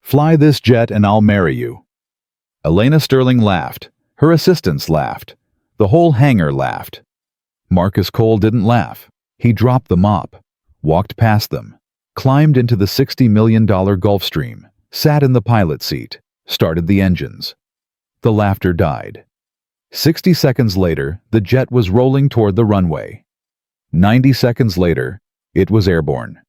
Fly this jet and I'll marry you." Elena Sterling laughed. Her assistants laughed. The whole hangar laughed. Marcus Cole didn't laugh. He dropped the mop, walked past them, climbed into the $60 million Gulfstream, sat in the pilot seat, started the engines. The laughter died. 60 seconds later, the jet was rolling toward the runway. 90 seconds later, it was airborne.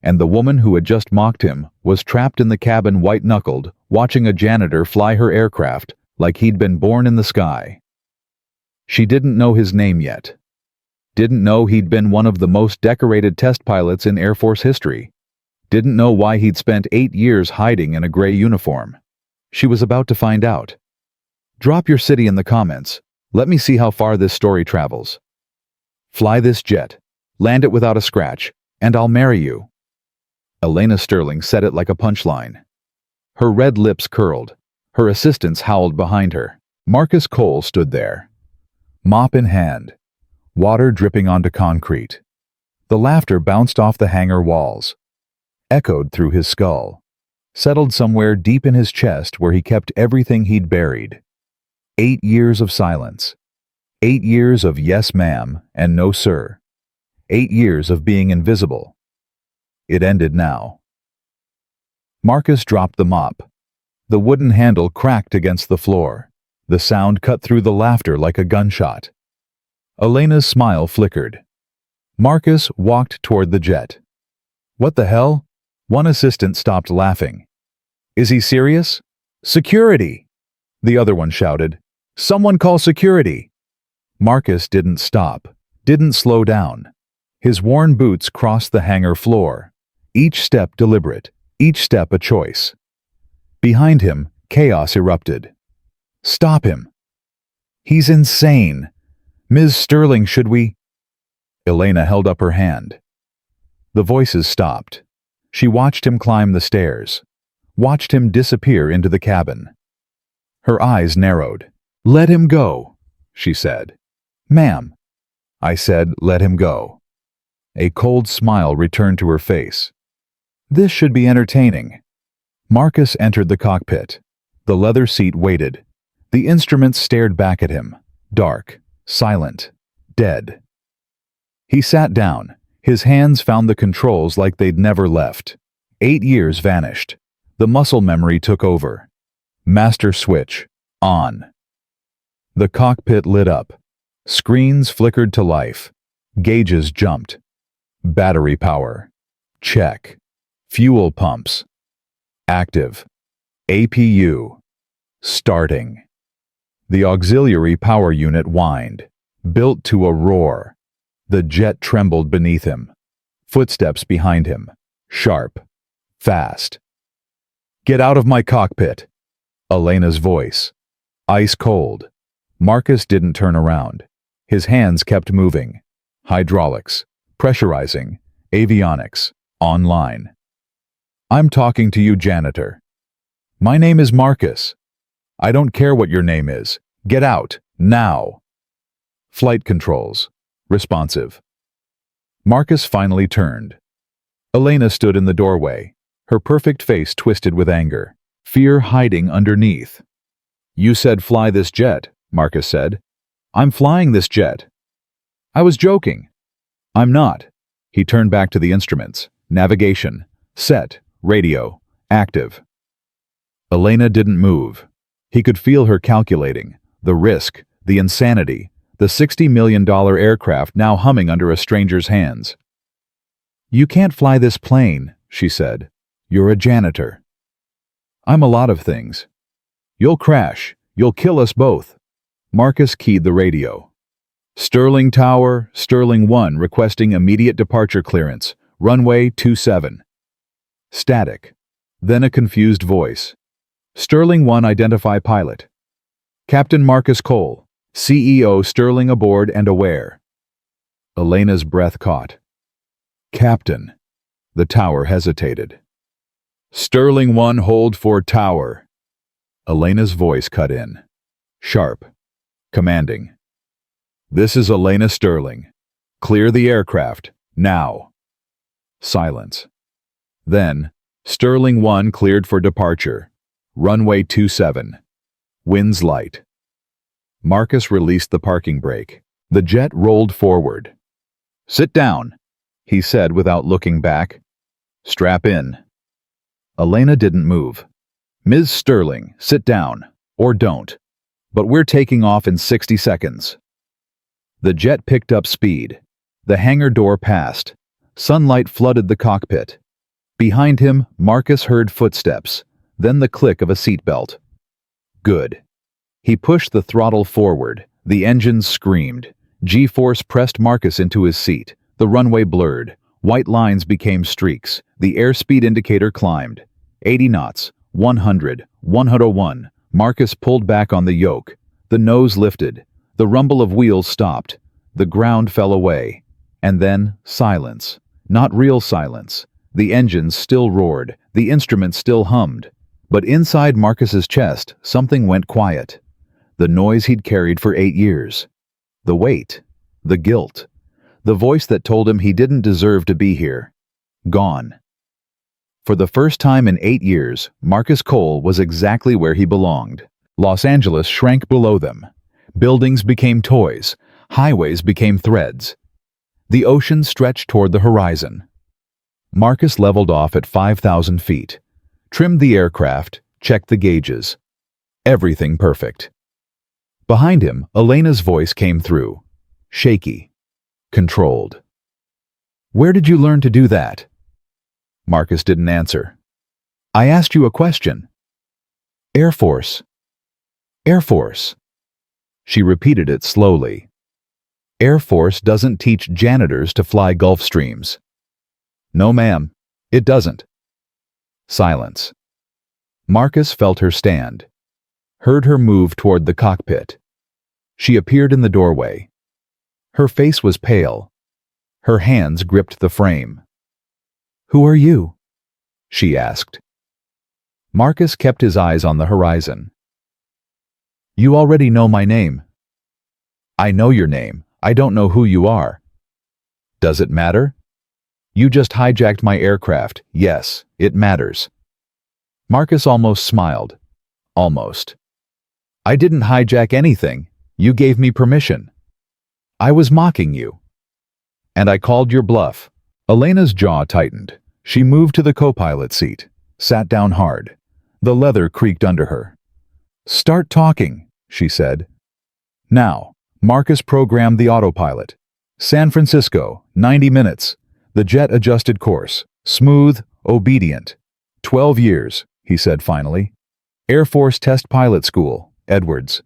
And the woman who had just mocked him was trapped in the cabin white-knuckled, watching a janitor fly her aircraft like he'd been born in the sky. She didn't know his name yet. Didn't know he'd been one of the most decorated test pilots in Air Force history. Didn't know why he'd spent 8 years hiding in a gray uniform. She was about to find out. Drop your city in the comments. Let me see how far this story travels. Fly this jet, land it without a scratch, and I'll marry you. Elena Sterling said it like a punchline. Her red lips curled. Her assistants howled behind her. Marcus Cole stood there, mop in hand, water dripping onto concrete. The laughter bounced off the hangar walls, echoed through his skull, settled somewhere deep in his chest where he kept everything he'd buried. 8 years of silence. 8 years of yes ma'am and no sir. 8 years of being invisible. It ended now. Marcus dropped the mop. The wooden handle cracked against the floor. The sound cut through the laughter like a gunshot. Elena's smile flickered. Marcus walked toward the jet. What the hell? One assistant stopped laughing. Is he serious? Security! The other one shouted. Someone call security! Marcus didn't stop, didn't slow down. His worn boots crossed the hangar floor. Each step deliberate, each step a choice. Behind him, chaos erupted. Stop him! He's insane! Ms. Sterling, should we? Elena held up her hand. The voices stopped. She watched him climb the stairs, watched him disappear into the cabin. Her eyes narrowed. Let him go, she said. Ma'am. I said, let him go. A cold smile returned to her face. This should be entertaining. Marcus entered the cockpit. The leather seat waited. The instruments stared back at him, dark, silent, dead. He sat down. His hands found the controls like they'd never left. 8 years vanished. The muscle memory took over. Master switch, on. The cockpit lit up. Screens flickered to life. Gauges jumped. Battery power, check. Fuel pumps, active. APU, starting. The auxiliary power unit whined, built to a roar. The jet trembled beneath him. Footsteps behind him, sharp, fast. Get out of my cockpit! Elena's voice, ice cold. Marcus didn't turn around. His hands kept moving. Hydraulics, pressurizing, avionics, online. I'm talking to you, janitor. My name is Marcus. I don't care what your name is. Get out, now. Flight controls, responsive. Marcus finally turned. Elena stood in the doorway, her perfect face twisted with anger, fear hiding underneath. You said fly this jet, Marcus said. I'm flying this jet. I was joking. I'm not. He turned back to the instruments. Navigation, set, radio, active. Elena didn't move. He could feel her calculating, the risk, the insanity, the $60 million aircraft now humming under a stranger's hands. You can't fly this plane, she said. You're a janitor. I'm a lot of things. You'll crash. You'll kill us both. Marcus keyed the radio. Sterling Tower, Sterling 1 requesting immediate departure clearance, runway 27. Static. Then a confused voice. Sterling 1 identify pilot. Captain Marcus Cole, CEO Sterling aboard and aware. Elena's breath caught. Captain. The tower hesitated. Sterling 1 hold for tower. Elena's voice cut in. Sharp. Commanding. This is Elena Sterling. Clear the aircraft, now. Silence. Then, Sterling 1 cleared for departure. Runway 27. Winds light. Marcus released the parking brake. The jet rolled forward. "Sit down," he said without looking back. "Strap in." Elena didn't move. "Ms. Sterling, sit down. Or don't. But we're taking off in 60 seconds. The jet picked up speed. The hangar door passed. Sunlight flooded the cockpit. Behind him, Marcus heard footsteps, then the click of a seatbelt. Good. He pushed the throttle forward. The engines screamed. G-force pressed Marcus into his seat. The runway blurred. White lines became streaks. The airspeed indicator climbed. 80 knots, 100, 101. Marcus pulled back on the yoke. The nose lifted. The rumble of wheels stopped. The ground fell away. And then, silence. Not real silence. The engines still roared. The instruments still hummed. But inside Marcus's chest, something went quiet. The noise he'd carried for 8 years. The weight. The guilt. The voice that told him he didn't deserve to be here. Gone. For the first time in 8 years, Marcus Cole was exactly where he belonged. Los Angeles shrank below them. Buildings became toys. Highways became threads. The ocean stretched toward the horizon. Marcus leveled off at 5,000 feet. Trimmed the aircraft, checked the gauges. Everything perfect. Behind him, Elena's voice came through. Shaky. Controlled. "Where did you learn to do that?" Marcus didn't answer. "I asked you a question." "Air Force. Air Force." She repeated it slowly. "Air Force doesn't teach janitors to fly Gulfstreams." "No, ma'am. It doesn't." Silence. Marcus felt her stand. Heard her move toward the cockpit. She appeared in the doorway. Her face was pale. Her hands gripped the frame. "Who are you?" she asked. Marcus kept his eyes on the horizon. "You already know my name." "I know your name. I don't know who you are." "Does it matter?" "You just hijacked my aircraft. Yes, it matters." Marcus almost smiled. Almost. "I didn't hijack anything. You gave me permission. I was mocking you." "And I called your bluff." Elena's jaw tightened. She moved to the co-pilot seat, sat down hard. The leather creaked under her. "Start talking," she said. Now, Marcus programmed the autopilot. San Francisco, 90 minutes. The jet adjusted course. Smooth, obedient. 12 years, he said finally. Air Force Test Pilot School, Edwards.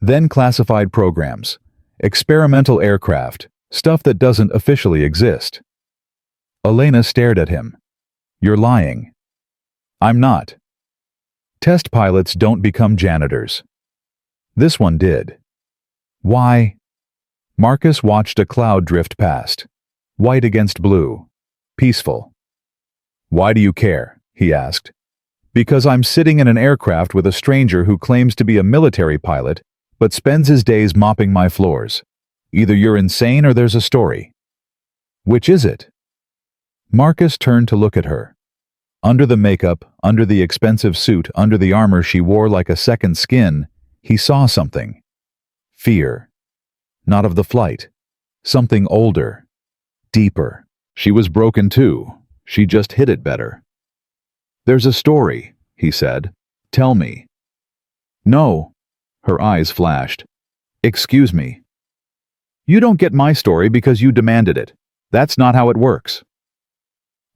Then classified programs. Experimental aircraft, stuff that doesn't officially exist. Elena stared at him. "You're lying." "I'm not." Test pilots don't become janitors. This one did. Why? Marcus watched a cloud drift past. White against blue. Peaceful. "Why do you care?" he asked. "Because I'm sitting in an aircraft with a stranger who claims to be a military pilot, but spends his days mopping my floors. Either you're insane or there's a story." "Which is it?" Marcus turned to look at her. Under the makeup, under the expensive suit, under the armor she wore like a second skin, he saw something. Fear. Not of the flight. Something older. Deeper. She was broken too. She just hid it better. "There's a story," he said. "Tell me." "No." Her eyes flashed. "Excuse me." "You don't get my story because you demanded it. That's not how it works.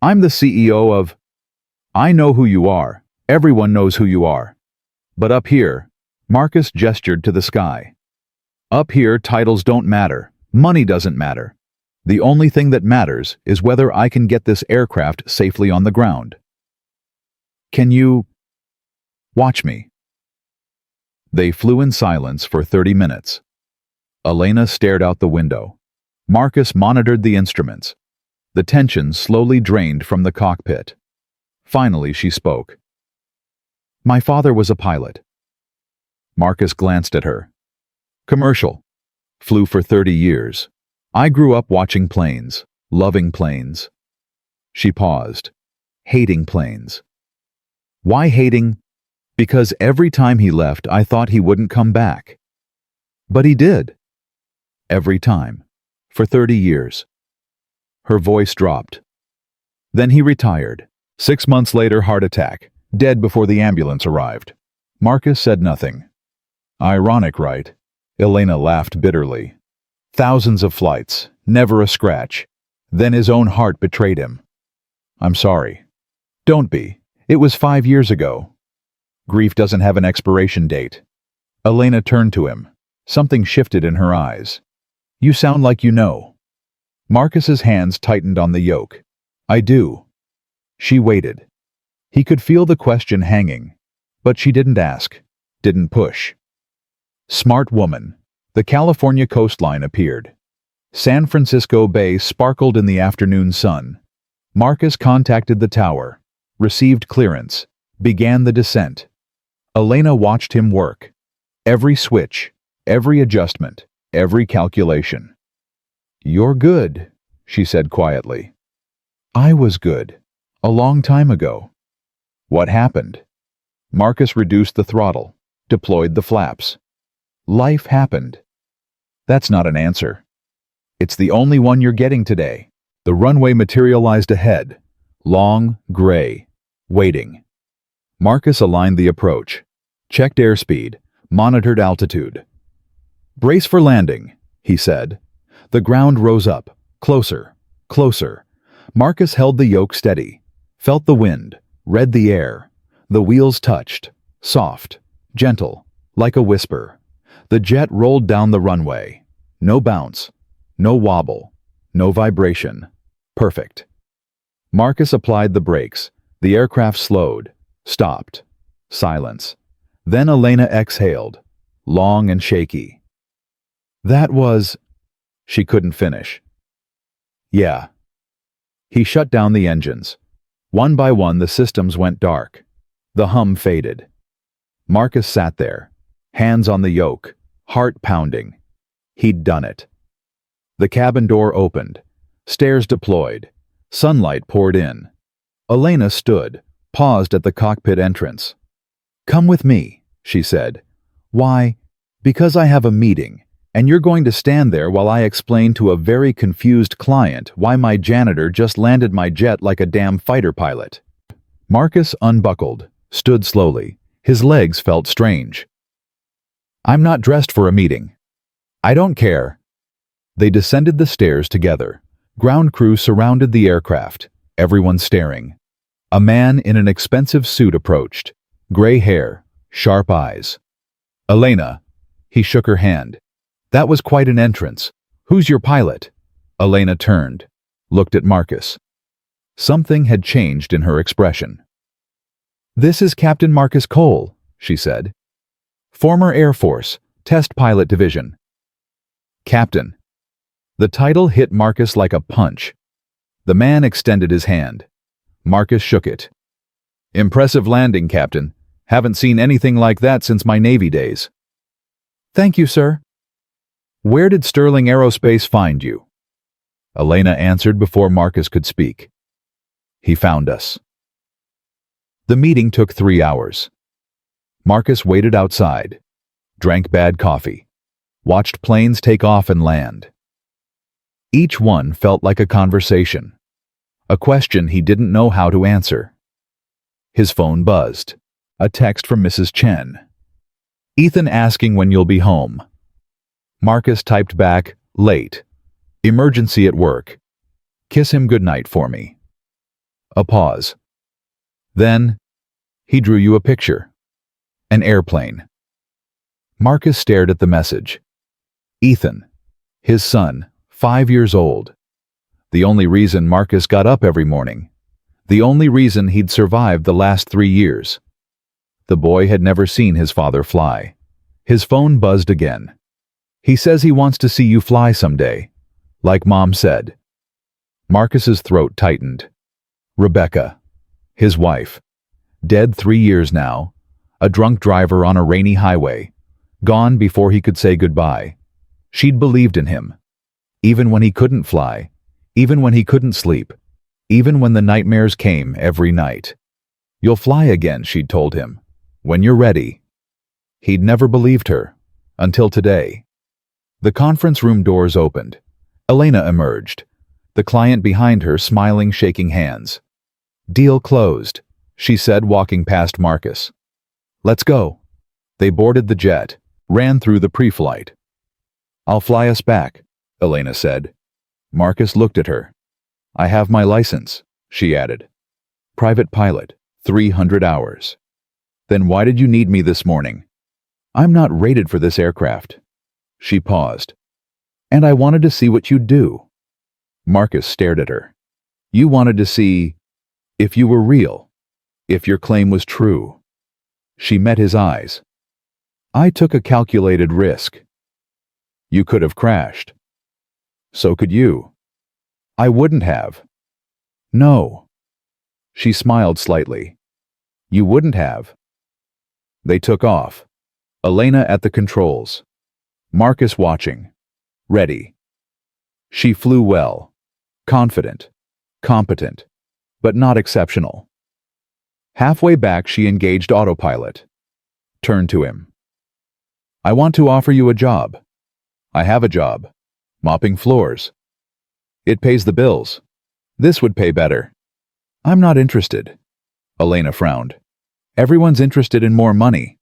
I'm the CEO of... I know who you are. Everyone knows who you are. But up here," Marcus gestured to the sky. "Up here, titles don't matter. Money doesn't matter. The only thing that matters is whether I can get this aircraft safely on the ground. Can you... watch me?" They flew in silence for 30 minutes. Elena stared out the window. Marcus monitored the instruments. The tension slowly drained from the cockpit. Finally, she spoke. "My father was a pilot." Marcus glanced at her. "Commercial. Flew for 30 years. I grew up watching planes, loving planes." She paused. hating planes. Why hating? Because every time he left, I thought he wouldn't come back. But he did. Every time. For 30 years. Her voice dropped. Then he retired. 6 months later, heart attack. Dead before the ambulance arrived. Marcus said nothing. Ironic, right? Elena laughed bitterly. Thousands of flights, never a scratch. Then his own heart betrayed him. I'm sorry. Don't be. It was 5 years ago. Grief doesn't have an expiration date. Elena turned to him. Something shifted in her eyes. You sound like you know. Marcus's hands tightened on the yoke. I do. She waited. He could feel the question hanging, but she didn't ask, didn't push. Smart woman. The California coastline appeared. San Francisco Bay sparkled in the afternoon sun. Marcus contacted the tower, received clearance, began the descent. Elena watched him work. Every switch, every adjustment, every calculation. You're good, she said quietly. I was good. A long time ago. What happened? Marcus reduced the throttle, deployed the flaps. Life happened. That's not an answer. It's the only one you're getting today. The runway materialized ahead, long, gray, waiting. Marcus aligned the approach, checked airspeed, monitored altitude. Brace for landing, he said. The ground rose up, closer, closer. Marcus held the yoke steady, felt the wind, read the air. The wheels touched, soft, gentle, like a whisper. The jet rolled down the runway. No bounce, no wobble, no vibration. Perfect. Marcus applied the brakes. The aircraft slowed, stopped. Silence. Then Elena exhaled, long and shaky. That was... She couldn't finish. Yeah. He shut down the engines. One by one, the systems went dark. The hum faded. Marcus sat there, hands on the yoke, heart pounding. He'd done it. The cabin door opened. Stairs deployed. Sunlight poured in. Elena stood, paused at the cockpit entrance. Come with me, she said. Why? Because I have a meeting, and you're going to stand there while I explain to a very confused client why my janitor just landed my jet like a damn fighter pilot. Marcus unbuckled, stood slowly. His legs felt strange. I'm not dressed for a meeting. I don't care. They descended the stairs together. Ground crew surrounded the aircraft, everyone staring. A man in an expensive suit approached. Gray hair, sharp eyes. Elena. He shook her hand. That was quite an entrance. Who's your pilot? Elena turned, looked at Marcus. Something had changed in her expression. This is Captain Marcus Cole, she said. Former Air Force, Test Pilot Division. Captain. The title hit Marcus like a punch. The man extended his hand. Marcus shook it. Impressive landing, Captain. Haven't seen anything like that since my Navy days. Thank you, sir. Where did Sterling Aerospace find you? Elena answered before Marcus could speak. He found us. The meeting took 3 hours. Marcus waited outside, drank bad coffee, watched planes take off and land. Each one felt like a conversation, a question he didn't know how to answer. His phone buzzed, a text from Mrs. Chen. Ethan asking when you'll be home. Marcus typed back, late. Emergency at work. Kiss him goodnight for me. A pause. Then, he drew you a picture. An airplane. Marcus stared at the message. Ethan, his son, 5 years old. The only reason Marcus got up every morning. The only reason he'd survived the last 3 years. The boy had never seen his father fly. His phone buzzed again. He says he wants to see you fly someday, like Mom said. Marcus's throat tightened. Rebecca, his wife, dead 3 years now, a drunk driver on a rainy highway, gone before he could say goodbye. She'd believed in him, even when he couldn't fly, even when he couldn't sleep. even when the nightmares came every night. "You'll fly again," she'd told him. "When you're ready." He'd never believed her, until today. The conference room doors opened. Elena emerged, the client behind her smiling, shaking hands. "Deal closed," she said, walking past Marcus. "Let's go." They boarded the jet, ran through the pre-flight. "I'll fly us back," Elena said. Marcus looked at her. "I have my license," she added. "Private pilot, 300 hours. "Then why did you need me this morning?" "I'm not rated for this aircraft." She paused. "And I wanted to see what you'd do." Marcus stared at her. "You wanted to see if you were real, if your claim was true." She met his eyes. "I took a calculated risk." "You could have crashed." "So could you." "I wouldn't have." "No." She smiled slightly. "You wouldn't have." They took off. Elena at the controls. Marcus watching. Ready. She flew well. Confident. Competent. But not exceptional. Halfway back, she engaged autopilot. Turned to him. "I want to offer you a job." "I have a job. Mopping floors." "It pays the bills." "This would pay better." "I'm not interested." Elena frowned. "Everyone's interested in more money."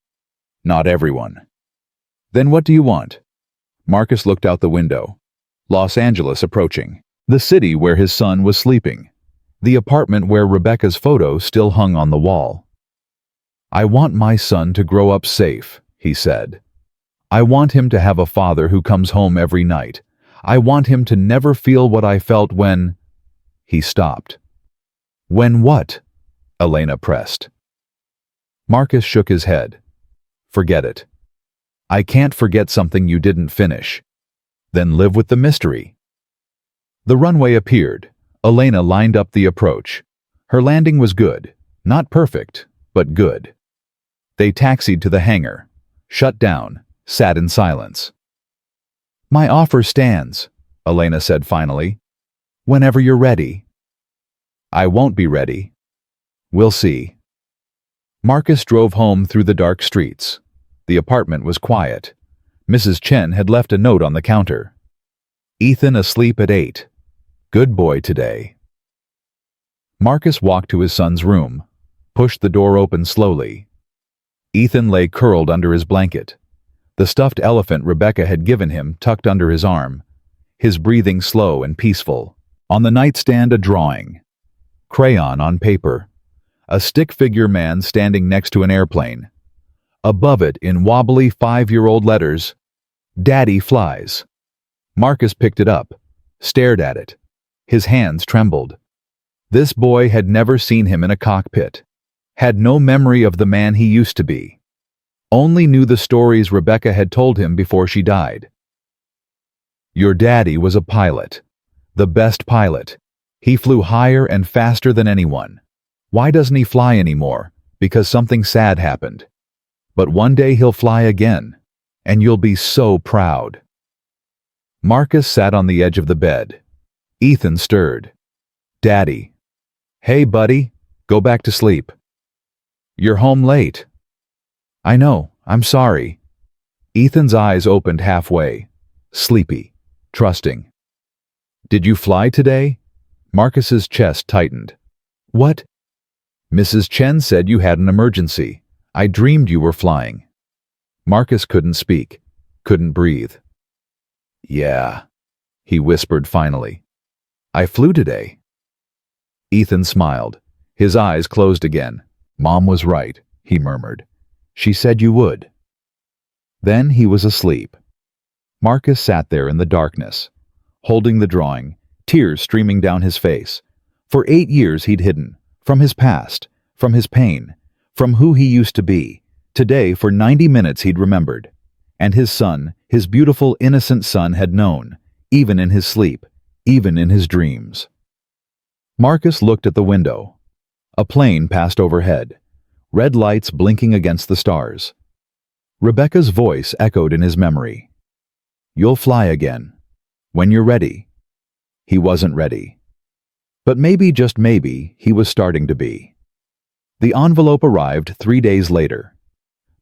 "Not everyone." "Then what do you want?" Marcus looked out the window. Los Angeles approaching. The city where his son was sleeping. The apartment where Rebecca's photo still hung on the wall. "I want my son to grow up safe," he said. "I want him to have a father who comes home every night. I want him to never feel what I felt when—" He stopped. "When what?" Elena pressed. Marcus shook his head. "Forget it. I can't forget something you didn't finish." "Then live with the mystery." The runway appeared. Elena lined up the approach. Her landing was good. Not perfect, but good. They taxied to the hangar. Shut down. Sat in silence. "My offer stands," Elena said finally. "Whenever you're ready." "I won't be ready." "We'll see." Marcus drove home through the dark streets. The apartment was quiet. Mrs. Chen had left a note on the counter. "Ethan asleep at 8. Good boy today." Marcus walked to his son's room, pushed the door open slowly. Ethan lay curled under his blanket. The stuffed elephant Rebecca had given him tucked under his arm, his breathing slow and peaceful. On the nightstand, a drawing. Crayon on paper. A stick-figure man standing next to an airplane. Above it, in wobbly 5-year-old letters, "Daddy flies." Marcus picked it up, stared at it. His hands trembled. This boy had never seen him in a cockpit. Had no memory of the man he used to be. Only knew the stories Rebecca had told him before she died. "Your daddy was a pilot. The best pilot. He flew higher and faster than anyone. Why doesn't he fly anymore? Because something sad happened. But one day he'll fly again, and you'll be so proud." Marcus sat on the edge of the bed. Ethan stirred. "Daddy." "Hey, buddy, go back to sleep." "You're home late." "I know, I'm sorry." Ethan's eyes opened halfway, sleepy, trusting. "Did you fly today?" Marcus's chest tightened. "What?" "Mrs. Chen said you had an emergency. I dreamed you were flying." Marcus couldn't speak, couldn't breathe. "Yeah," he whispered finally. "I flew today." Ethan smiled. His eyes closed again. "Mom was right," he murmured. "She said you would." Then he was asleep. Marcus sat there in the darkness, holding the drawing, tears streaming down his face. For 8 years he'd hidden, from his past, from his pain, from who he used to be. Today, for 90 minutes he'd remembered. And his son, his beautiful, innocent son, had known, even in his sleep, even in his dreams. Marcus looked at the window. A plane passed overhead, red lights blinking against the stars. Rebecca's voice echoed in his memory. "You'll fly again. When you're ready." He wasn't ready. But maybe, just maybe, he was starting to be. The envelope arrived 3 days later.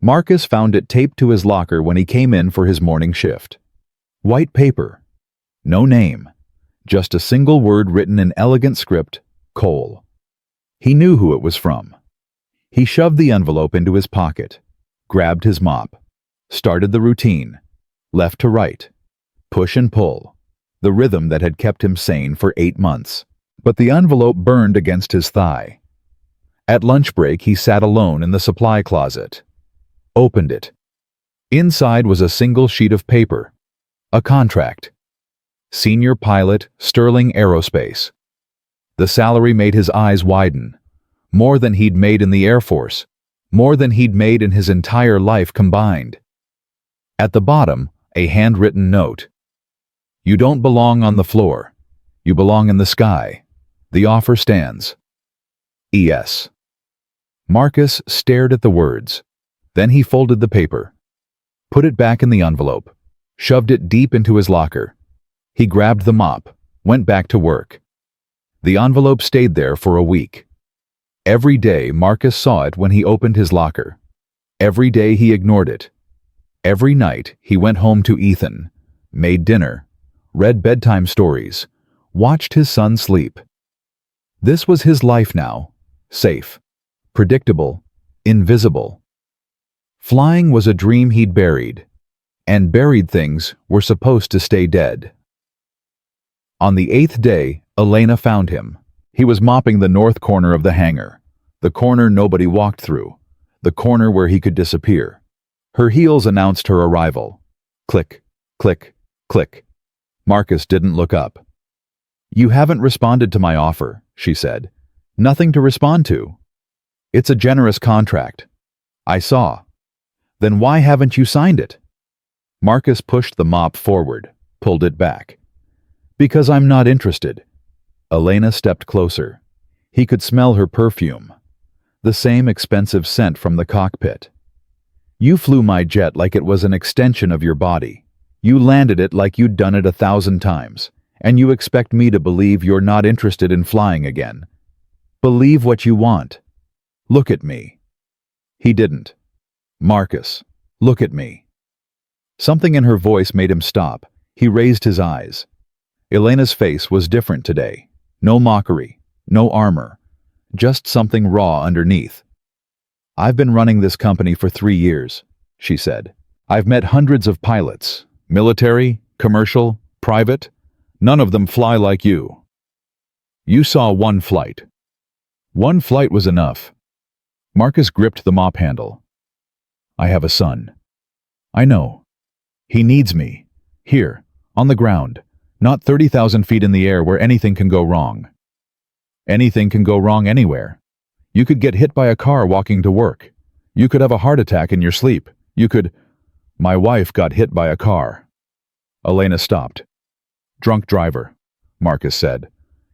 Marcus found it taped to his locker when he came in for his morning shift. White paper. No name. Just a single word written in elegant script, Cole. He knew who it was from. He shoved the envelope into his pocket, grabbed his mop, started the routine, left to right, push and pull, the rhythm that had kept him sane for 8 months. But the envelope burned against his thigh. At lunch break, he sat alone in the supply closet. Opened it. Inside was a single sheet of paper. A contract. Senior pilot, Sterling Aerospace. The salary made his eyes widen. More than he'd made in the Air Force. More than he'd made in his entire life combined. At the bottom, a handwritten note. You don't belong on the floor. You belong in the sky. The offer stands. E.S. Marcus stared at the words. Then he folded the paper, put it back in the envelope, shoved it deep into his locker. He grabbed the mop, went back to work. The envelope stayed there for a week. Every day Marcus saw it when he opened his locker. Every day he ignored it. Every night he went home to Ethan, made dinner, read bedtime stories, watched his son sleep. This was his life now, safe, predictable, invisible. Flying was a dream he'd buried, and buried things were supposed to stay dead. On the 8th day, Elena found him. He was mopping the north corner of the hangar, the corner nobody walked through, the corner where he could disappear. Her heels announced her arrival. Click, click, click. Marcus didn't look up. You haven't responded to my offer, she said. Nothing to respond to. It's a generous contract. I saw. Then why haven't you signed it? Marcus pushed the mop forward, pulled it back. Because I'm not interested. Elena stepped closer. He could smell her perfume. The same expensive scent from the cockpit. You flew my jet like it was an extension of your body. You landed it like you'd done it 1,000 times. And you expect me to believe you're not interested in flying again. Believe what you want. Look at me. He didn't. Marcus, look at me. Something in her voice made him stop. He raised his eyes. Elena's face was different today. No mockery, no armor, just something raw underneath. I've been running this company for 3 years, she said. I've met hundreds of pilots, military, commercial, private. None of them fly like you. You saw one flight. One flight was enough. Marcus gripped the mop handle. I have a son. I know. He needs me. Here, on the ground, not 30,000 feet in the air where anything can go wrong. Anything can go wrong anywhere. You could get hit by a car walking to work. You could have a heart attack in your sleep. You could... My wife got hit by a car. Elena stopped. Drunk driver, Marcus said,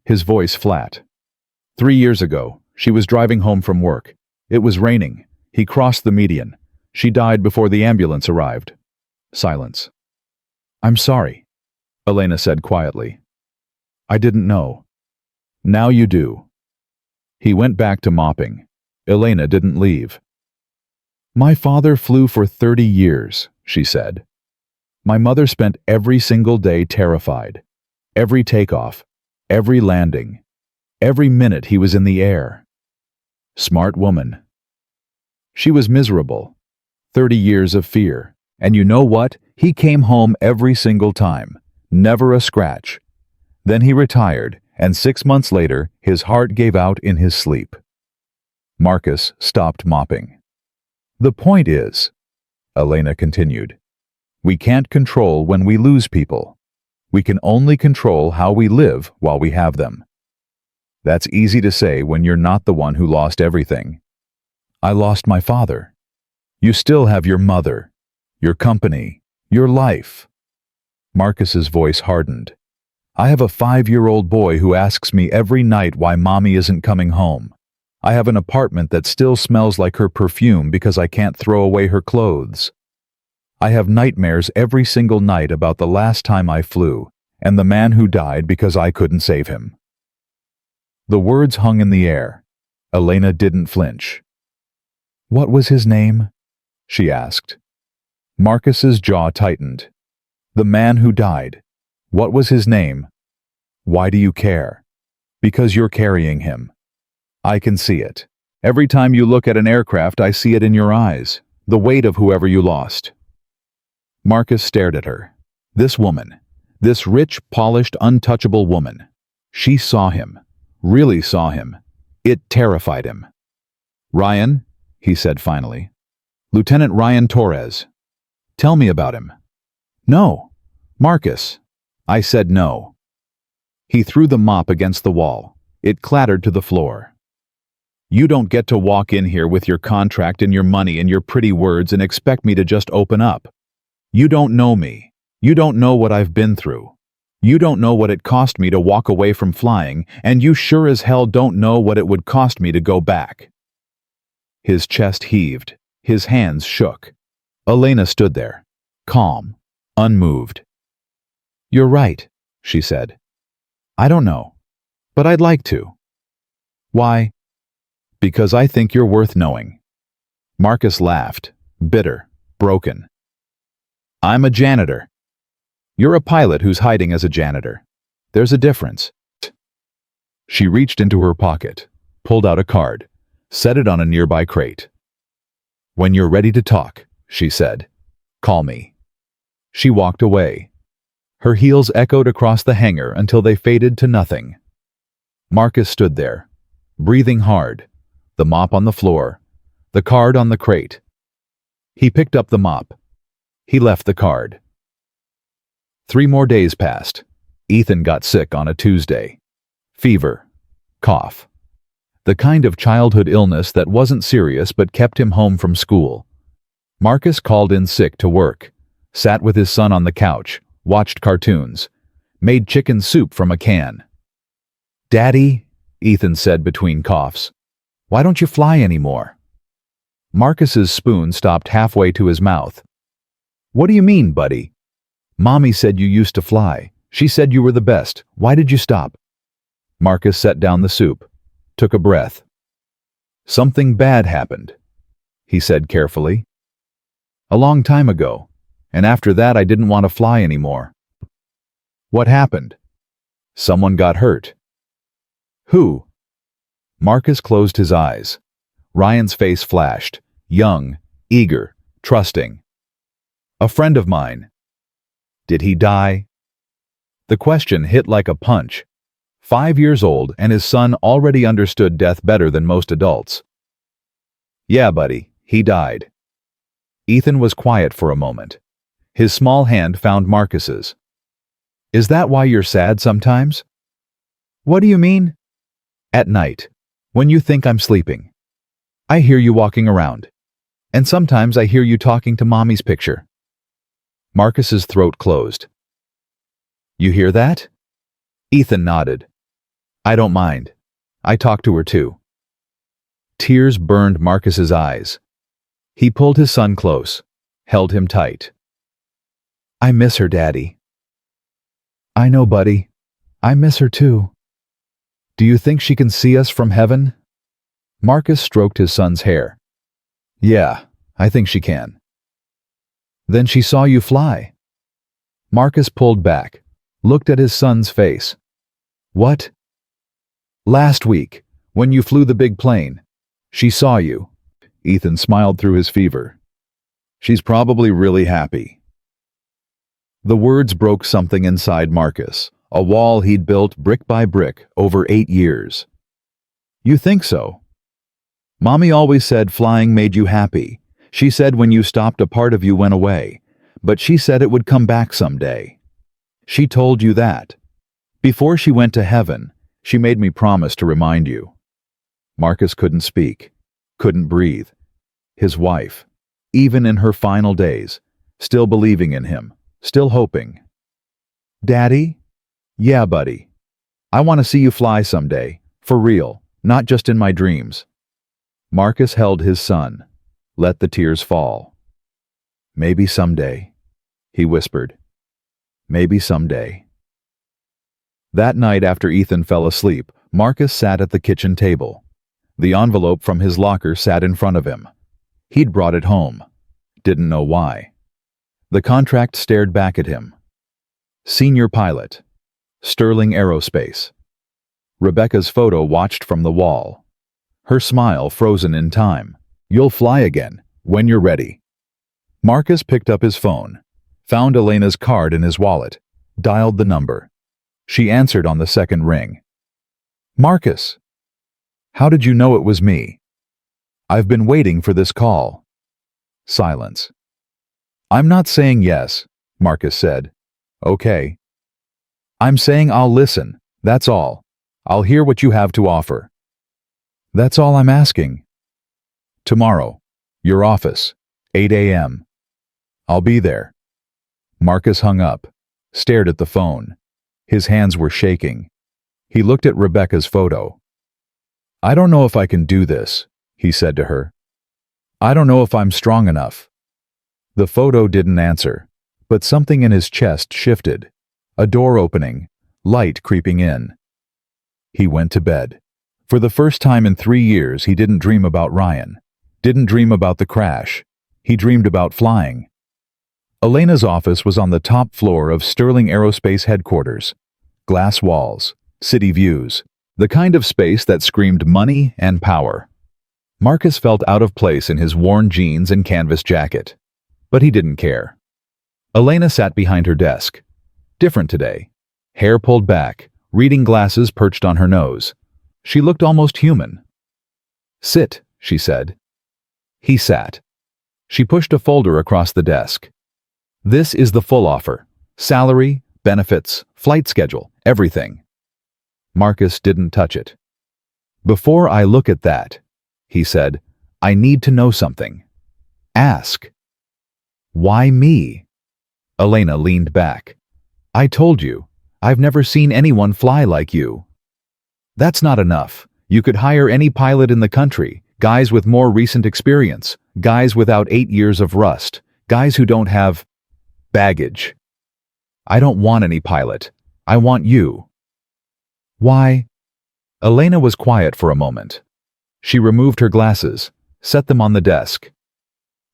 his voice flat. 3 years ago, she was driving home from work. It was raining. He crossed the median. She died before the ambulance arrived. Silence. I'm sorry, Elena said quietly. I didn't know. Now you do. He went back to mopping. Elena didn't leave. My father flew for 30 years, she said. My mother spent every single day terrified. Every takeoff, every landing, every minute he was in the air. Smart woman. She was miserable. 30 years of fear. And you know what? He came home every single time. Never a scratch. Then he retired, and 6 months later, his heart gave out in his sleep. Marcus stopped mopping. The point is, Elena continued, we can't control when we lose people. We can only control how we live while we have them. That's easy to say when you're not the one who lost everything. I lost my father. You still have your mother, your company, your life. Marcus's voice hardened. I have a 5-year-old boy who asks me every night why mommy isn't coming home. I have an apartment that still smells like her perfume because I can't throw away her clothes. I have nightmares every single night about the last time I flew and the man who died because I couldn't save him. The words hung in the air. Elena didn't flinch. "What was his name?" she asked. Marcus's jaw tightened. "The man who died. What was his name? Why do you care?" "Because you're carrying him. I can see it. Every time you look at an aircraft, I see it in your eyes. The weight of whoever you lost." Marcus stared at her. This woman. This rich, polished, untouchable woman. She saw him. Really saw him. It terrified him. "Ryan," he said finally. "Lieutenant Ryan Torres. Tell me about him." "No. Marcus." "I said no." He threw the mop against the wall. It clattered to the floor. "You don't get to walk in here with your contract and your money and your pretty words and expect me to just open up. You don't know me. You don't know what I've been through. You don't know what it cost me to walk away from flying, and you sure as hell don't know what it would cost me to go back." His chest heaved. His hands shook. Elena stood there, calm, unmoved. "You're right," she said. "I don't know, but I'd like to." "Why?" "Because I think you're worth knowing." Marcus laughed, bitter, broken. "I'm a janitor. You're a pilot who's hiding as a janitor. There's a difference." She reached into her pocket, pulled out a card, set it on a nearby crate. "When you're ready to talk," she said, "call me." She walked away. Her heels echoed across the hangar until they faded to nothing. Marcus stood there, breathing hard, the mop on the floor, the card on the crate. He picked up the mop. He left the card. 3 more days passed. Ethan got sick on a Tuesday. Fever. Cough. The kind of childhood illness that wasn't serious but kept him home from school. Marcus called in sick to work, sat with his son on the couch, watched cartoons, made chicken soup from a can. "Daddy," Ethan said between coughs, "why don't you fly anymore?" Marcus's spoon stopped halfway to his mouth. "What do you mean, buddy?" "Mommy said you used to fly. She said you were the best. Why did you stop?" Marcus set down the soup, took a breath. "Something bad happened," he said carefully. "A long time ago, and after that I didn't want to fly anymore." "What happened?" "Someone got hurt." "Who?" Marcus closed his eyes. Ryan's face flashed, young, eager, trusting. "A friend of mine." "Did he die?" The question hit like a punch. 5 years old, and his son already understood death better than most adults. "Yeah, buddy, he died." Ethan was quiet for a moment. His small hand found Marcus's. "Is that why you're sad sometimes?" "What do you mean?" "At night, when you think I'm sleeping. I hear you walking around. And sometimes I hear you talking to Mommy's picture." Marcus's throat closed. "You hear that?" Ethan nodded. "I don't mind. I talk to her too." Tears burned Marcus's eyes. He pulled his son close, held him tight. "I miss her, Daddy." "I know, buddy. I miss her too." "Do you think she can see us from heaven?" Marcus stroked his son's hair. "Yeah, I think she can." "Then she saw you fly." Marcus pulled back, looked at his son's face. "What?" "Last week, when you flew the big plane. She saw you." Ethan smiled through his fever. "She's probably really happy." The words broke something inside Marcus, a wall he'd built brick by brick over 8 years. "You think so?" "Mommy always said flying made you happy. She said when you stopped a part of you went away, but she said it would come back someday. She told you that. Before she went to heaven, she made me promise to remind you." Marcus couldn't speak, couldn't breathe. His wife, even in her final days, still believing in him, still hoping. "Daddy?" "Yeah, buddy. I want to see you fly someday, for real, not just in my dreams." Marcus held his son, let the tears fall. "Maybe someday," he whispered. "Maybe someday." That night after Ethan fell asleep, Marcus sat at the kitchen table. The envelope from his locker sat in front of him. He'd brought it home. Didn't know why. The contract stared back at him. Senior pilot. Sterling Aerospace. Rebecca's photo watched from the wall. Her smile frozen in time. You'll fly again, when you're ready. Marcus picked up his phone, found Elena's card in his wallet, dialed the number. She answered on the second ring. Marcus. How did you know it was me? I've been waiting for this call. Silence. I'm not saying yes, Marcus said. Okay. I'm saying I'll listen, that's all. I'll hear what you have to offer. That's all I'm asking. Tomorrow, your office, 8 a.m. I'll be there. Marcus hung up, stared at the phone. His hands were shaking. He looked at Rebecca's photo. I don't know if I can do this, he said to her. I don't know if I'm strong enough. The photo didn't answer, but something in his chest shifted. A door opening, light creeping in. He went to bed. For the first time in 3 years, he didn't dream about Ryan. Didn't dream about the crash. He dreamed about flying. Elena's office was on the top floor of Sterling Aerospace headquarters. Glass walls, city views, the kind of space that screamed money and power. Marcus felt out of place in his worn jeans and canvas jacket. But he didn't care. Elena sat behind her desk. Different today. Hair pulled back, reading glasses perched on her nose. She looked almost human. Sit, she said. He sat. She pushed a folder across the desk. This is the full offer. Salary, benefits, flight schedule, everything. Marcus didn't touch it. Before I look at that, he said, I need to know something. Ask. Why me? Elena leaned back. I told you, I've never seen anyone fly like you. That's not enough. You could hire any pilot in the country, guys with more recent experience, guys without 8 years of rust, guys who don't have baggage. I don't want any pilot. I want you. Why? Elena was quiet for a moment. She removed her glasses, set them on the desk.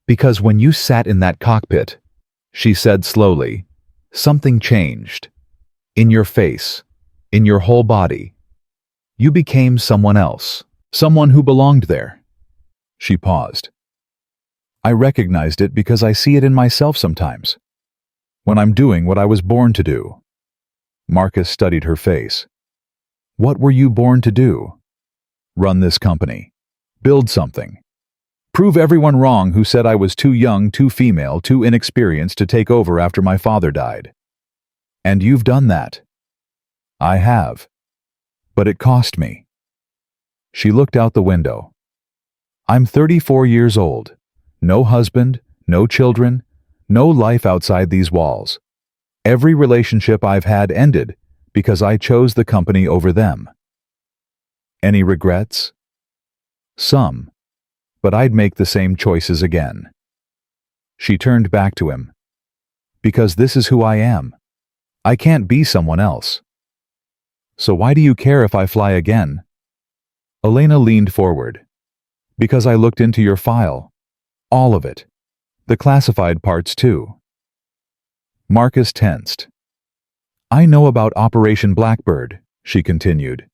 Because when you sat in that cockpit, she said slowly, something changed. In your face, in your whole body. You became someone else, someone who belonged there. She paused. I recognized it because I see it in myself sometimes. When I'm doing what I was born to do. Marcus studied her face. What were you born to do? Run this company. Build something. Prove everyone wrong who said I was too young, too female, too inexperienced to take over after my father died. And you've done that. I have. But it cost me. She looked out the window. I'm 34 years old. No husband, no children, no life outside these walls. Every relationship I've had ended because I chose the company over them. Any regrets? Some. But I'd make the same choices again. She turned back to him. Because this is who I am. I can't be someone else. So why do you care if I fly again? Elena leaned forward. Because I looked into your file. All of it. The classified parts too. Marcus tensed. I know about Operation Blackbird, she continued.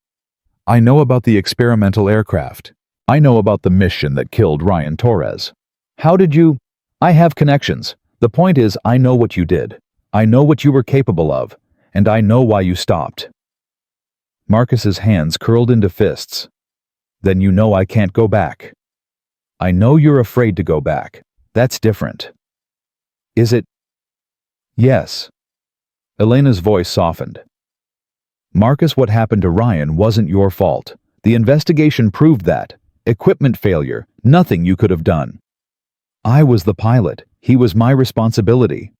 I know about the experimental aircraft. I know about the mission that killed Ryan Torres. How did you? I have connections. The point is, I know what you did. I know what you were capable of, and I know why you stopped. Marcus's hands curled into fists. Then you know I can't go back. I know you're afraid to go back. That's different. Is it? Yes. Elena's voice softened. Marcus, what happened to Ryan wasn't your fault. The investigation proved that. Equipment failure, nothing you could have done. I was the pilot. He was my responsibility.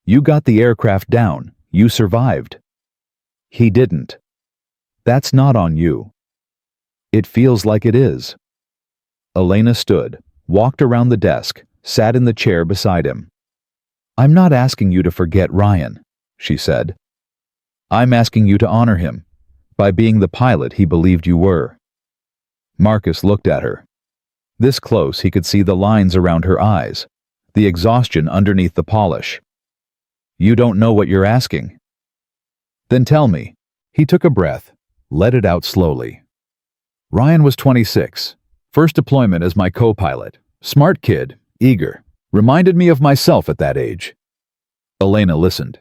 You got the aircraft down. You survived. He didn't. That's not on you. It feels like it is. Elena stood, walked around the desk, sat in the chair beside him. I'm not asking you to forget Ryan, she said. I'm asking you to honor him by being the pilot he believed you were." Marcus looked at her. This close, he could see the lines around her eyes, the exhaustion underneath the polish. "You don't know what you're asking?" "Then tell me." He took a breath, let it out slowly. "Ryan was 26. First deployment as my co-pilot. Smart kid, eager. Reminded me of myself at that age." Elena listened.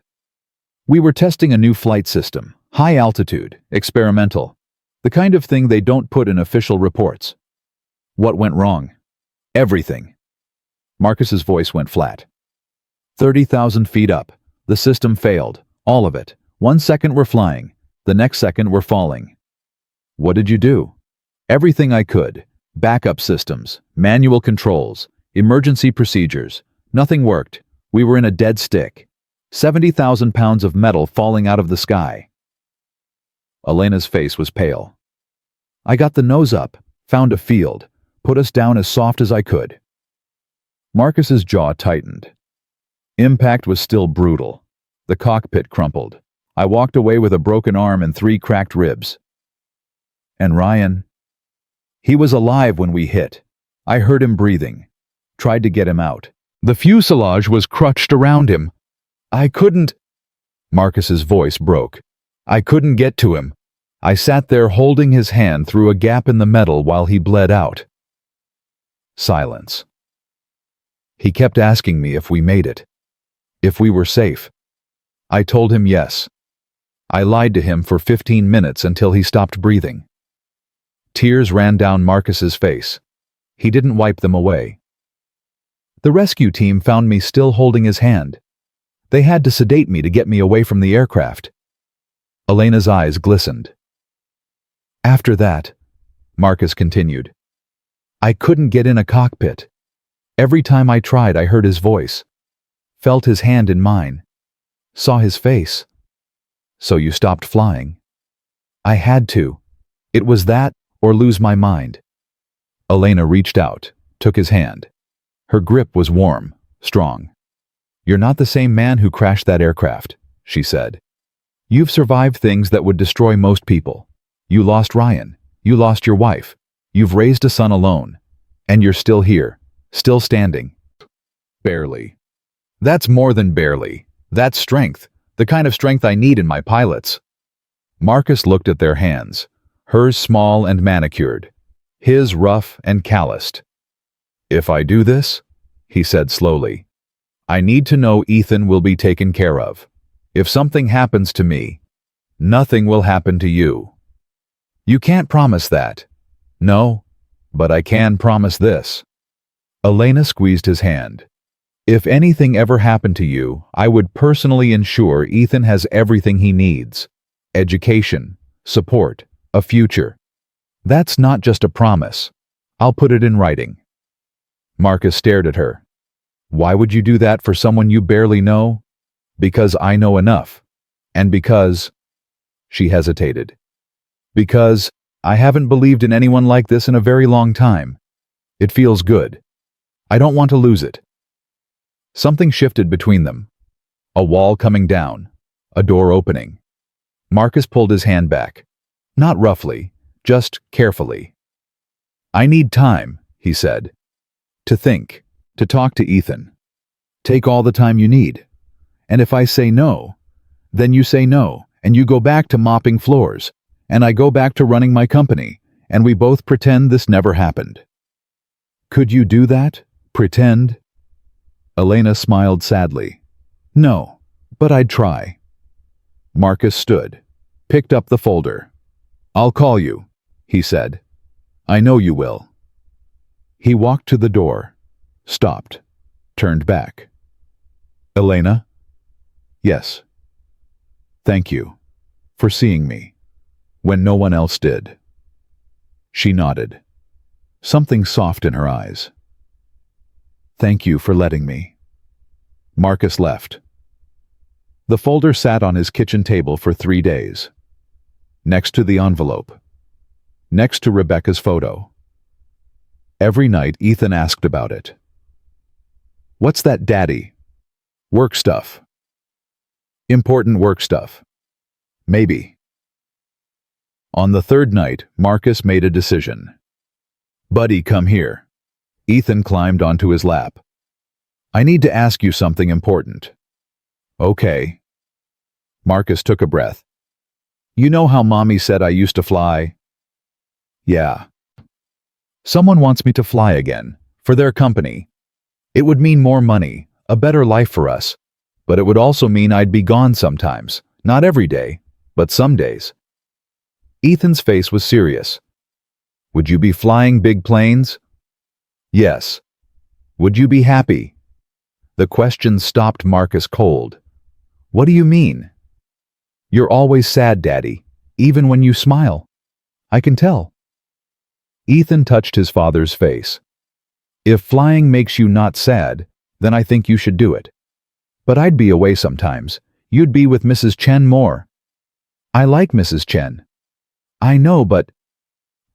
"We were testing a new flight system, high altitude, experimental. The kind of thing they don't put in official reports." "What went wrong?" "Everything." Marcus's voice went flat. 30,000 feet up. The system failed. All of it. 1 second we're flying. The next second we're falling. "What did you do?" "Everything I could. Backup systems, manual controls, emergency procedures. Nothing worked. We were in a dead stick. 70,000 pounds of metal falling out of the sky." Elena's face was pale. "I got the nose up, found a field, put us down as soft as I could." Marcus's jaw tightened. Impact was still brutal. The cockpit crumpled. I walked away with a broken arm and 3 cracked ribs. "And Ryan?" "He was alive when we hit. I heard him breathing. Tried to get him out. The fuselage was crutched around him. I couldn't—" Marcus's voice broke. "I couldn't get to him. I sat there holding his hand through a gap in the metal while he bled out." Silence. "He kept asking me if we made it, if we were safe. I told him yes. I lied to him for 15 minutes until he stopped breathing." Tears ran down Marcus's face. He didn't wipe them away. "The rescue team found me still holding his hand. They had to sedate me to get me away from the aircraft." Elena's eyes glistened. "After that," Marcus continued, "I couldn't get in a cockpit. Every time I tried, I heard his voice, felt his hand in mine, saw his face." "So you stopped flying?" "I had to. It was that or lose my mind." Elena reached out, took his hand. Her grip was warm, strong. "You're not the same man who crashed that aircraft," she said. "You've survived things that would destroy most people. You lost Ryan. You lost your wife. You've raised a son alone. And you're still here, still standing." "Barely." "That's more than barely. That's strength, the kind of strength I need in my pilots." Marcus looked at their hands, hers small and manicured, his rough and calloused. "If I do this," he said slowly, "I need to know Ethan will be taken care of. If something happens to me, nothing will happen to you." "You can't promise that." "No, but I can promise this." Elena squeezed his hand. "If anything ever happened to you, I would personally ensure Ethan has everything he needs. Education, support, a future. That's not just a promise. I'll put it in writing." Marcus stared at her. "Why would you do that for someone you barely know?" "Because I know enough. And because—" She hesitated. "Because I haven't believed in anyone like this in a very long time. It feels good. I don't want to lose it." Something shifted between them. A wall coming down. A door opening. Marcus pulled his hand back. Not roughly, just carefully. "I need time," he said. "To think, to talk to Ethan. Take all the time you need. And if I say no, then you say no, and you go back to mopping floors, and I go back to running my company, and we both pretend this never happened." "Could you do that? Pretend?" Elena smiled sadly. "No, but I'd try." Marcus stood, picked up the folder. "I'll call you," he said. "I know you will." He walked to the door, stopped, turned back. "Elena?" "Yes." "Thank you for seeing me when no one else did." She nodded, something soft in her eyes. "Thank you for letting me." Marcus left. The folder sat on his kitchen table for 3 days. Next to the envelope. Next to Rebecca's photo. Every night Ethan asked about it. "What's that, Daddy?" "Work stuff. Important work stuff." Maybe. On the third night, Marcus made a decision. Buddy, come here. Ethan climbed onto his lap. I need to ask you something important. Okay. Marcus took a breath. You know how Mommy said I used to fly? Yeah. Someone wants me to fly again, for their company. It would mean more money, a better life for us, but it would also mean I'd be gone sometimes, not every day, but some days. Ethan's face was serious. Would you be flying big planes? Yes. Would you be happy? The question stopped Marcus cold. What do you mean? You're always sad, Daddy, even when you smile. I can tell. Ethan touched his father's face. If flying makes you not sad, then I think you should do it. But I'd be away sometimes. You'd be with Mrs. Chen more. I like Mrs. Chen. I know, but...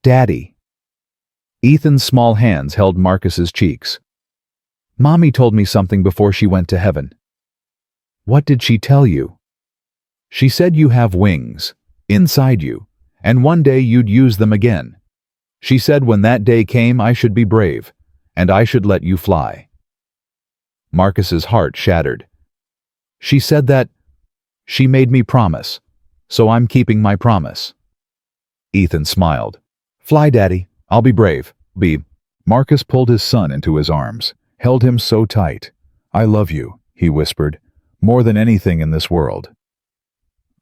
Daddy. Ethan's small hands held Marcus's cheeks. Mommy told me something before she went to heaven. What did she tell you? She said you have wings, inside you, and one day you'd use them again. She said when that day came I should be brave, and I should let you fly. Marcus's heart shattered. She said that... She made me promise, so I'm keeping my promise. Ethan smiled. Fly, Daddy. I'll be brave. Marcus pulled his son into his arms, held him so tight. I love you, he whispered, more than anything in this world.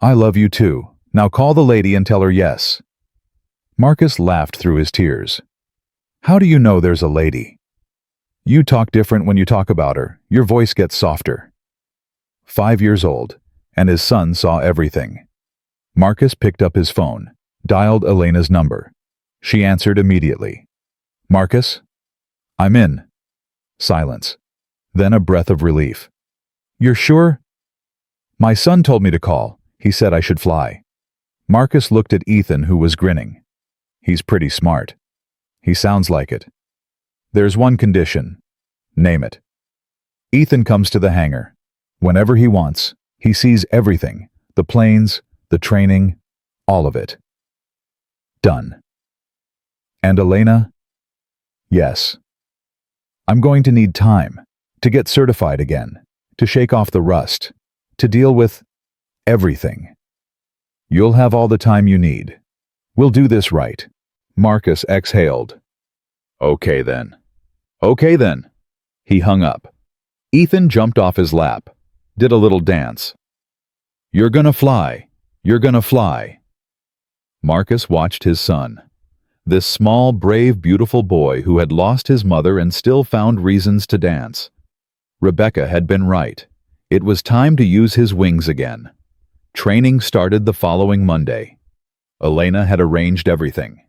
I love you too. Now call the lady and tell her yes. Marcus laughed through his tears. How do you know there's a lady? You talk different when you talk about her. Your voice gets softer. 5 years old, and his son saw everything. Marcus picked up his phone, dialed Elena's number. She answered immediately. Marcus? I'm in. Silence. Then a breath of relief. You're sure? My son told me to call. He said I should fly. Marcus looked at Ethan, who was grinning. He's pretty smart. He sounds like it. There's one condition. Name it. Ethan comes to the hangar. Whenever he wants, he sees everything. The planes, the training, all of it. Done. And Elena? Yes. I'm going to need time to get certified again, to shake off the rust, to deal with everything. You'll have all the time you need. We'll do this right. Marcus exhaled. Okay then. Okay then. He hung up. Ethan jumped off his lap, did a little dance. You're gonna fly. You're gonna fly. Marcus watched his son. This small, brave, beautiful boy who had lost his mother and still found reasons to dance. Rebecca had been right. It was time to use his wings again. Training started the following Monday. Elena had arranged everything.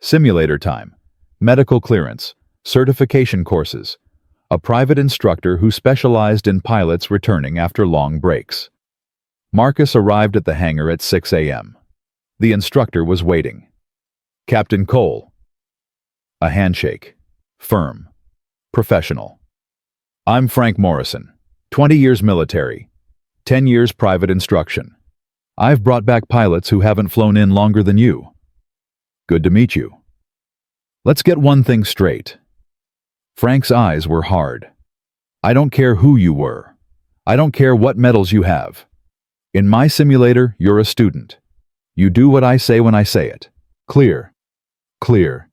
Simulator time, medical clearance, certification courses, a private instructor who specialized in pilots returning after long breaks. Marcus arrived at the hangar at 6 a.m. The instructor was waiting. Captain Cole. A handshake. Firm. Professional. I'm Frank Morrison. 20 years military. 10 years private instruction. I've brought back pilots who haven't flown in longer than you. Good to meet you. Let's get one thing straight. Frank's eyes were hard. I don't care who you were. I don't care what medals you have. In my simulator, you're a student. You do what I say when I say it. Clear. Clear.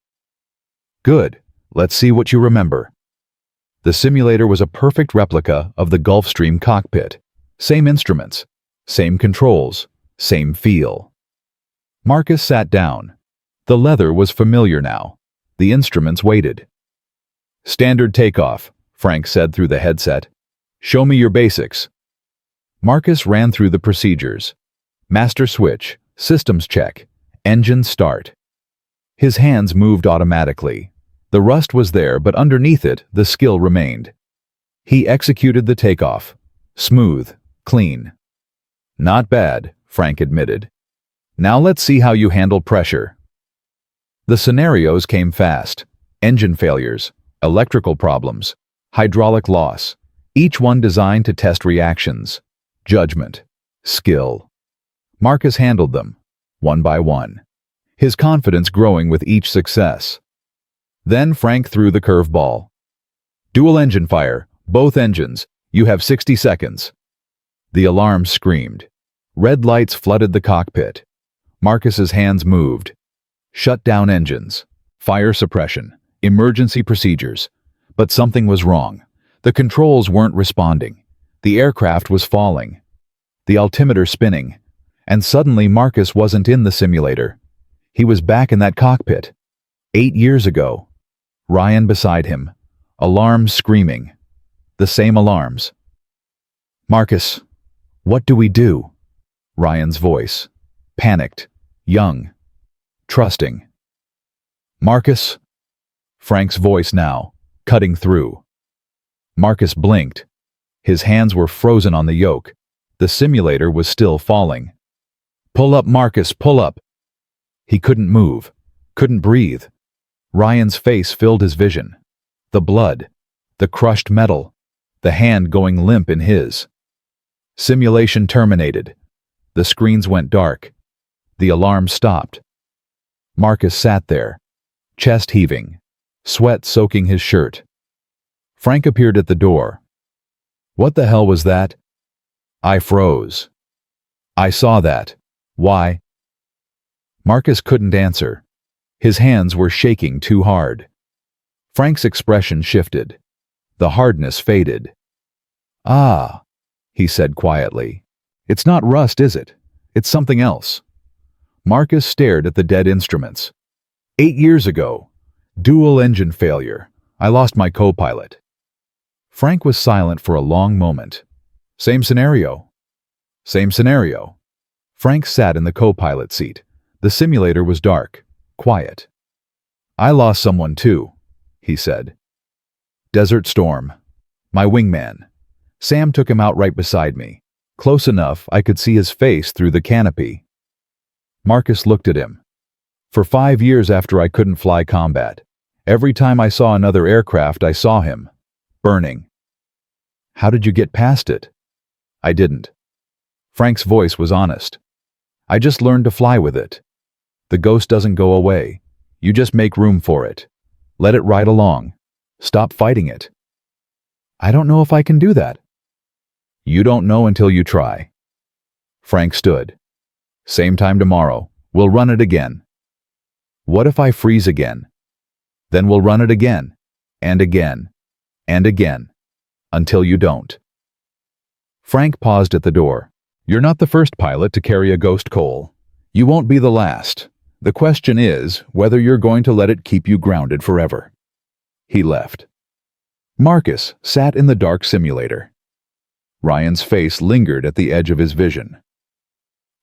Good. Let's see what you remember. The simulator was a perfect replica of the Gulfstream cockpit. Same instruments, same controls, same feel. Marcus sat down. The leather was familiar now. The instruments waited. Standard takeoff, Frank said through the headset. Show me your basics. Marcus ran through the procedures. Master switch, systems check, engine start. His hands moved automatically. The rust was there, but underneath it, the skill remained. He executed the takeoff. Smooth, clean. Not bad, Frank admitted. Now let's see how you handle pressure. The scenarios came fast. Engine failures, electrical problems, hydraulic loss, each one designed to test reactions, judgment, skill. Marcus handled them, one by one, his confidence growing with each success. Then Frank threw the curveball. Dual engine fire, both engines. You have 60 seconds. The alarm screamed. Red lights flooded the cockpit. Marcus's hands moved. Shut down engines. Fire suppression. Emergency procedures. But something was wrong. The controls weren't responding. The aircraft was falling. The altimeter spinning. And suddenly Marcus wasn't in the simulator. He was back in that cockpit. 8 years ago. Ryan beside him. Alarms screaming. The same alarms. Marcus, what do we do? Ryan's voice. Panicked. Young. Trusting. Marcus? Frank's voice now, cutting through. Marcus blinked. His hands were frozen on the yoke. The simulator was still falling. Pull up, Marcus, pull up. He couldn't move, couldn't breathe. Ryan's face filled his vision. The blood, the crushed metal, the hand going limp in his. Simulation terminated. The screens went dark. The alarm stopped. Marcus sat there, chest heaving, sweat soaking his shirt. Frank appeared at the door. What the hell was that? I froze. I saw that. Why? Marcus couldn't answer. His hands were shaking too hard. Frank's expression shifted. The hardness faded. Ah, he said quietly. It's not rust, is it? It's something else. Marcus stared at the dead instruments. 8 years ago. Dual engine failure. I lost my co-pilot. Frank was silent for a long moment. Same scenario. Same scenario. Frank sat in the co-pilot seat. The simulator was dark, quiet. I lost someone too, he said. Desert Storm. My wingman. Sam took him out right beside me. Close enough I could see his face through the canopy. Marcus looked at him. For 5 years after I couldn't fly combat, every time I saw another aircraft I saw him. Burning. How did you get past it? I didn't. Frank's voice was honest. I just learned to fly with it. The ghost doesn't go away. You just make room for it. Let it ride along. Stop fighting it. I don't know if I can do that. You don't know until you try. Frank stood. Same time tomorrow. We'll run it again. What if I freeze again? Then we'll run it again. And again. And again. Until you don't. Frank paused at the door. You're not the first pilot to carry a ghost coal. You won't be the last. The question is whether you're going to let it keep you grounded forever. He left. Marcus sat in the dark simulator. Ryan's face lingered at the edge of his vision.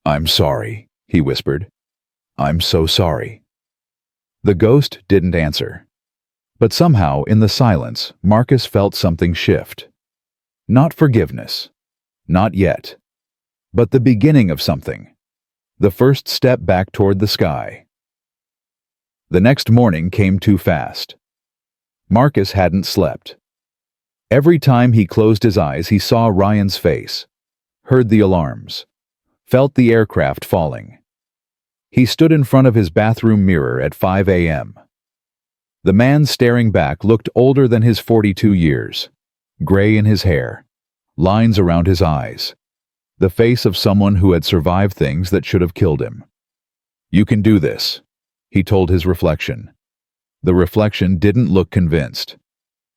I'm sorry, he whispered. I'm so sorry. The ghost didn't answer. But somehow, in the silence, Marcus felt something shift. Not forgiveness. Not yet. But the beginning of something. The first step back toward the sky. The next morning came too fast. Marcus hadn't slept. Every time he closed his eyes, he saw Ryan's face, heard the alarms, felt the aircraft falling. He stood in front of his bathroom mirror at 5 a.m. The man staring back looked older than his 42 years, gray in his hair, lines around his eyes, the face of someone who had survived things that should have killed him. You can do this, he told his reflection. The reflection didn't look convinced.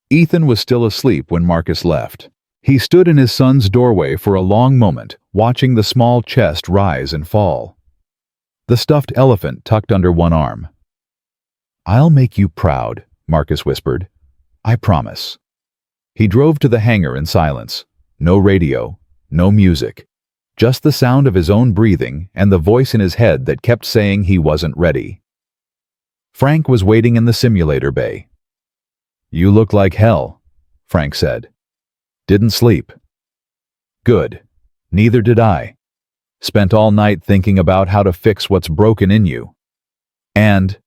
Ethan was still asleep when Marcus left. He stood in his son's doorway for a long moment, watching the small chest rise and fall. The stuffed elephant tucked under one arm. I'll make you proud, Marcus whispered. I promise. He drove to the hangar in silence. No radio, no music. Just the sound of his own breathing and the voice in his head that kept saying he wasn't ready. Frank was waiting in the simulator bay. You look like hell, Frank said. Didn't sleep. Good. Neither did I. Spent all night thinking about how to fix what's broken in you. And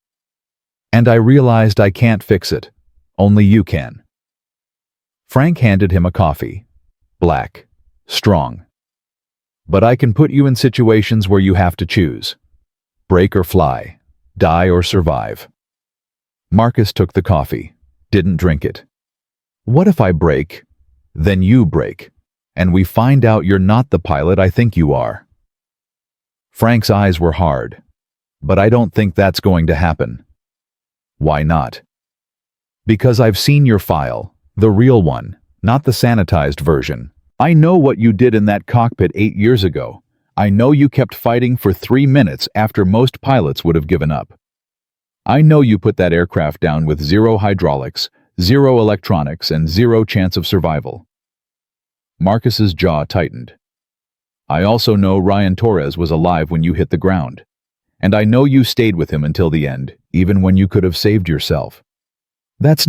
I realized I can't fix it. Only you can. Frank handed him a coffee. Black. Strong. But I can put you in situations where you have to choose. Break or fly. Die or survive. Marcus took the coffee. Didn't drink it. What if I break? Then you break. And we find out you're not the pilot I think you are. Frank's eyes were hard. But I don't think that's going to happen. Why not? Because I've seen your file, the real one, not the sanitized version. I know what you did in that cockpit 8 years ago. I know you kept fighting for 3 minutes after most pilots would have given up. I know you put that aircraft down with 0 hydraulics, 0 electronics, and 0 chance of survival. Marcus's jaw tightened. I also know Ryan Torres was alive when you hit the ground. And I know you stayed with him until the end, even when you could have saved yourself. That's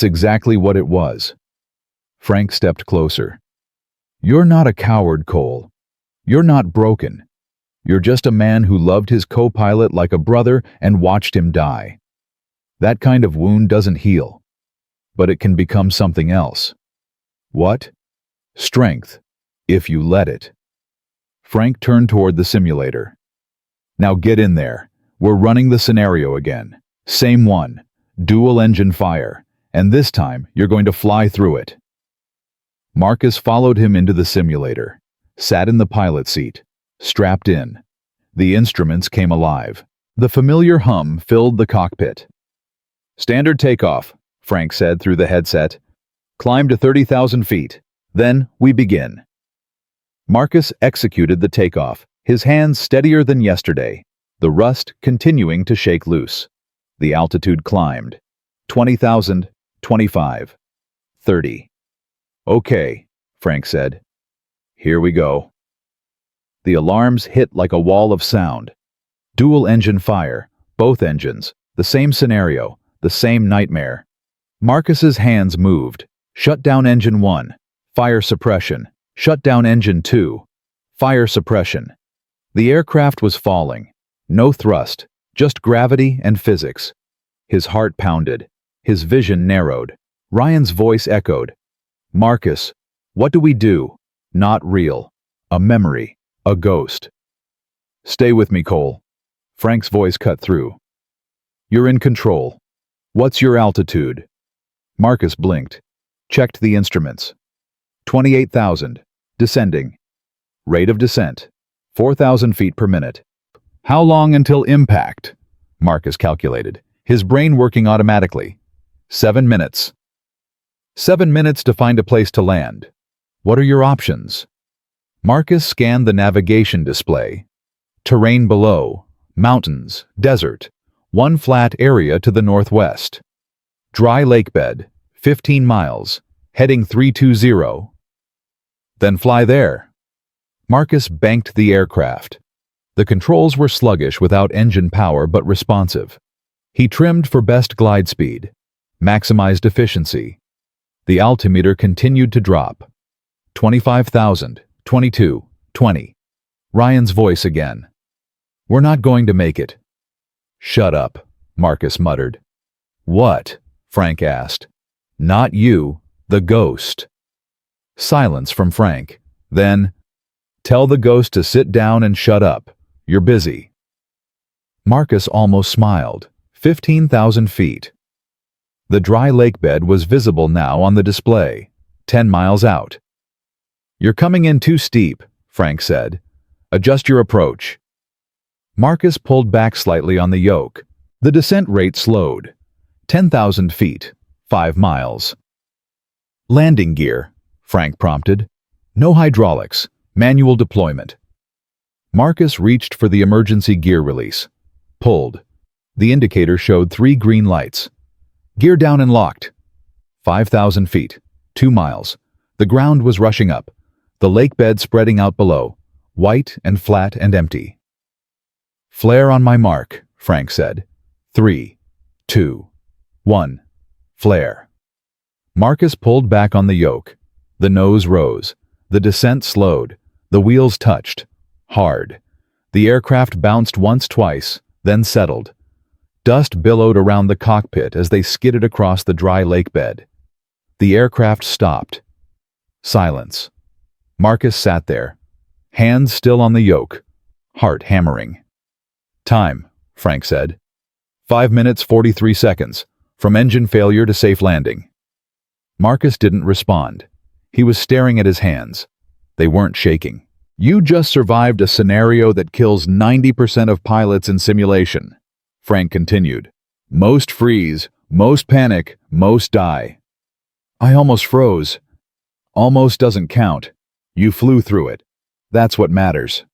exactly what it was. Frank stepped closer. You're not a coward, Cole. You're not broken. You're just a man who loved his co-pilot like a brother and watched him die. That kind of wound doesn't heal, but it can become something else. What? Strength, if you let it. Frank turned toward the simulator. Now get in there. We're running the scenario again. Same one. Dual engine fire. And this time, you're going to fly through it. Marcus followed him into the simulator, sat in the pilot seat, strapped in. The instruments came alive. The familiar hum filled the cockpit. Standard takeoff, Frank said through the headset. Climb to 30,000 feet. Then we begin. Marcus executed the takeoff, his hands steadier than yesterday, the rust continuing to shake loose. The altitude climbed. 20,000, 25, 30. Okay, Frank said. Here we go. The alarms hit like a wall of sound. Dual engine fire, both engines, the same scenario, the same nightmare. Marcus's hands moved. Shut down engine 1. Fire suppression. Shut down engine 2. Fire suppression. The aircraft was falling. No thrust, just gravity and physics. His heart pounded. His vision narrowed. Ryan's voice echoed. Marcus, what do we do? Not real. A memory. A ghost. Stay with me, Cole. Frank's voice cut through. You're in control. What's your altitude? Marcus blinked. Checked the instruments. 28,000. Descending. Rate of descent. 4,000 feet per minute. How long until impact? Marcus calculated, his brain working automatically. 7 minutes. 7 minutes to find a place to land. What are your options? Marcus scanned the navigation display. Terrain below. Mountains. Desert. One flat area to the northwest. Dry lake bed. 15 miles. Heading 320. Then fly there. Marcus banked the aircraft. The controls were sluggish without engine power but responsive. He trimmed for best glide speed. Maximized efficiency. The altimeter continued to drop. 25,000, 22, 20. Ryan's voice again. We're not going to make it. Shut up, Marcus muttered. What? Frank asked. Not you, the ghost. Silence from Frank. Then, tell the ghost to sit down and shut up. You're busy. Marcus almost smiled. 15,000 feet. The dry lake bed was visible now on the display, 10 miles out. You're coming in too steep, Frank said. Adjust your approach. Marcus pulled back slightly on the yoke. The descent rate slowed. 10,000 feet, 5 miles. Landing gear, Frank prompted. No hydraulics, manual deployment. Marcus reached for the emergency gear release. Pulled. The indicator showed 3 green lights. Gear down and locked. 5,000 feet, 2 miles. The ground was rushing up. The lake bed spreading out below, white and flat and empty. Flare on my mark, Frank said. 3, 2, 1. Flare. Marcus pulled back on the yoke. The nose rose. The descent slowed. The wheels touched. Hard. The aircraft bounced once, twice, then settled. Dust billowed around the cockpit as they skidded across the dry lake bed. The aircraft stopped. Silence. Marcus sat there, hands still on the yoke, heart hammering. "Time," Frank said. 5 minutes 43 seconds, from engine failure to safe landing. Marcus didn't respond. He was staring at his hands. They weren't shaking. "You just survived a scenario that kills 90% of pilots in simulation," Frank continued. "Most freeze, most panic, most die." I almost froze. "Almost doesn't count. You flew through it. That's what matters."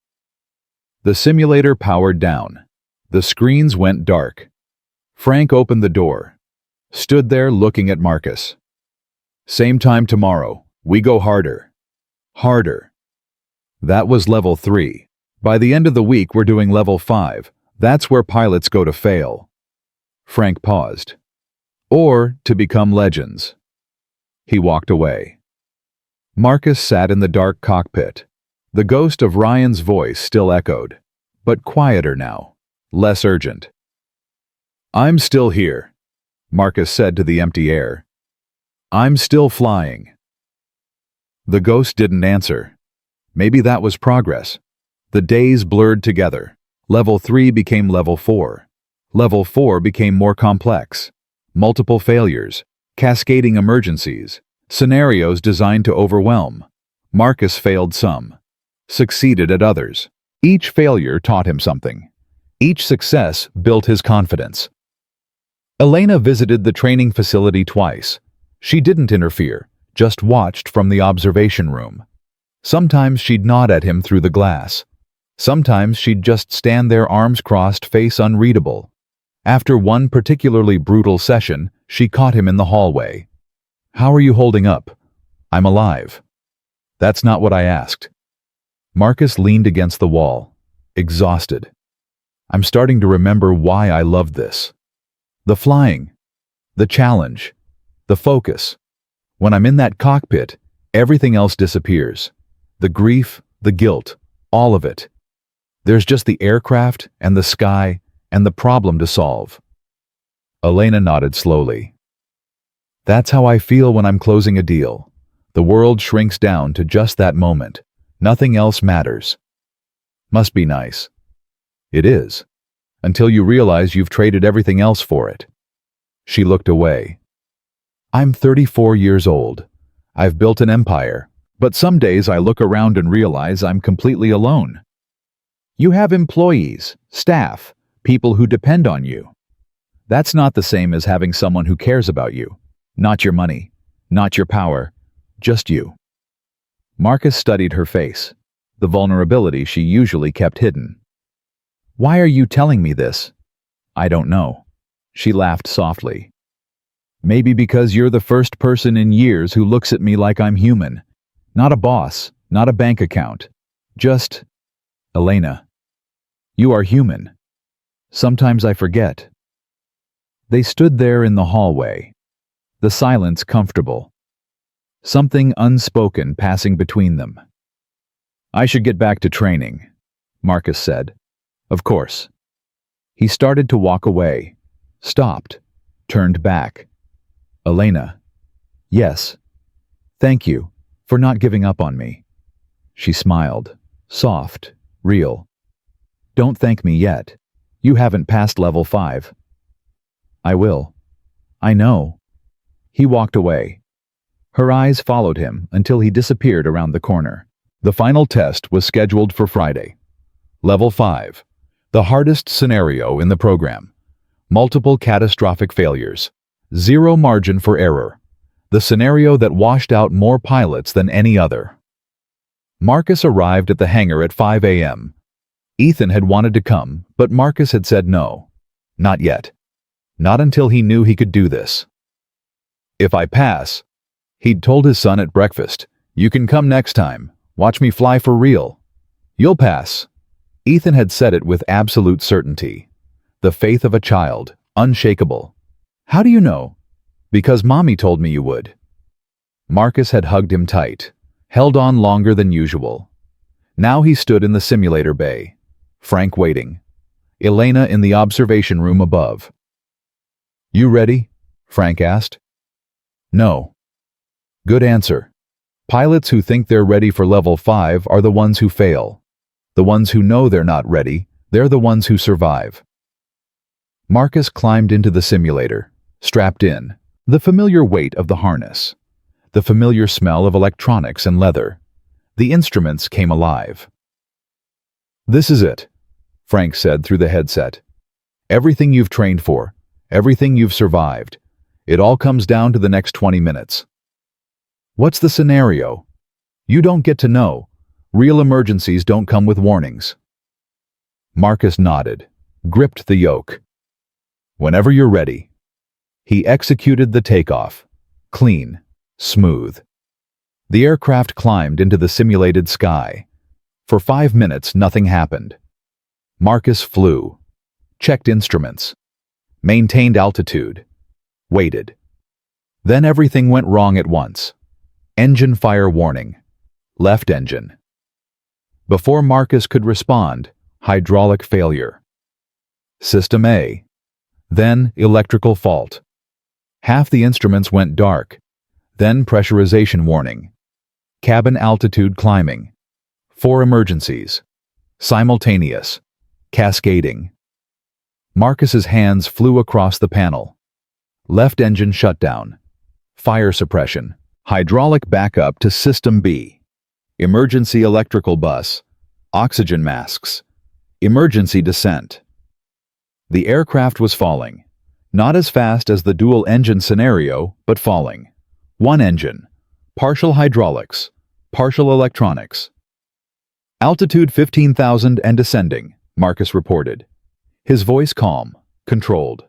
The simulator powered down. The screens went dark. Frank opened the door. Stood there looking at Marcus. "Same time tomorrow. We go harder. Harder." That was level 3. By the end of the week, we're doing level 5. That's where pilots go to fail. Frank paused. Or to become legends. He walked away. Marcus sat in the dark cockpit. The ghost of Ryan's voice still echoed, but quieter now, less urgent. "I'm still here," Marcus said to the empty air. "I'm still flying." The ghost didn't answer. Maybe that was progress. The days blurred together. Level 3 became level 4. Level 4 became more complex. Multiple failures, cascading emergencies, scenarios designed to overwhelm. Marcus failed some, succeeded at others. Each failure taught him something. Each success built his confidence. Elena visited the training facility twice. She didn't interfere, just watched from the observation room. Sometimes she'd nod at him through the glass. Sometimes she'd just stand there, arms crossed, face unreadable. After one particularly brutal session, she caught him in the hallway. "How are you holding up?" "I'm alive." "That's not what I asked." Marcus leaned against the wall, exhausted. "I'm starting to remember why I loved this. The flying, the challenge, the focus. When I'm in that cockpit, everything else disappears. The grief, the guilt, all of it. There's just the aircraft and the sky and the problem to solve." Elena nodded slowly. "That's how I feel when I'm closing a deal. The world shrinks down to just that moment. Nothing else matters." "Must be nice." "It is. Until you realize you've traded everything else for it." She looked away. "I'm 34 years old. I've built an empire, but some days I look around and realize I'm completely alone." "You have employees, staff, people who depend on you." "That's not the same as having someone who cares about you. Not your money, not your power, just you." Marcus studied her face, the vulnerability she usually kept hidden. "Why are you telling me this?" "I don't know." She laughed softly. "Maybe because you're the first person in years who looks at me like I'm human. Not a boss, not a bank account. Just, Elena. You are human. Sometimes I forget." They stood there in the hallway, the silence comfortable. Something unspoken passing between them. "I should get back to training," Marcus said. "Of course." He started to walk away, stopped, turned back. "Elena." "Yes. Thank you for not giving up on me." She smiled, soft, real. "Don't thank me yet. You haven't passed level 5. "I will." "I know." He walked away. Her eyes followed him until he disappeared around the corner. The final test was scheduled for Friday. Level 5. The hardest scenario in the program. Multiple catastrophic failures. Zero margin for error. The scenario that washed out more pilots than any other. Marcus arrived at the hangar at 5 a.m. Ethan had wanted to come, but Marcus had said no. Not yet. Not until he knew he could do this. "If I pass," he'd told his son at breakfast, "you can come next time. Watch me fly for real." "You'll pass." Ethan had said it with absolute certainty. The faith of a child, unshakable. "How do you know?" "Because Mommy told me you would." Marcus had hugged him tight, held on longer than usual. Now he stood in the simulator bay, Frank waiting, Elena in the observation room above. "You ready?" Frank asked. "No." "Good answer." Pilots who think they're ready for level 5 are the ones who fail. The ones who know they're not ready, they're the ones who survive. Marcus climbed into the simulator, strapped in, the familiar weight of the harness, the familiar smell of electronics and leather. The instruments came alive. "This is it," Frank said through the headset. "Everything you've trained for, everything you've survived, it all comes down to the next 20 minutes. What's the scenario? You don't get to know. Real emergencies don't come with warnings." Marcus nodded, gripped the yoke. "Whenever you're ready." He executed the takeoff. Clean, smooth. The aircraft climbed into the simulated sky. For 5 minutes, nothing happened. Marcus flew, checked instruments, maintained altitude, waited. Then everything went wrong at once. Engine fire warning. Left engine. Before Marcus could respond, hydraulic failure. System A. Then electrical fault. Half the instruments went dark. Then pressurization warning. Cabin altitude climbing. 4 emergencies. Simultaneous. Cascading. Marcus's hands flew across the panel. Left engine shutdown. Fire suppression. Hydraulic backup to System B. Emergency electrical bus. Oxygen masks. Emergency descent. The aircraft was falling. Not as fast as the dual-engine scenario, but falling. One engine. Partial hydraulics. Partial electronics. Altitude 15,000 and descending, Marcus reported. His voice calm, controlled.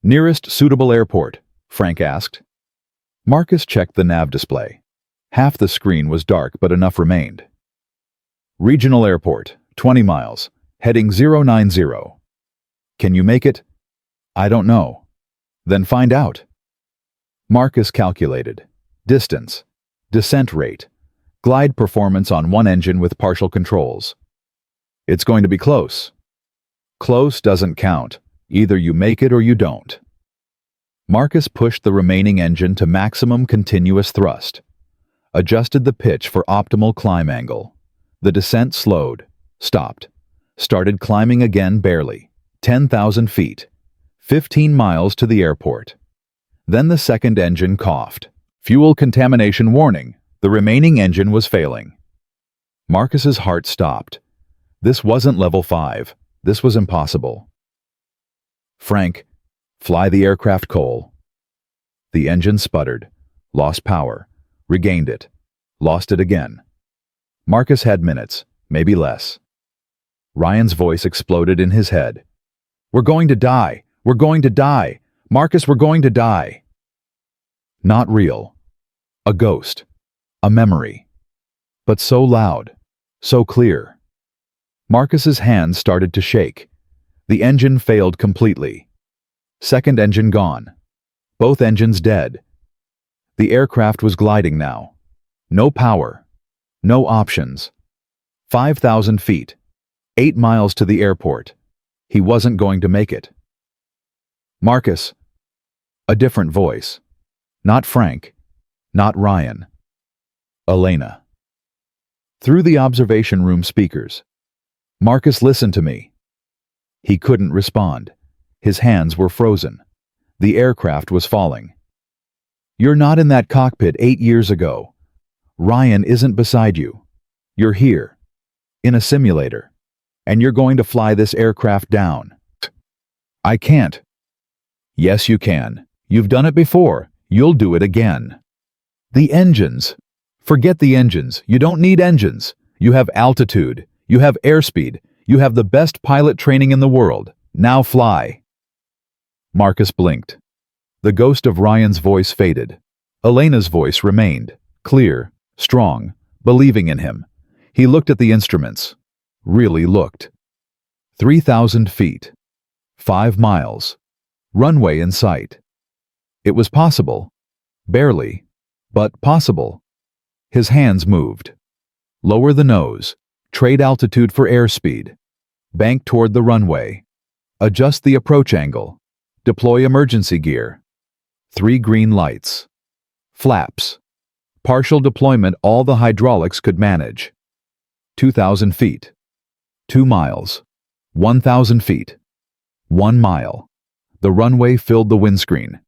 "Nearest suitable airport?" Frank asked. Marcus checked the nav display. Half the screen was dark, but enough remained. "Regional airport, 20 miles, heading 090. "Can you make it?" "I don't know." "Then find out." Marcus calculated. Distance, descent rate, glide performance on one engine with partial controls. "It's going to be close." "Close doesn't count. Either you make it or you don't." Marcus pushed the remaining engine to maximum continuous thrust, adjusted the pitch for optimal climb angle. The descent slowed, stopped, started climbing again barely, 10,000 feet, 15 miles to the airport. Then the second engine coughed. Fuel contamination warning. The remaining engine was failing. Marcus's heart stopped. This wasn't level 5. This was impossible. "Frank, fly the aircraft coal." The engine sputtered, lost power, regained it, lost it again. Marcus had minutes, maybe less. Ryan's voice exploded in his head. "We're going to die! We're going to die! Marcus, we're going to die!" Not real. A ghost. A memory. But so loud, so clear. Marcus's hands started to shake. The engine failed completely. Second engine gone. Both engines dead. The aircraft was gliding now. No power. No options. 5,000 feet. 8 miles to the airport. He wasn't going to make it. "Marcus." A different voice. Not Frank. Not Ryan. Elena. Through the observation room speakers. "Marcus, listen to me." He couldn't respond. His hands were frozen. The aircraft was falling. "You're not in that cockpit 8 years ago. Ryan isn't beside you. You're here. In a simulator. And you're going to fly this aircraft down." "I can't." "Yes, you can. You've done it before. You'll do it again." "The engines." "Forget the engines. You don't need engines. You have altitude. You have airspeed. You have the best pilot training in the world. Now fly." Marcus blinked. The ghost of Ryan's voice faded. Elena's voice remained, clear, strong, believing in him. He looked at the instruments. Really looked. 3,000 feet. 5 miles. Runway in sight. It was possible. Barely, but possible. His hands moved. Lower the nose. Trade altitude for airspeed. Bank toward the runway. Adjust the approach angle. Deploy emergency gear. 3 green lights. Flaps. Partial deployment all the hydraulics could manage. 2,000 feet. 2 miles. 1,000 feet. 1 mile. The runway filled the windscreen.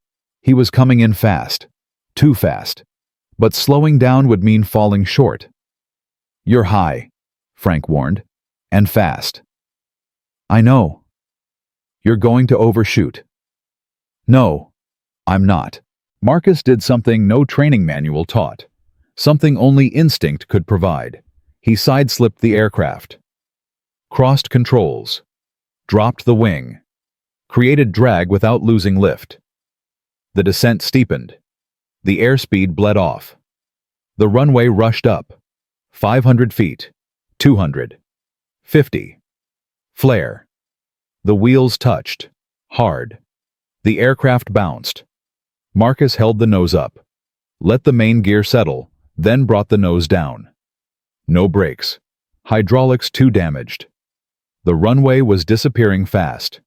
He was coming in fast. Too fast. But slowing down would mean falling short. "You're high," Frank warned. "And fast." "I know." "You're going to overshoot." "No, I'm not." Marcus did something no training manual taught. Something only instinct could provide. He sideslipped the aircraft. Crossed controls. Dropped the wing. Created drag without losing lift. The descent steepened. The airspeed bled off. The runway rushed up. 500 feet. 200. 50. Flare. The wheels touched. Hard. The aircraft bounced. Marcus held the nose up. Let the main gear settle, then brought the nose down. No brakes. Hydraulics too damaged. The runway was disappearing fast.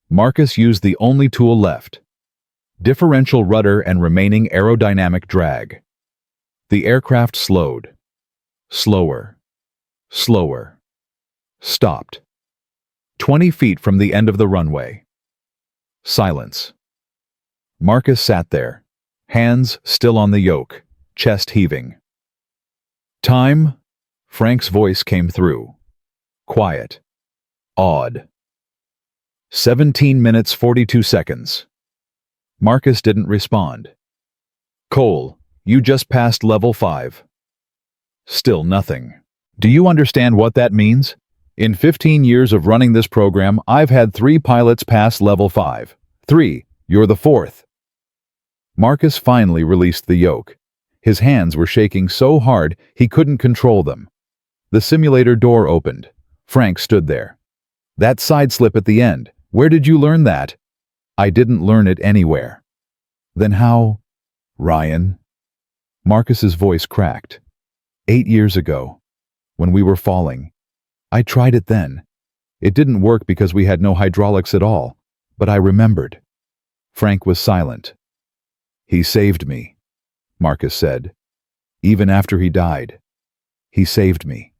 Marcus used the only tool left. Differential rudder and remaining aerodynamic drag. The aircraft slowed. Slower. Slower. Stopped. 20 feet from the end of the runway. Silence. Marcus sat there, hands still on the yoke, chest heaving. "Time?" Frank's voice came through. Quiet. Awed. 17 minutes 42 seconds. Marcus didn't respond. "Cole, you just passed level 5. Still nothing. Do you understand what that means? In 15 years of running this program, I've had 3 pilots pass level 5. 3. You're the 4th. Marcus finally released the yoke. His hands were shaking so hard he couldn't control them. The simulator door opened. Frank stood there. "That side slip at the end, where did you learn that?" "I didn't learn it anywhere." "Then how?" "Ryan." Marcus's voice cracked. 8 years ago, when we were falling. I tried it then. It didn't work because we had no hydraulics at all, but I remembered. Frank was silent. "He saved me," Marcus said. "Even after he died. He saved me."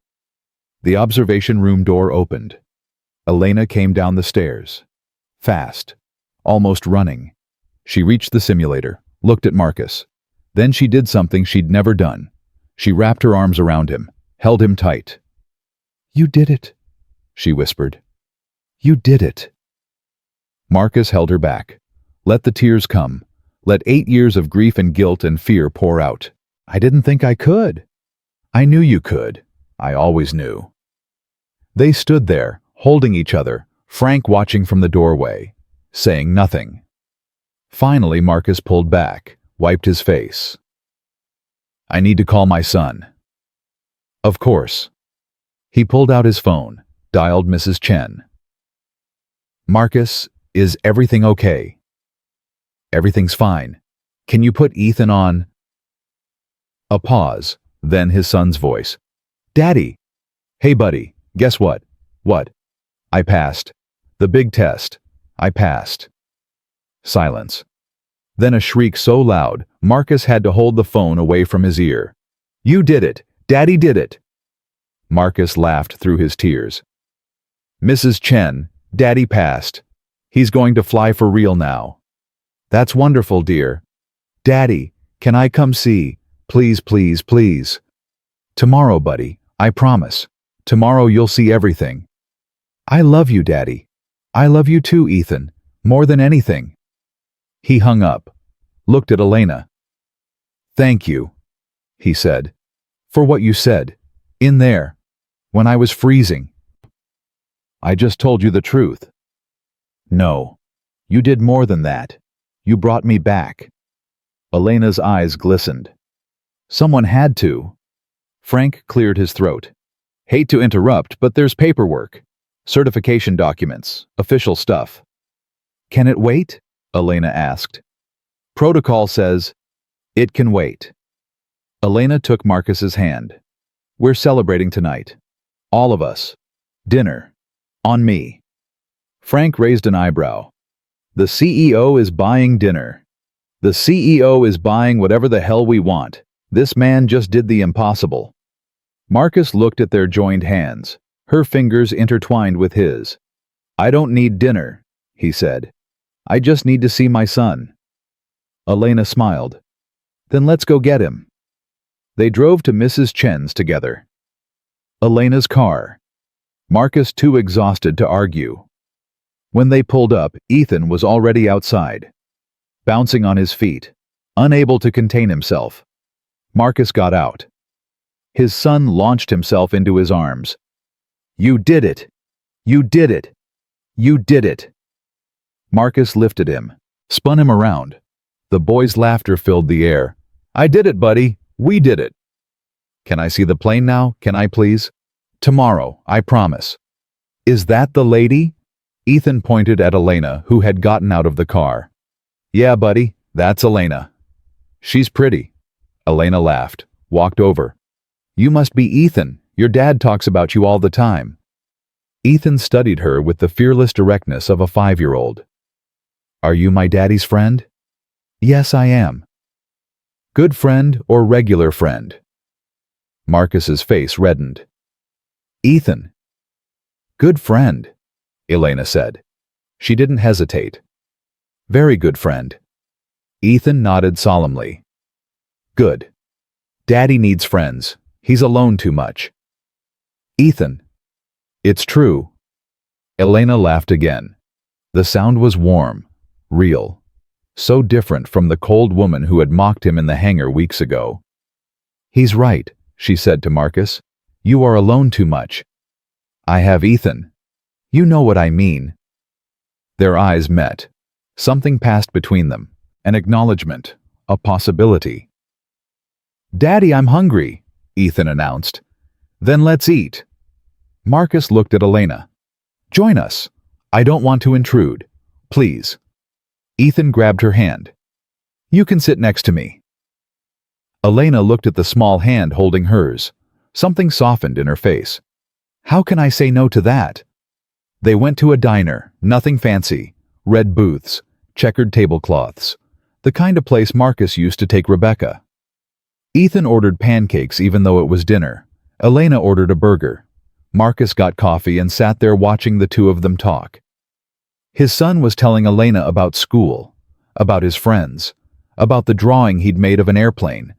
The observation room door opened. Elena came down the stairs. Fast. Almost running. She reached the simulator, looked at Marcus. Then she did something she'd never done. She wrapped her arms around him, held him tight. "You did it," she whispered. "You did it." Marcus held her back. Let the tears come. Let 8 years of grief and guilt and fear pour out. "I didn't think I could." "I knew you could. I always knew." They stood there, holding each other, Frank watching from the doorway, saying nothing. Finally, Marcus pulled back, wiped his face. "I need to call my son." "Of course." He pulled out his phone, dialed Mrs. Chen. "Marcus, is everything okay?" "Everything's fine. Can you put Ethan on?" A pause, then his son's voice. "Daddy!" "Hey buddy, guess what?" "What?" "I passed. The big test. I passed." Silence. Then a shriek so loud, Marcus had to hold the phone away from his ear. "You did it! Daddy did it!" Marcus laughed through his tears. "Mrs. Chen, Daddy passed. He's going to fly for real now." "That's wonderful, dear." "Daddy, can I come see? Please, please, please." "Tomorrow, buddy, I promise. Tomorrow you'll see everything." "I love you, Daddy. I love you too, Ethan. More than anything." He hung up, looked at Elena. "Thank you," he said, "for what you said. In there. When I was freezing." "I just told you the truth." "No. You did more than that. You brought me back." Elena's eyes glistened. "Someone had to." Frank cleared his throat. "Hate to interrupt, but there's paperwork. Certification documents, official stuff." "Can it wait?" Elena asked. "Protocol says it can wait." Elena took Marcus's hand. "We're celebrating tonight. All of us. Dinner. On me." Frank raised an eyebrow. "The CEO is buying dinner. The CEO is buying whatever the hell we want. This man just did the impossible. Marcus looked at their joined hands, her fingers intertwined with his. I don't need dinner, he said. I just need to see my son. Elena smiled. Then let's go get him. They drove to Mrs. Chen's together. Elena's car. Marcus too exhausted to argue. When they pulled up, Ethan was already outside, bouncing on his feet, unable to contain himself. Marcus got out. His son launched himself into his arms. You did it! You did it! You did it! Marcus lifted him, spun him around. The boy's laughter filled the air. I did it, buddy! We did it! Can I see the plane now? Can I please? Tomorrow, I promise. Is that the lady? Ethan pointed at Elena, who had gotten out of the car. Yeah, buddy, that's Elena. She's pretty. Elena laughed, walked over. You must be Ethan. Your dad talks about you all the time. Ethan studied her with the fearless directness of a 5-year-old. Are you my daddy's friend? Yes, I am. Good friend or regular friend? Marcus's face reddened. Ethan. Good friend, Elena said. She didn't hesitate. Very good friend. Ethan nodded solemnly. Good. Daddy needs friends. He's alone too much. Ethan. It's true. Elena laughed again. The sound was warm, real, so different from the cold woman who had mocked him in the hangar weeks ago. He's right, she said to Marcus. You are alone too much. I have Ethan. You know what I mean. Their eyes met. Something passed between them, an acknowledgement, a possibility. Daddy, I'm hungry, Ethan announced. Then let's eat. Marcus looked at Elena. Join us. I don't want to intrude. Please. Ethan grabbed her hand. You can sit next to me. Elena looked at the small hand holding hers. Something softened in her face. How can I say no to that? They went to a diner, nothing fancy, red booths, checkered tablecloths, the kind of place Marcus used to take Rebecca. Ethan ordered pancakes even though it was dinner. Elena ordered a burger. Marcus got coffee and sat there watching the two of them talk. His son was telling Elena about school, about his friends, about the drawing he'd made of an airplane.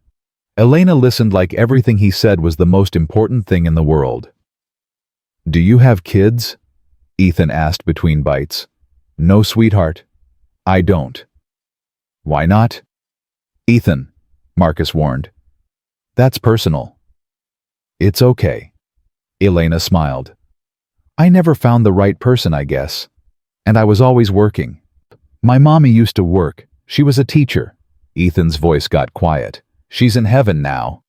Elena listened like everything he said was the most important thing in the world. Do you have kids? Ethan asked between bites. No, sweetheart. I don't. Why not? Ethan, Marcus warned. That's personal. It's okay. Elena smiled. I never found the right person, I guess. And I was always working. My mommy used to work. She was a teacher. Ethan's voice got quiet. She's in heaven now.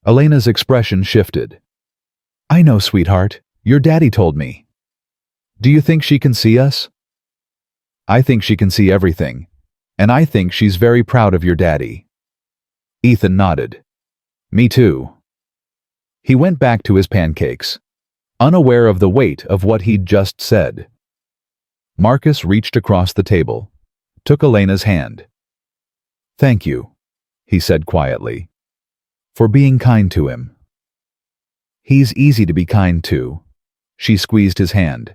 Elena's expression shifted. I know, sweetheart. Your daddy told me. Do you think she can see us? I think she can see everything. And I think she's very proud of your daddy. Ethan nodded. Me too. He went back to his pancakes, unaware of the weight of what he'd just said. Marcus reached across the table, took Elena's hand. Thank you, he said quietly, for being kind to him. He's easy to be kind to. She squeezed his hand,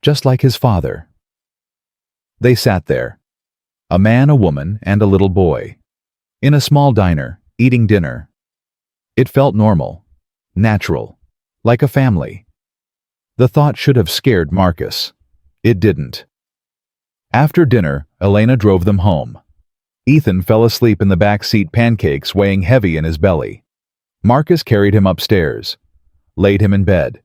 just like his father. They sat there, a man, a woman, and a little boy, in a small diner, eating dinner. It felt normal, natural, like a family. The thought should have scared Marcus. It didn't. After dinner, Elena drove them home. Ethan fell asleep in the back seat, pancakes weighing heavy in his belly. Marcus carried him upstairs, laid him in bed,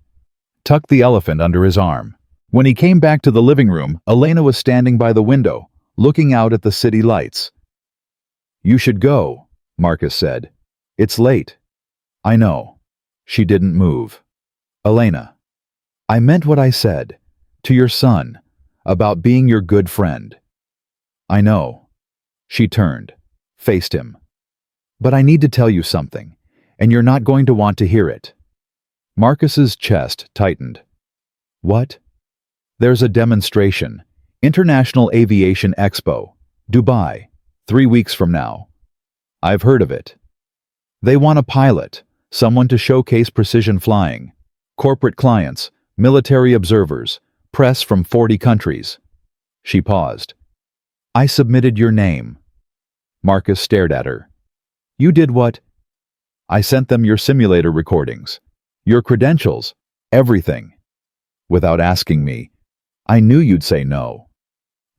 tucked the elephant under his arm. When he came back to the living room, Elena was standing by the window, looking out at the city lights. You should go, Marcus said. It's late. I know. She didn't move. Elena, I meant what I said, to your son, about being your good friend. I know. She turned, faced him. But I need to tell you something, and you're not going to want to hear it. Marcus's chest tightened. What? There's a demonstration, International Aviation Expo, Dubai, 3 weeks from now. I've heard of it. They want a pilot, someone to showcase precision flying, corporate clients, military observers, press from 40 countries. She paused. I submitted your name. Marcus stared at her. You did what? I sent them your simulator recordings, your credentials, everything. Without asking me. I knew you'd say no.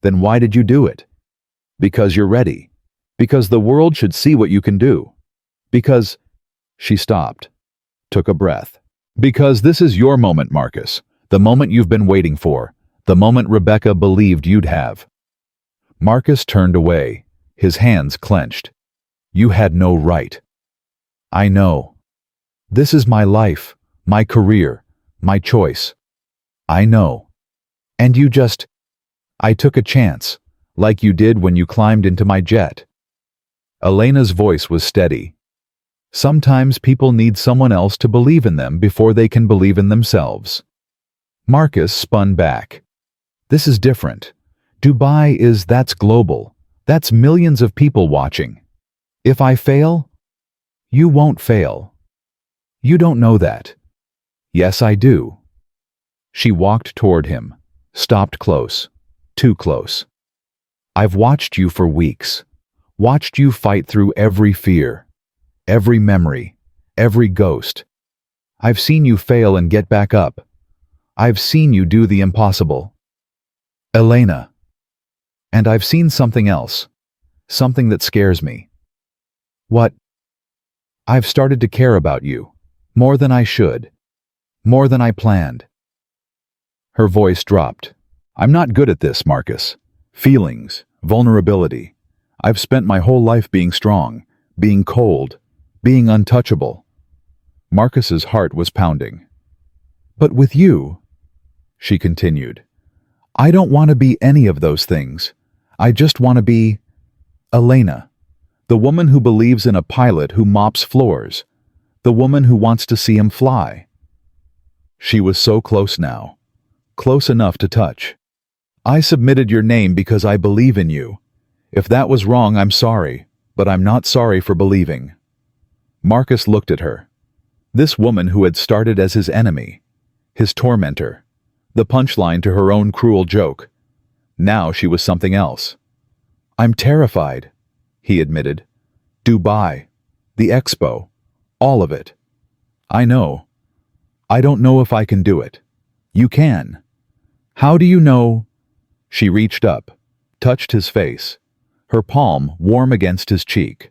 Then why did you do it? Because you're ready. Because the world should see what you can do. Because... She stopped, took a breath. Because this is your moment, Marcus. The moment you've been waiting for. The moment Rebecca believed you'd have. Marcus turned away, his hands clenched. You had no right. I know. This is my life, my career, my choice. I know. And you just... I took a chance, like you did when you climbed into my jet. Elena's voice was steady. Sometimes people need someone else to believe in them before they can believe in themselves. Marcus spun back. This is different. That's global. That's millions of people watching. If I fail, you won't fail. You don't know that. Yes, I do. She walked toward him, stopped close, too close. I've watched you for weeks, watched you fight through every fear, every memory, every ghost. I've seen you fail and get back up. I've seen you do the impossible. Elena. And I've seen something else, something that scares me. What? I've started to care about you, more than I should, more than I planned. Her voice dropped. I'm not good at this, Marcus. Feelings, vulnerability. I've spent my whole life being strong, being cold, being untouchable. Marcus's heart was pounding. But with you, she continued, I don't want to be any of those things. I just want to be Elena, the woman who believes in a pilot who mops floors, the woman who wants to see him fly. She was so close now, close enough to touch. I submitted your name because I believe in you. If that was wrong, I'm sorry, but I'm not sorry for believing. Marcus looked at her. This woman who had started as his enemy, his tormentor, the punchline to her own cruel joke. Now she was something else. I'm terrified, he admitted. Dubai, the expo, all of it. I know. I don't know if I can do it. You can. How do you know? She reached up, touched his face, her palm warm against his cheek.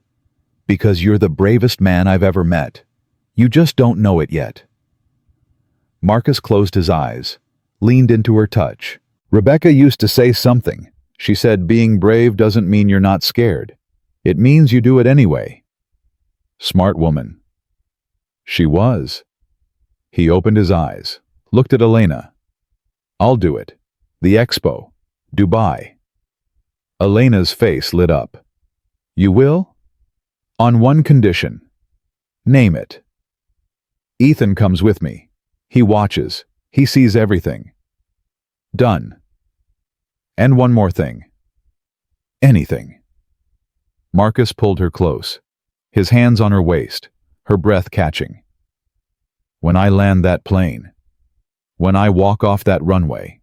Because you're the bravest man I've ever met. You just don't know it yet. Marcus closed his eyes, leaned into her touch. Rebecca used to say something. She said being brave doesn't mean you're not scared. It means you do it anyway. Smart woman. She was. He opened his eyes, looked at Elena. I'll do it. The expo. Dubai. Elena's face lit up. You will? On one condition. Name it. Ethan comes with me. He watches. He sees everything. Done. And one more thing. Anything. Marcus pulled her close, his hands on her waist, her breath catching. When I land that plane, when I walk off that runway,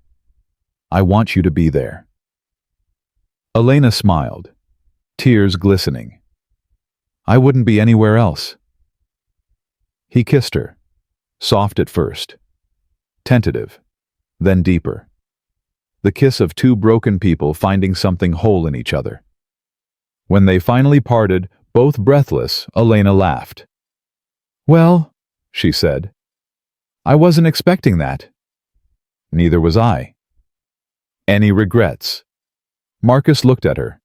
I want you to be there. Elena smiled, tears glistening. I wouldn't be anywhere else. He kissed her, soft at first, tentative, then deeper. The kiss of two broken people finding something whole in each other. When they finally parted, both breathless, Elena laughed. Well, she said, I wasn't expecting that. Neither was I. Any regrets? Marcus looked at her.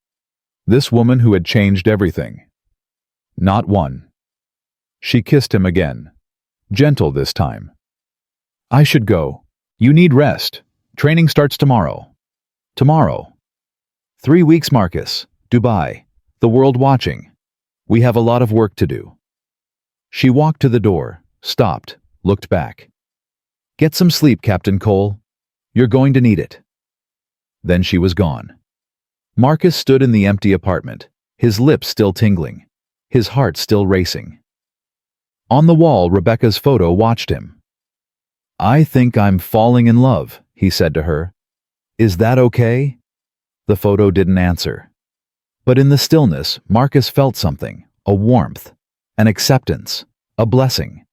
This woman who had changed everything. Not one. She kissed him again, gentle this time. I should go. You need rest. Training starts tomorrow. Tomorrow. 3 weeks, Marcus. Dubai. The world watching. We have a lot of work to do. She walked to the door, stopped, looked back. Get some sleep, Captain Cole. You're going to need it. Then she was gone. Marcus stood in the empty apartment, his lips still tingling, his heart still racing. On the wall, Rebecca's photo watched him. "I think I'm falling in love," he said to her. "Is that okay?" The photo didn't answer. But in the stillness, Marcus felt something, a warmth, an acceptance, a blessing.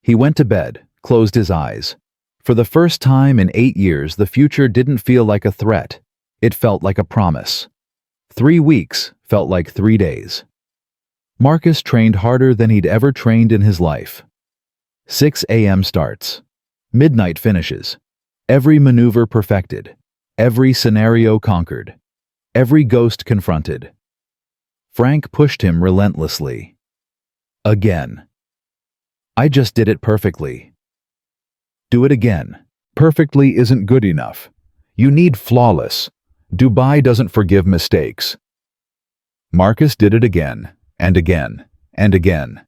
He went to bed, closed his eyes. For the first time in 8 years, the future didn't feel like a threat. It felt like a promise. 3 weeks felt like 3 days. Marcus trained harder than he'd ever trained in his life. 6 a.m. starts. Midnight finishes. Every maneuver perfected. Every scenario conquered. Every ghost confronted. Frank pushed him relentlessly. Again. "I just did it perfectly." "Do it again. Perfectly isn't good enough. You need flawless. Dubai doesn't forgive mistakes." Marcus did it again, and again, and again.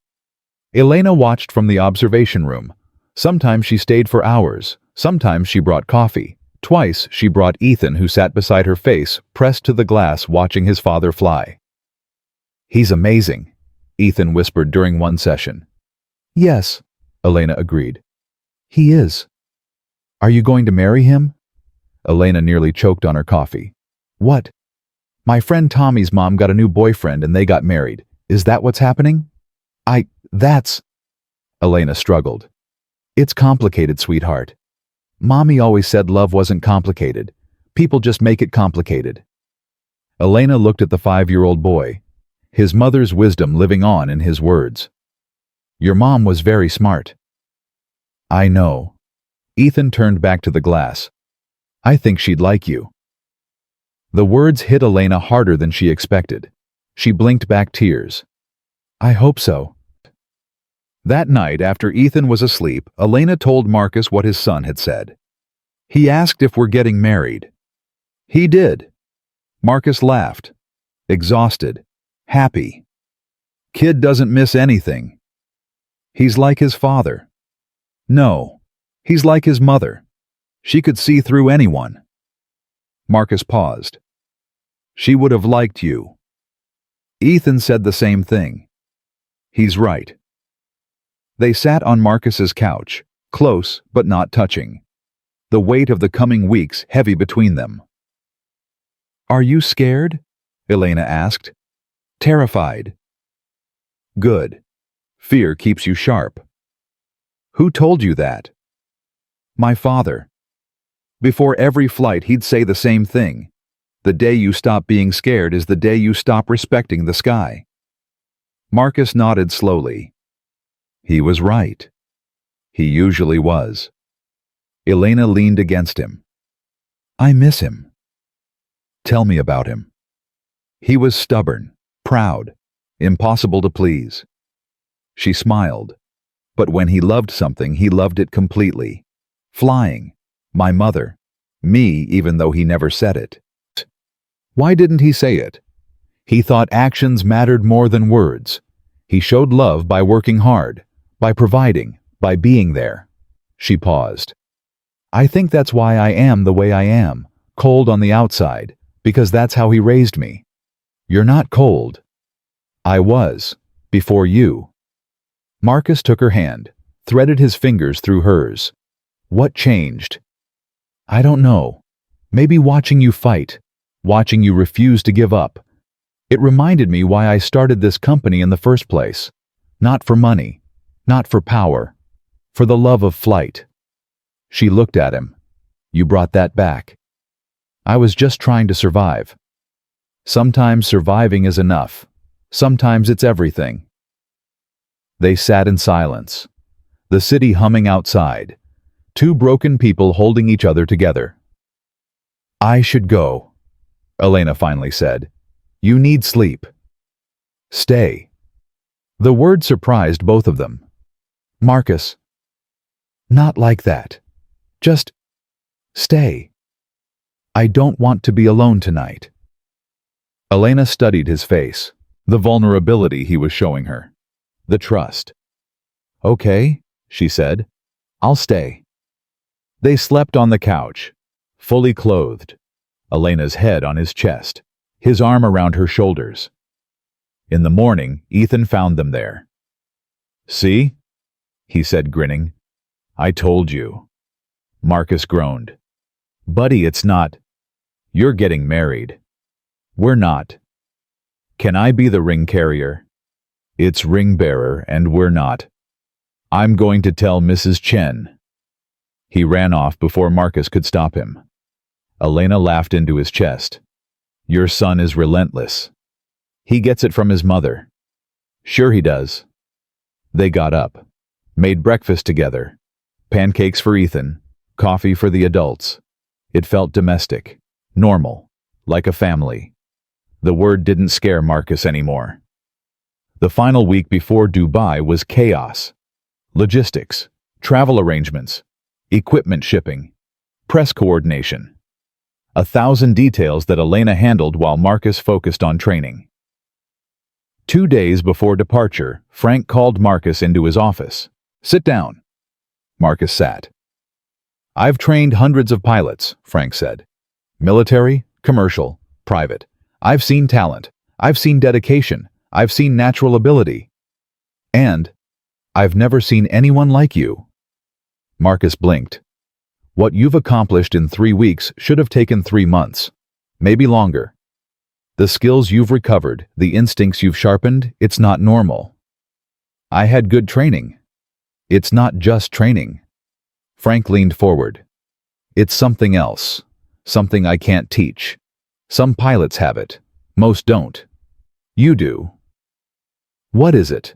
Elena watched from the observation room. Sometimes she stayed for hours. Sometimes she brought coffee. Twice she brought Ethan, who sat beside her, face pressed to the glass, watching his father fly. "He's amazing," Ethan whispered during one session. "Yes," Elena agreed. "He is." "Are you going to marry him?" Elena nearly choked on her coffee. "What?" "My friend Tommy's mom got a new boyfriend and they got married. Is that what's happening?" That's..." Elena struggled. "It's complicated, sweetheart. Mommy always said love wasn't complicated. People just make it complicated." Elena looked at the 5-year-old boy, his mother's wisdom living on in his words. "Your mom was very smart." "I know." Ethan turned back to the glass. "I think she'd like you." The words hit Elena harder than she expected. She blinked back tears. "I hope so." That night, after Ethan was asleep, Elena told Marcus what his son had said. "He asked if we're getting married." "He did." Marcus laughed. Exhausted. Happy. "Kid doesn't miss anything." "He's like his father." "No. He's like his mother. She could see through anyone." Marcus paused. "She would have liked you." Ethan said the same thing. "He's right." They sat on Marcus's couch, close but not touching. The weight of the coming weeks heavy between them. "Are you scared?" Elena asked. "Terrified." "Good. Fear keeps you sharp." "Who told you that?" "My father. Before every flight he'd say the same thing. The day you stop being scared is the day you stop respecting the sky." Marcus nodded slowly. He was right. He usually was. Elena leaned against him. "I miss him." "Tell me about him." "He was stubborn, proud, impossible to please." She smiled. "But when he loved something, he loved it completely. Flying, my mother, me, even though he never said it." Why didn't he say it? He thought actions mattered more than words. He showed love by working hard, by providing, by being there. She paused. "I think that's why I am the way I am, cold on the outside, because that's how he raised me." "You're not cold." "I was, before you." Marcus took her hand, threaded his fingers through hers. "What changed?" "I don't know. Maybe watching you fight, watching you refuse to give up. It reminded me why I started this company in the first place. Not for money. Not for power, for the love of flight." She looked at him. "You brought that back." "I was just trying to survive." "Sometimes surviving is enough. Sometimes it's everything." They sat in silence. The city humming outside. 2 broken people holding each other together. "I should go," Elena finally said. "You need sleep." "Stay." The word surprised both of them. "Marcus." "Not like that. Just stay. I don't want to be alone tonight." Elena studied his face, the vulnerability he was showing her, the trust. "Okay," she said. "I'll stay." They slept on the couch, fully clothed, Elena's head on his chest, his arm around her shoulders. In the morning, Ethan found them there. See? He said, grinning. I told you. Marcus groaned. Buddy, it's not. You're getting married. We're not. Can I be the ring carrier? It's ring bearer, and we're not. I'm going to tell Mrs. Chen. He ran off before Marcus could stop him. Elena laughed into his chest. Your son is relentless. He gets it from his mother. Sure he does. They got up, made breakfast together. Pancakes for Ethan, coffee for the adults. It felt domestic, normal, like a family. The word didn't scare Marcus anymore. The final week before Dubai was chaos. Logistics, travel arrangements, equipment shipping, press coordination. 1,000 details that Elena handled while Marcus focused on training. 2 days before departure, Frank called Marcus into his office. Sit down. Marcus sat. I've trained hundreds of pilots, Frank said. Military, commercial, private. I've seen talent. I've seen dedication. I've seen natural ability. And I've never seen anyone like you. Marcus blinked. What you've accomplished in 3 weeks should have taken 3 months. Maybe longer. The skills you've recovered, the instincts you've sharpened, it's not normal. I had good training. It's not just training. Frank leaned forward. It's something else. Something I can't teach. Some pilots have it. Most don't. You do. What is it?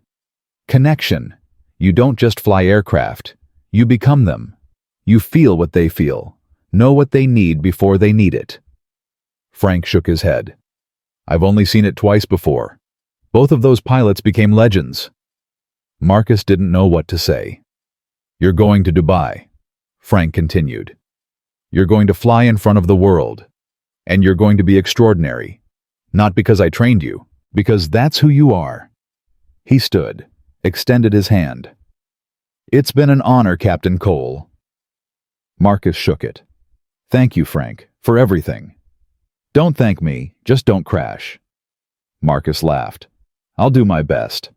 Connection. You don't just fly aircraft. You become them. You feel what they feel. Know what they need before they need it. Frank shook his head. I've only seen it twice before. Both of those pilots became legends. Marcus didn't know what to say. You're going to Dubai, Frank continued. You're going to fly in front of the world. And you're going to be extraordinary. Not because I trained you, because that's who you are. He stood, extended his hand. It's been an honor, Captain Cole. Marcus shook it. Thank you, Frank, for everything. Don't thank me, just don't crash. Marcus laughed. I'll do my best.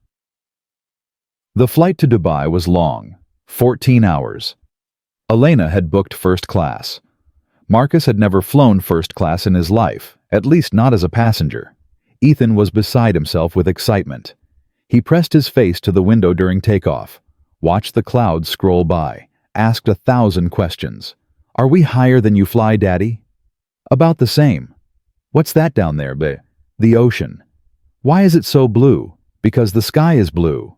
The flight to Dubai was long, 14 hours. Elena had booked first class. Marcus had never flown first class in his life, at least not as a passenger. Ethan was beside himself with excitement. He pressed his face to the window during takeoff, watched the clouds scroll by, asked 1,000 questions. Are we higher than you fly, Daddy? About the same. What's that down there, the ocean? Why is it so blue? Because the sky is blue.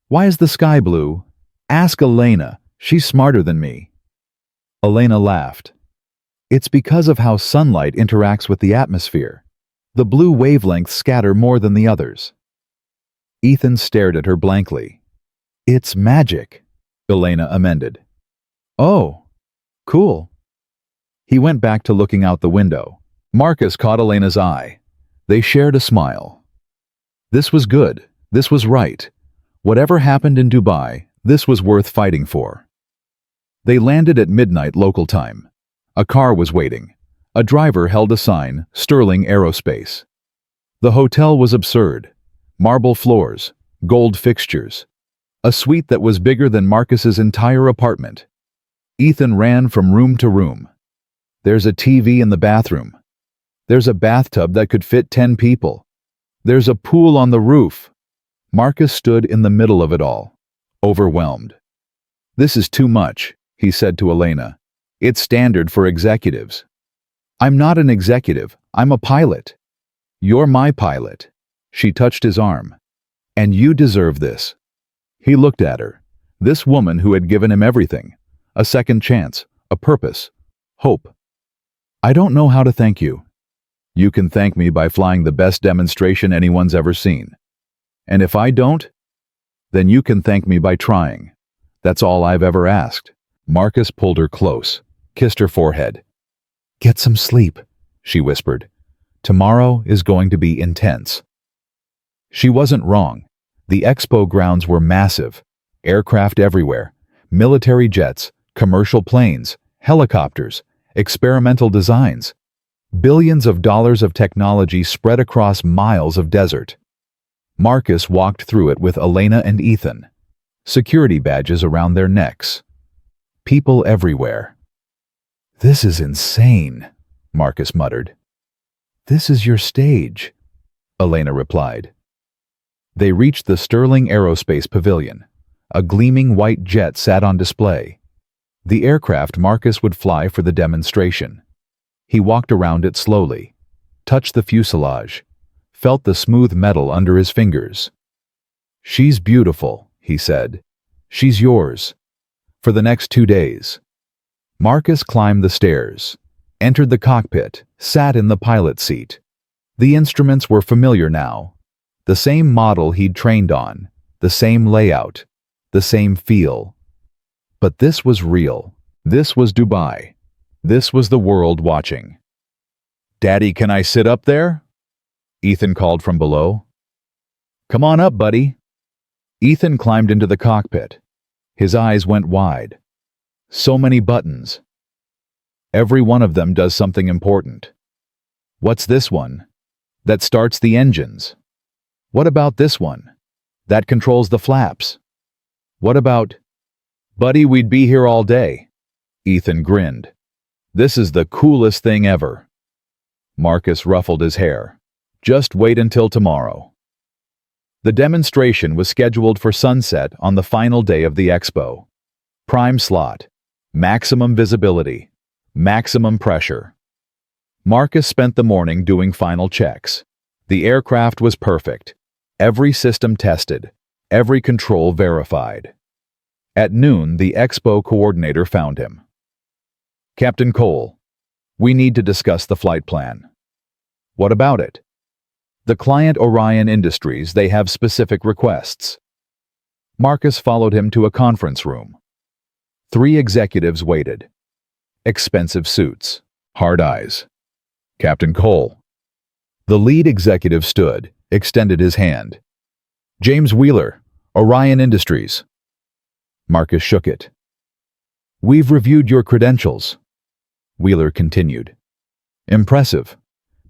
Why is the sky blue? Ask Elena. She's smarter than me. Elena laughed. It's because of how sunlight interacts with the atmosphere. The blue wavelengths scatter more than the others. Ethan stared at her blankly. It's magic, Elena amended. Oh, cool. He went back to looking out the window. Marcus caught Elena's eye. They shared a smile. This was good. This was right. Whatever happened in Dubai, this was worth fighting for. They landed at midnight local time. A car was waiting. A driver held a sign, Sterling Aerospace. The hotel was absurd. Marble floors, gold fixtures. A suite that was bigger than Marcus's entire apartment. Ethan ran from room to room. There's a TV in the bathroom. There's a bathtub that could fit 10 people. There's a pool on the roof. Marcus stood in the middle of it all, overwhelmed. This is too much, he said to Elena. It's standard for executives. I'm not an executive, I'm a pilot. You're my pilot. She touched his arm. And you deserve this. He looked at her, this woman who had given him everything, a second chance, a purpose, hope. I don't know how to thank you. You can thank me by flying the best demonstration anyone's ever seen. And if I don't, then you can thank me by trying. That's all I've ever asked. Marcus pulled her close, kissed her forehead. Get some sleep, she whispered. Tomorrow is going to be intense. She wasn't wrong. The expo grounds were massive. Aircraft everywhere. Military jets, commercial planes, helicopters, experimental designs. Billions of dollars of technology spread across miles of desert. Marcus walked through it with Elena and Ethan. security badges around their necks. People everywhere. "This is insane," Marcus muttered. "This is your stage," Elena replied. They reached the Sterling Aerospace Pavilion. A gleaming white jet sat on display. The aircraft Marcus would fly for the demonstration. He walked around it slowly, touched the fuselage, felt the smooth metal under his fingers. "She's beautiful," he said. "She's yours. For the next 2 days." Marcus climbed the stairs, entered the cockpit, sat in the pilot's seat. The instruments were familiar now. The same model he'd trained on, the same layout, the same feel. But this was real. This was Dubai. This was the world watching. "Daddy, can I sit up there?" Ethan called from below. "Come on up, buddy." Ethan climbed into the cockpit. His eyes went wide. So many buttons. Every one of them does something important. What's this one? That starts the engines. What about this one? That controls the flaps. What about... "Buddy, we'd be here all day." Ethan grinned. "This is the coolest thing ever." Marcus ruffled his hair. "Just wait until tomorrow." The demonstration was scheduled for sunset on the final day of the expo. Prime slot, maximum visibility, maximum pressure. Marcus spent the morning doing final checks. The aircraft was perfect. Every system tested, every control verified. At noon, the expo coordinator found him. "Captain Cole, we need to discuss the flight plan." "What about it?" "The client Orion Industries, they have specific requests." Marcus followed him to a conference room. 3 executives waited. Expensive suits, hard eyes. "Captain Cole." The lead executive stood, extended his hand. "James Wheeler, Orion Industries." Marcus shook it. "We've reviewed your credentials." Wheeler continued. "Impressive,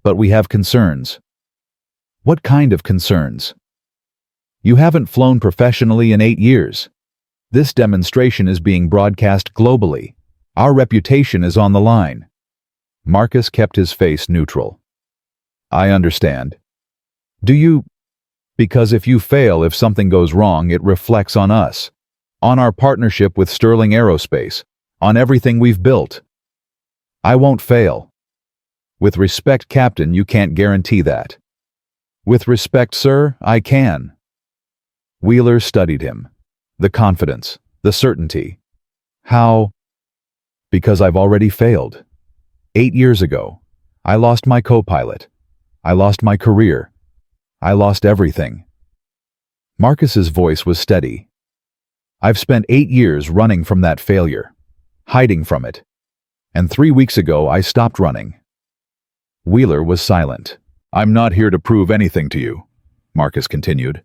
but we have concerns." "What kind of concerns?" "You haven't flown professionally in 8 years. This demonstration is being broadcast globally. Our reputation is on the line." Marcus kept his face neutral. "I understand. Do you... Because if you fail, if something goes wrong, it reflects on us. On our partnership with Sterling Aerospace. On everything we've built." "I won't fail." "With respect, Captain, you can't guarantee that." "With respect, sir, I can." Wheeler studied him. The confidence, the certainty. "How?" "Because I've already failed. 8 years ago, I lost my co-pilot. I lost my career. I lost everything." Marcus's voice was steady. "I've spent 8 years running from that failure, hiding from it. And 3 weeks ago, I stopped running." Wheeler was silent. "I'm not here to prove anything to you," Marcus continued.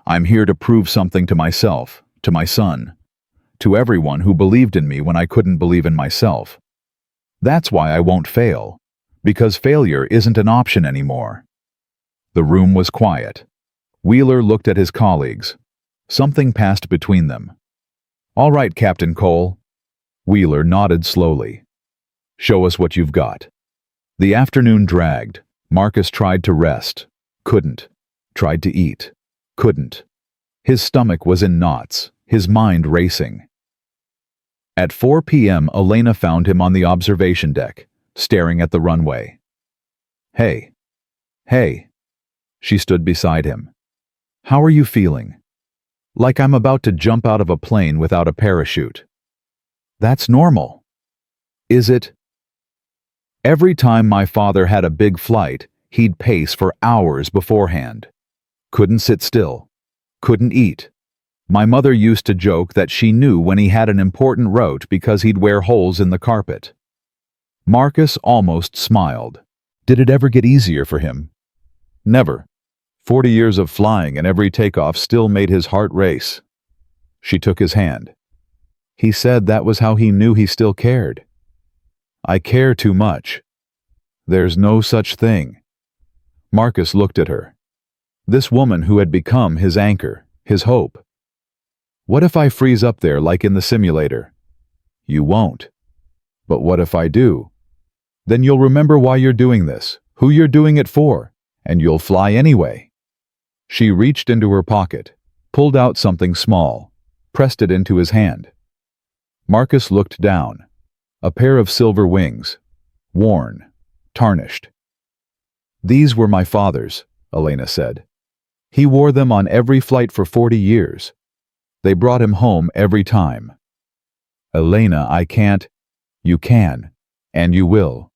"I'm here to prove something to myself, to my son, to everyone who believed in me when I couldn't believe in myself. That's why I won't fail, because failure isn't an option anymore." The room was quiet. Wheeler looked at his colleagues. Something passed between them. "All right, Captain Cole." Wheeler nodded slowly. "Show us what you've got." The afternoon dragged. Marcus tried to rest. Couldn't. Tried to eat. Couldn't. His stomach was in knots, his mind racing. At 4 p.m., Elena found him on the observation deck, staring at the runway. "Hey. Hey." She stood beside him. "How are you feeling?" "Like I'm about to jump out of a plane without a parachute." "That's normal." "Is it?" "Every time my father had a big flight, he'd pace for hours beforehand. Couldn't sit still. Couldn't eat. My mother used to joke that she knew when he had an important route because he'd wear holes in the carpet." Marcus almost smiled. Did it ever get easier for him? Never. 40 years of flying and every takeoff still made his heart race. She took his hand. He said that was how he knew he still cared. "I care too much." "There's no such thing." Marcus looked at her. This woman who had become his anchor, his hope. What if I freeze up there like in the simulator? You won't. But what if I do? Then you'll remember why you're doing this, who you're doing it for, and you'll fly anyway. She reached into her pocket, pulled out something small, pressed it into his hand. Marcus looked down. A pair of silver wings, worn, tarnished. These were my father's, Elena said. He wore them on every flight for 40 years. They brought him home every time. Elena, I can't. You can, and you will.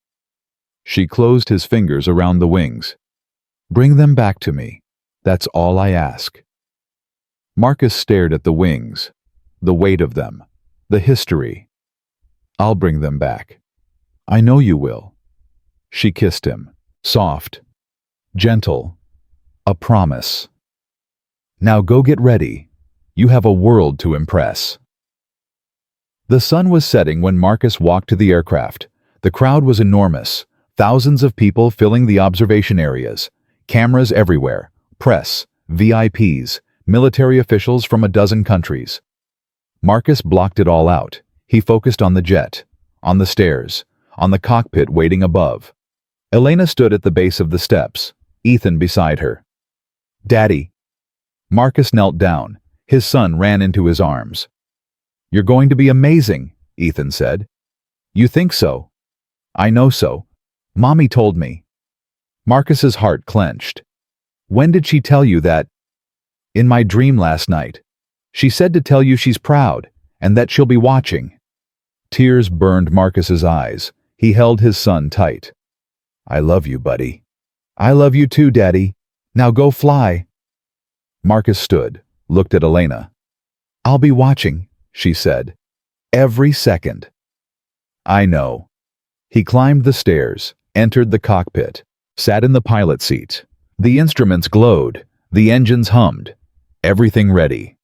She closed his fingers around the wings. Bring them back to me. That's all I ask. Marcus stared at the wings, the weight of them, the history. I'll bring them back. I know you will. She kissed him, soft, gentle, a promise. Now go get ready. You have a world to impress. The sun was setting when Marcus walked to the aircraft. The crowd was enormous, thousands of people filling the observation areas, cameras everywhere, press, VIPs, military officials from a dozen countries. Marcus blocked it all out. He focused on the jet, on the stairs, on the cockpit waiting above. Elena stood at the base of the steps, Ethan beside her. Daddy. Marcus knelt down. His son ran into his arms. You're going to be amazing, Ethan said. You think so? I know so. Mommy told me. Marcus's heart clenched. When did she tell you that? In my dream last night. She said to tell you she's proud, and that she'll be watching. Tears burned Marcus's eyes. He held his son tight. I love you, buddy. I love you too, Daddy. Now go fly. Marcus stood, looked at Elena. I'll be watching, she said. Every second. I know. He climbed the stairs, entered the cockpit, sat in the pilot seat. The instruments glowed, the engines hummed, everything ready.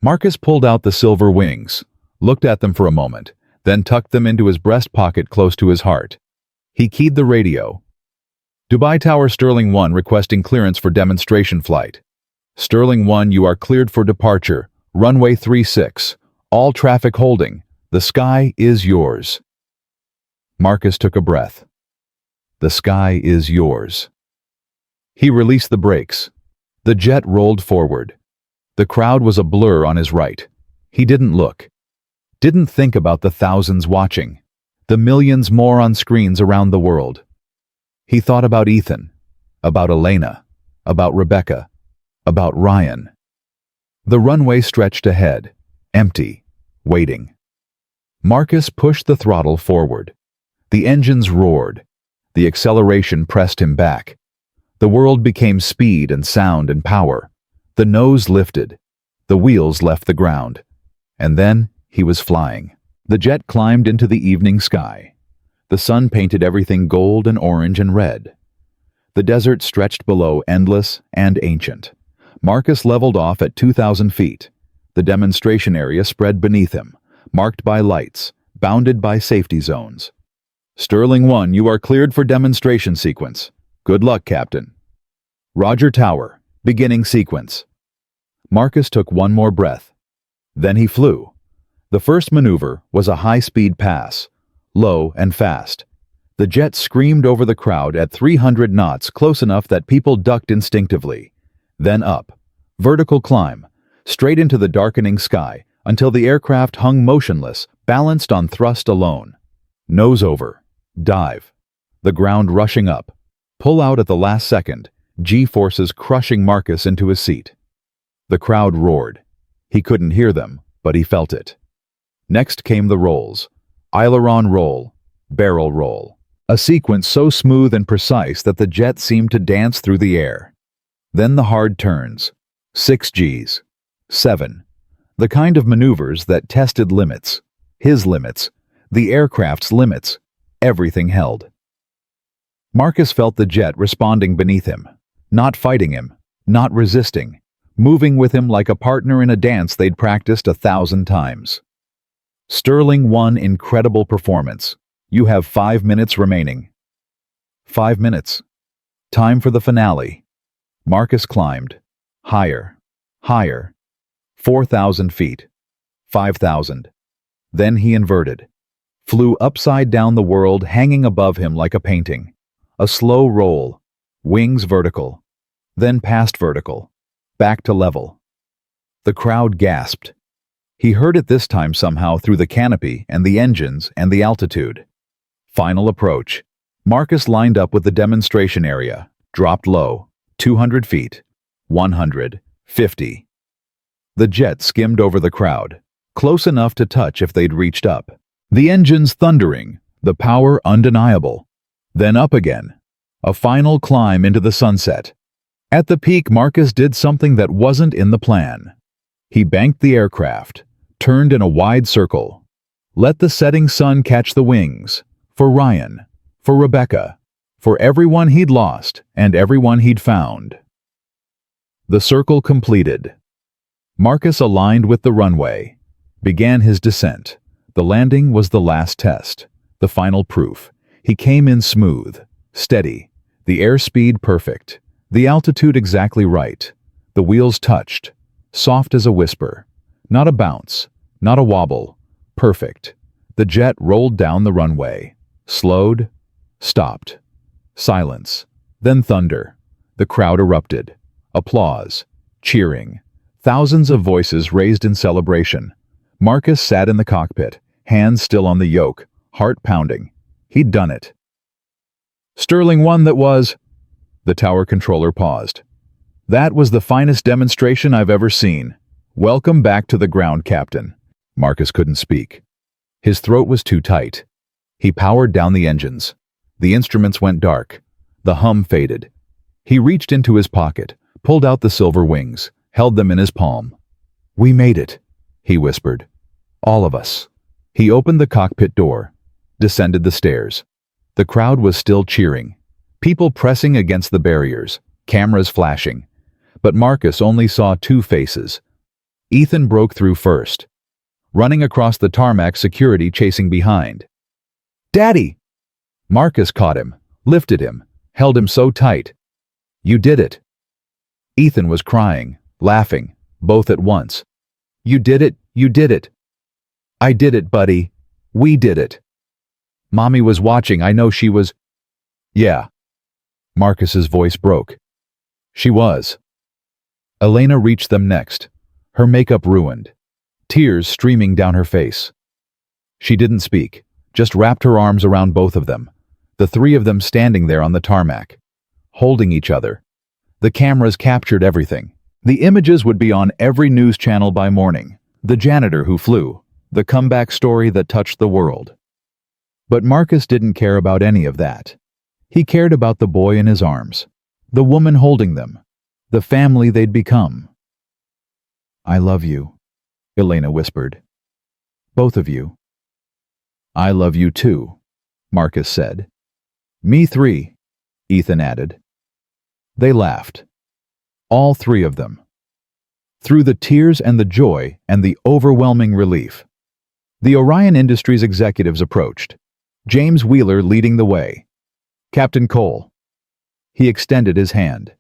Marcus pulled out the silver wings, looked at them for a moment, then tucked them into his breast pocket close to his heart. He keyed the radio. Dubai Tower Sterling 1 requesting clearance for demonstration flight. Sterling 1, you are cleared for departure. Runway 36. All traffic holding. The sky is yours. Marcus took a breath. The sky is yours. He released the brakes. The jet rolled forward. The crowd was a blur on his right. He didn't look. Didn't think about the thousands watching. The millions more on screens around the world. He thought about Ethan, about Elena, about Rebecca, about Ryan. The runway stretched ahead, empty, waiting. Marcus pushed the throttle forward. The engines roared. The acceleration pressed him back. The world became speed and sound and power. The nose lifted. The wheels left the ground. And then he was flying. The jet climbed into the evening sky. The sun painted everything gold and orange and red. The desert stretched below, endless and ancient. Marcus leveled off at 2,000 feet. The demonstration area spread beneath him, marked by lights, bounded by safety zones. Sterling 1, you are cleared for demonstration sequence. Good luck, Captain. Roger Tower, beginning sequence. Marcus took one more breath. Then he flew. The first maneuver was a high-speed pass, low and fast. The jet screamed over the crowd at 300 knots, close enough that people ducked instinctively. Then up, vertical climb, straight into the darkening sky, until the aircraft hung motionless, balanced on thrust alone. Nose over, dive. The ground rushing up. Pull out at the last second, G-forces crushing Marcus into his seat. The crowd roared. He couldn't hear them, but he felt it. Next came the rolls. Aileron roll, barrel roll. A sequence so smooth and precise that the jet seemed to dance through the air. Then the hard turns. 6 Gs. 7. The kind of maneuvers that tested limits. His limits. The aircraft's limits. Everything held. Marcus felt the jet responding beneath him. Not fighting him. Not resisting. Moving with him like a partner in a dance they'd practiced 1,000 times. Sterling 1, incredible performance. You have 5 minutes remaining. 5 minutes. Time for the finale. Marcus climbed. Higher. Higher. 4,000 feet. 5,000. Then he inverted. Flew upside down the world, hanging above him like a painting. A slow roll. Wings vertical. Then past vertical. Back to level. The crowd gasped. He heard it this time somehow through the canopy and the engines and the altitude. Final approach. Marcus lined up with the demonstration area, dropped low, 200 feet, 150. The jet skimmed over the crowd, close enough to touch if they'd reached up. The engines thundering, the power undeniable. Then up again. A final climb into the sunset. At the peak, Marcus did something that wasn't in the plan. He banked the aircraft, turned in a wide circle. Let the setting sun catch the wings. For Ryan, for Rebecca, for everyone he'd lost and everyone he'd found. The circle completed. Marcus aligned with the runway, began his descent. The landing was the last test, the final proof. He came in smooth, steady, the airspeed perfect, the altitude exactly right. The wheels touched, soft as a whisper. Not a bounce, not a wobble, perfect. The jet rolled down the runway, slowed, stopped. Silence, then thunder. The crowd erupted. Applause, cheering. Thousands of voices raised in celebration. Marcus sat in the cockpit, hands still on the yoke, heart pounding. He'd done it. Sterling won, that was. The tower controller paused. That was the finest demonstration I've ever seen. Welcome back to the ground, Captain. Marcus couldn't speak. His throat was too tight. He powered down the engines. The instruments went dark. The hum faded. He reached into his pocket, pulled out the silver wings, held them in his palm. We made it, he whispered. All of us. He opened the cockpit door, descended the stairs. The crowd was still cheering. People pressing against the barriers, cameras flashing. But Marcus only saw two faces. Ethan broke through first. Running across the tarmac, security chasing behind. Daddy! Marcus caught him, lifted him, held him so tight. You did it. Ethan was crying, laughing, both at once. You did it, you did it. I did it, buddy. We did it. Mommy was watching, I know she was. Yeah. Marcus's voice broke. She was. Elena reached them next, her makeup ruined, tears streaming down her face. She didn't speak, just wrapped her arms around both of them, the three of them standing there on the tarmac, holding each other. The cameras captured everything. The images would be on every news channel by morning. The janitor who flew, the comeback story that touched the world. But Marcus didn't care about any of that. He cared about the boy in his arms, the woman holding them, the family they'd become. I love you, Elena whispered. Both of you. I love you too, Marcus said. Me three, Ethan added. They laughed. All three of them. Through the tears and the joy and the overwhelming relief. The Orion Industries executives approached, James Wheeler leading the way. Captain Cole. He extended his hand.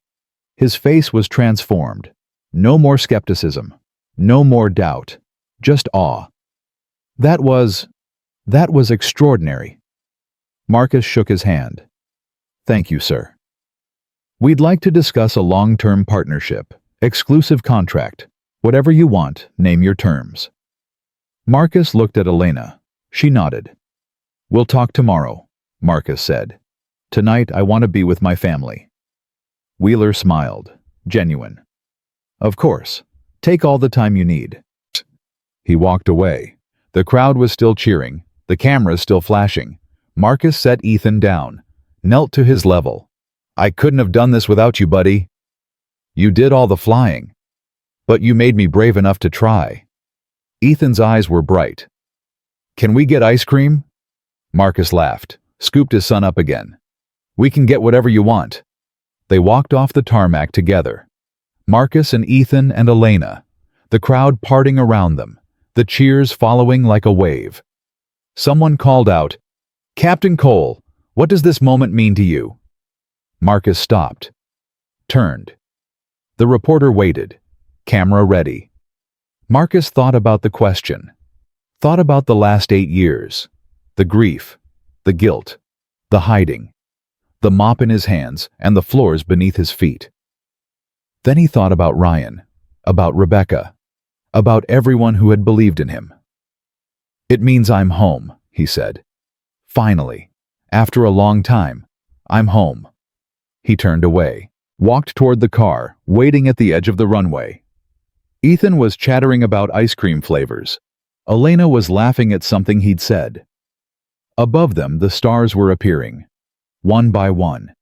His face was transformed. No more skepticism. No more doubt. Just awe. That was extraordinary. Marcus shook his hand. Thank you, sir. We'd like to discuss a long-term partnership, exclusive contract. Whatever you want, name your terms. Marcus looked at Elena. She nodded. We'll talk tomorrow, Marcus said. Tonight I want to be with my family. Wheeler smiled, genuine. Of course. Take all the time you need. He walked away. The crowd was still cheering, the cameras still flashing. Marcus set Ethan down, knelt to his level. I couldn't have done this without you, buddy. You did all the flying. But you made me brave enough to try. Ethan's eyes were bright. Can we get ice cream? Marcus laughed, scooped his son up again. We can get whatever you want. They walked off the tarmac together. Marcus and Ethan and Elena, the crowd parting around them, the cheers following like a wave. Someone called out, Captain Cole, what does this moment mean to you? Marcus stopped, turned. The reporter waited, camera ready. Marcus thought about the question, thought about the last 8 years, the grief, the guilt, the hiding, the mop in his hands and the floors beneath his feet. Then he thought about Ryan, about Rebecca, about everyone who had believed in him. "It means I'm home," he said. "Finally, after a long time, I'm home." He turned away, walked toward the car, waiting at the edge of the runway. Ethan was chattering about ice cream flavors. Elena was laughing at something he'd said. Above them, the stars were appearing, one by one,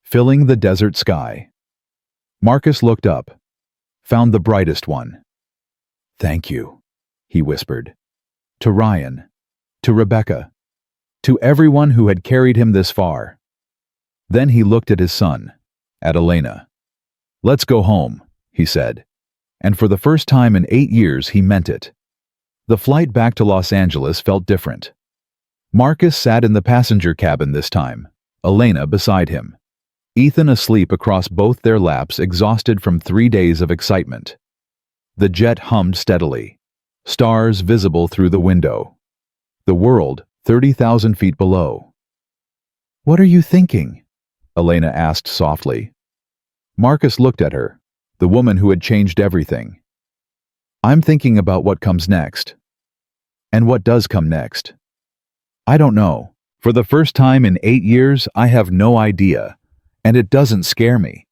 filling the desert sky. Marcus looked up, found the brightest one. "Thank you," he whispered. To Ryan, to Rebecca, to everyone who had carried him this far. Then he looked at his son, at Elena. "Let's go home," he said. And for the first time in 8 years he meant it. The flight back to Los Angeles felt different. Marcus sat in the passenger cabin this time, Elena beside him. Ethan asleep across both their laps, exhausted from 3 days of excitement. The jet hummed steadily, stars visible through the window. The world 30,000 feet below. "What are you thinking?" Elena asked softly. Marcus looked at her, the woman who had changed everything. "I'm thinking about what comes next." "And what does come next?" "I don't know. For the first time in 8 years, I have no idea, and it doesn't scare me."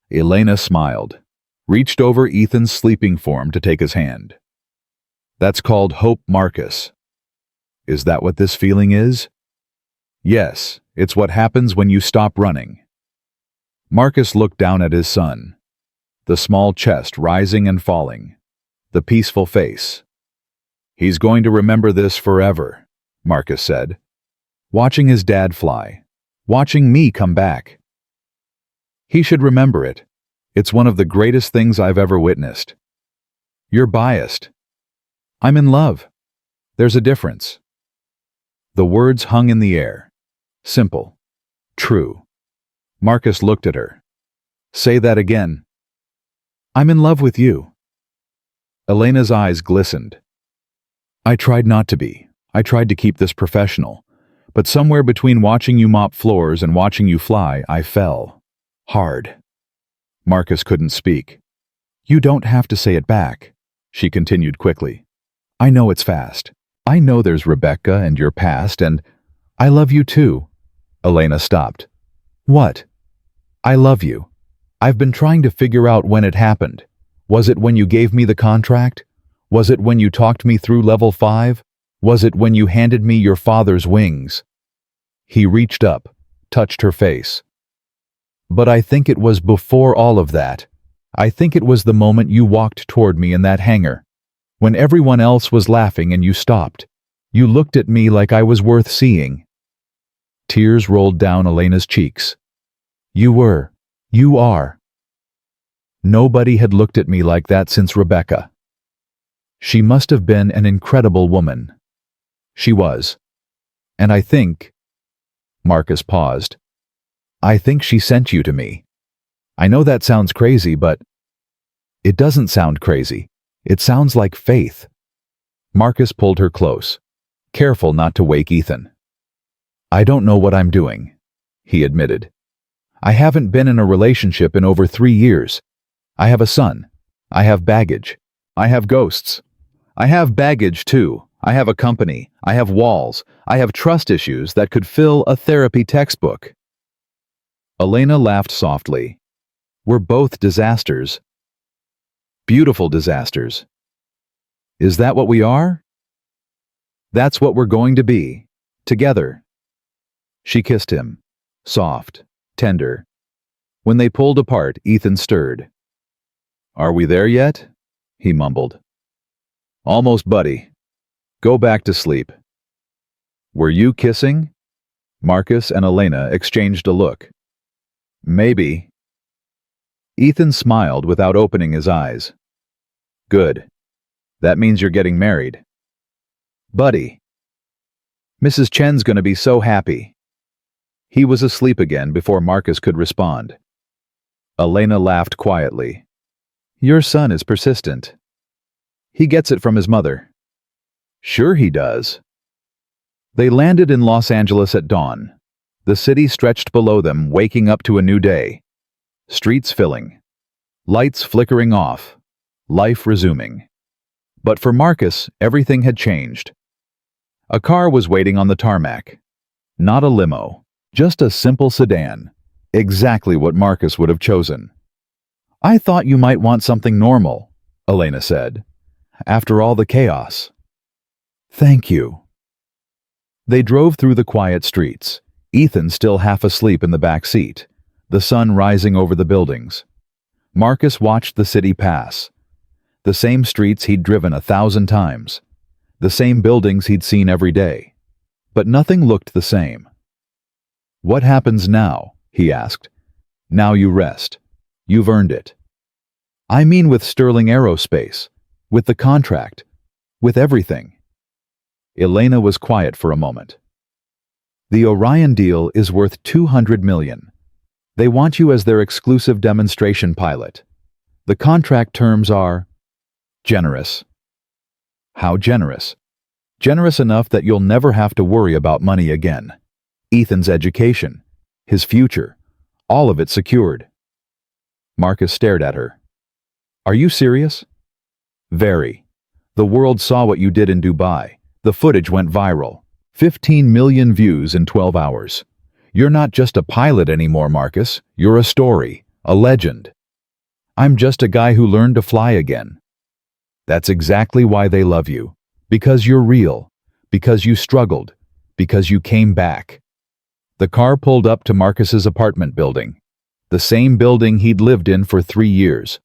Elena smiled, reached over Ethan's sleeping form to take his hand. "That's called hope, Marcus." "Is that what this feeling is?" "Yes, it's what happens when you stop running." Marcus looked down at his son, the small chest rising and falling, the peaceful face. "He's going to remember this forever," Marcus said. "Watching his dad fly, watching me come back. He should remember it. It's one of the greatest things I've ever witnessed." "You're biased." "I'm in love. There's a difference." The words hung in the air. Simple. True. Marcus looked at her. "Say that again." "I'm in love with you." Elena's eyes glistened. "I tried not to be. I tried to keep this professional. But somewhere between watching you mop floors and watching you fly, I fell. Hard." Marcus couldn't speak. "You don't have to say it back," she continued quickly. "I know it's fast. I know there's Rebecca and your past, and I love you too." Elena stopped. "What?" "I love you. I've been trying to figure out when it happened. Was it when you gave me the contract? Was it when you talked me through level 5? Was it when you handed me your father's wings?" He reached up, touched her face. "But I think it was before all of that. I think it was the moment you walked toward me in that hangar. When everyone else was laughing and you stopped. You looked at me like I was worth seeing." Tears rolled down Elena's cheeks. "You were. You are." Nobody had looked at me like that since Rebecca. She must have been an incredible woman. She was. And I think... Marcus paused. "I think she sent you to me. I know that sounds crazy, but..." "It doesn't sound crazy. It sounds like faith." Marcus pulled her close, careful not to wake Ethan. "I don't know what I'm doing," he admitted. "I haven't been in a relationship in over 3 years. I have a son. I have baggage. I have ghosts. I have baggage too. I have a company. I have walls. I have trust issues that could fill a therapy textbook." Elena laughed softly. "We're both disasters. Beautiful disasters. Is that what we are?" "That's what we're going to be. Together." She kissed him, soft, tender. When they pulled apart, Ethan stirred. "Are we there yet?" he mumbled. "Almost, buddy. Go back to sleep." "Were you kissing?" Marcus and Elena exchanged a look. "Maybe." Ethan smiled without opening his eyes. "Good. That means you're getting married." "Buddy. Mrs. Chen's gonna be so happy." He was asleep again before Marcus could respond. Elena laughed quietly. "Your son is persistent." He gets it from his mother. Sure he does. They landed in Los Angeles at dawn. The city stretched below them, waking up to a new day. Streets filling. Lights flickering off. Life resuming. But for Marcus, everything had changed. A car was waiting on the tarmac. Not a limo. Just a simple sedan. Exactly what Marcus would have chosen. I thought you might want something normal, Elena said. After all the chaos. Thank you. They drove through the quiet streets, Ethan still half asleep in the back seat, the sun rising over the buildings. Marcus watched the city pass. The same streets he'd driven 1,000 times. The same buildings he'd seen every day. But nothing looked the same. What happens now? He asked. Now you rest. You've earned it. I mean with Sterling Aerospace, with the contract, with everything. Elena was quiet for a moment. The Orion deal is worth $200 million. They want you as their exclusive demonstration pilot. The contract terms are generous. How generous? Generous enough that you'll never have to worry about money again. Ethan's education, his future, all of it secured. Marcus stared at her. Are you serious? Very. The world saw what you did in Dubai. The footage went viral. 15 million views in 12 hours. You're not just a pilot anymore, Marcus. You're a story, a legend. I'm just a guy who learned to fly again. That's exactly why they love you. Because you're real. Because you struggled. Because you came back. The car pulled up to Marcus's apartment building. The same building he'd lived in for 3 years.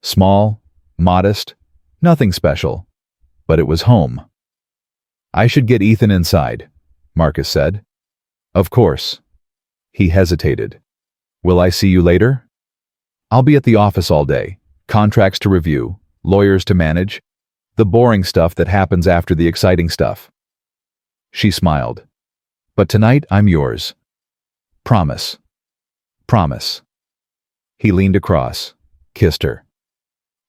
Small, modest, nothing special. But it was home. I should get Ethan inside, Marcus said. Of course. He hesitated. Will I see you later? I'll be at the office all day. Contracts to review, lawyers to manage, the boring stuff that happens after the exciting stuff. She smiled. But tonight I'm yours. Promise. Promise. He leaned across, kissed her.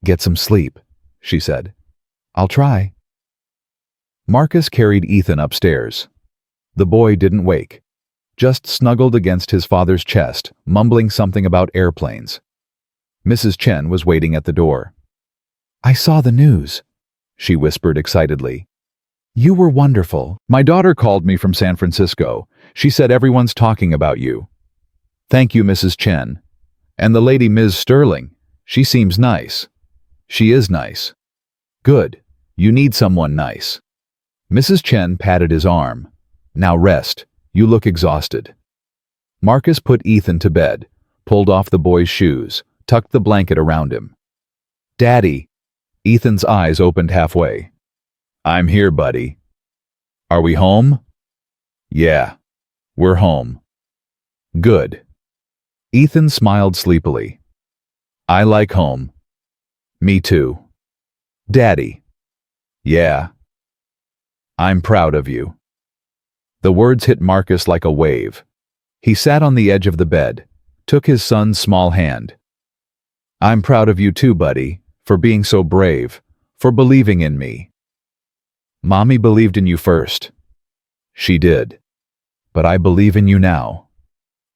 Get some sleep, she said. I'll try. Marcus carried Ethan upstairs. The boy didn't wake, just snuggled against his father's chest, mumbling something about airplanes. Mrs. Chen was waiting at the door. I saw the news, she whispered excitedly. You were wonderful. My daughter called me from San Francisco. She said everyone's talking about you. Thank you, Mrs. Chen. And the lady Ms. Sterling. She seems nice. She is nice. Good. You need someone nice. Mrs. Chen patted his arm. Now rest. You look exhausted. Marcus put Ethan to bed, pulled off the boy's shoes, tucked the blanket around him. Daddy. Ethan's eyes opened halfway. I'm here, buddy. Are we home? Yeah. We're home. Good. Ethan smiled sleepily. I like home. Me too. Daddy. Yeah. I'm proud of you. The words hit Marcus like a wave. He sat on the edge of the bed, took his son's small hand. I'm proud of you too, buddy, for being so brave, for believing in me. Mommy believed in you first. She did. But I believe in you now.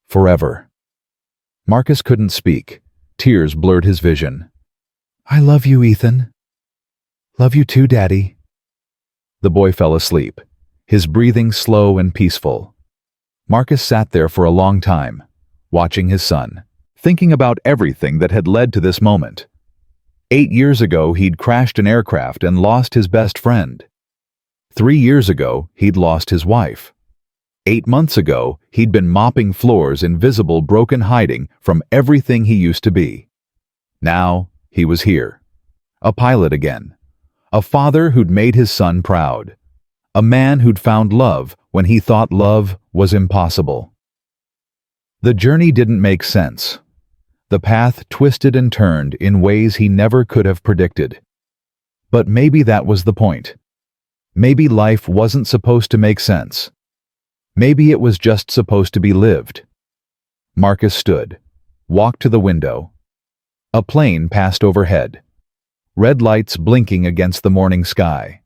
Forever. Marcus couldn't speak. Tears blurred his vision. I love you, Ethan. Love you too, Daddy. The boy fell asleep, his breathing slow and peaceful. Marcus sat there for a long time, watching his son, thinking about everything that had led to this moment. 8 years ago, he'd crashed an aircraft and lost his best friend. 3 years ago, he'd lost his wife. 8 months ago, he'd been mopping floors in visible broken hiding from everything he used to be. Now, he was here. A pilot again. A father who'd made his son proud. A man who'd found love when he thought love was impossible. The journey didn't make sense. The path twisted and turned in ways he never could have predicted. But maybe that was the point. Maybe life wasn't supposed to make sense. Maybe it was just supposed to be lived. Marcus stood, walked to the window. A plane passed overhead. red lights blinking against the morning sky.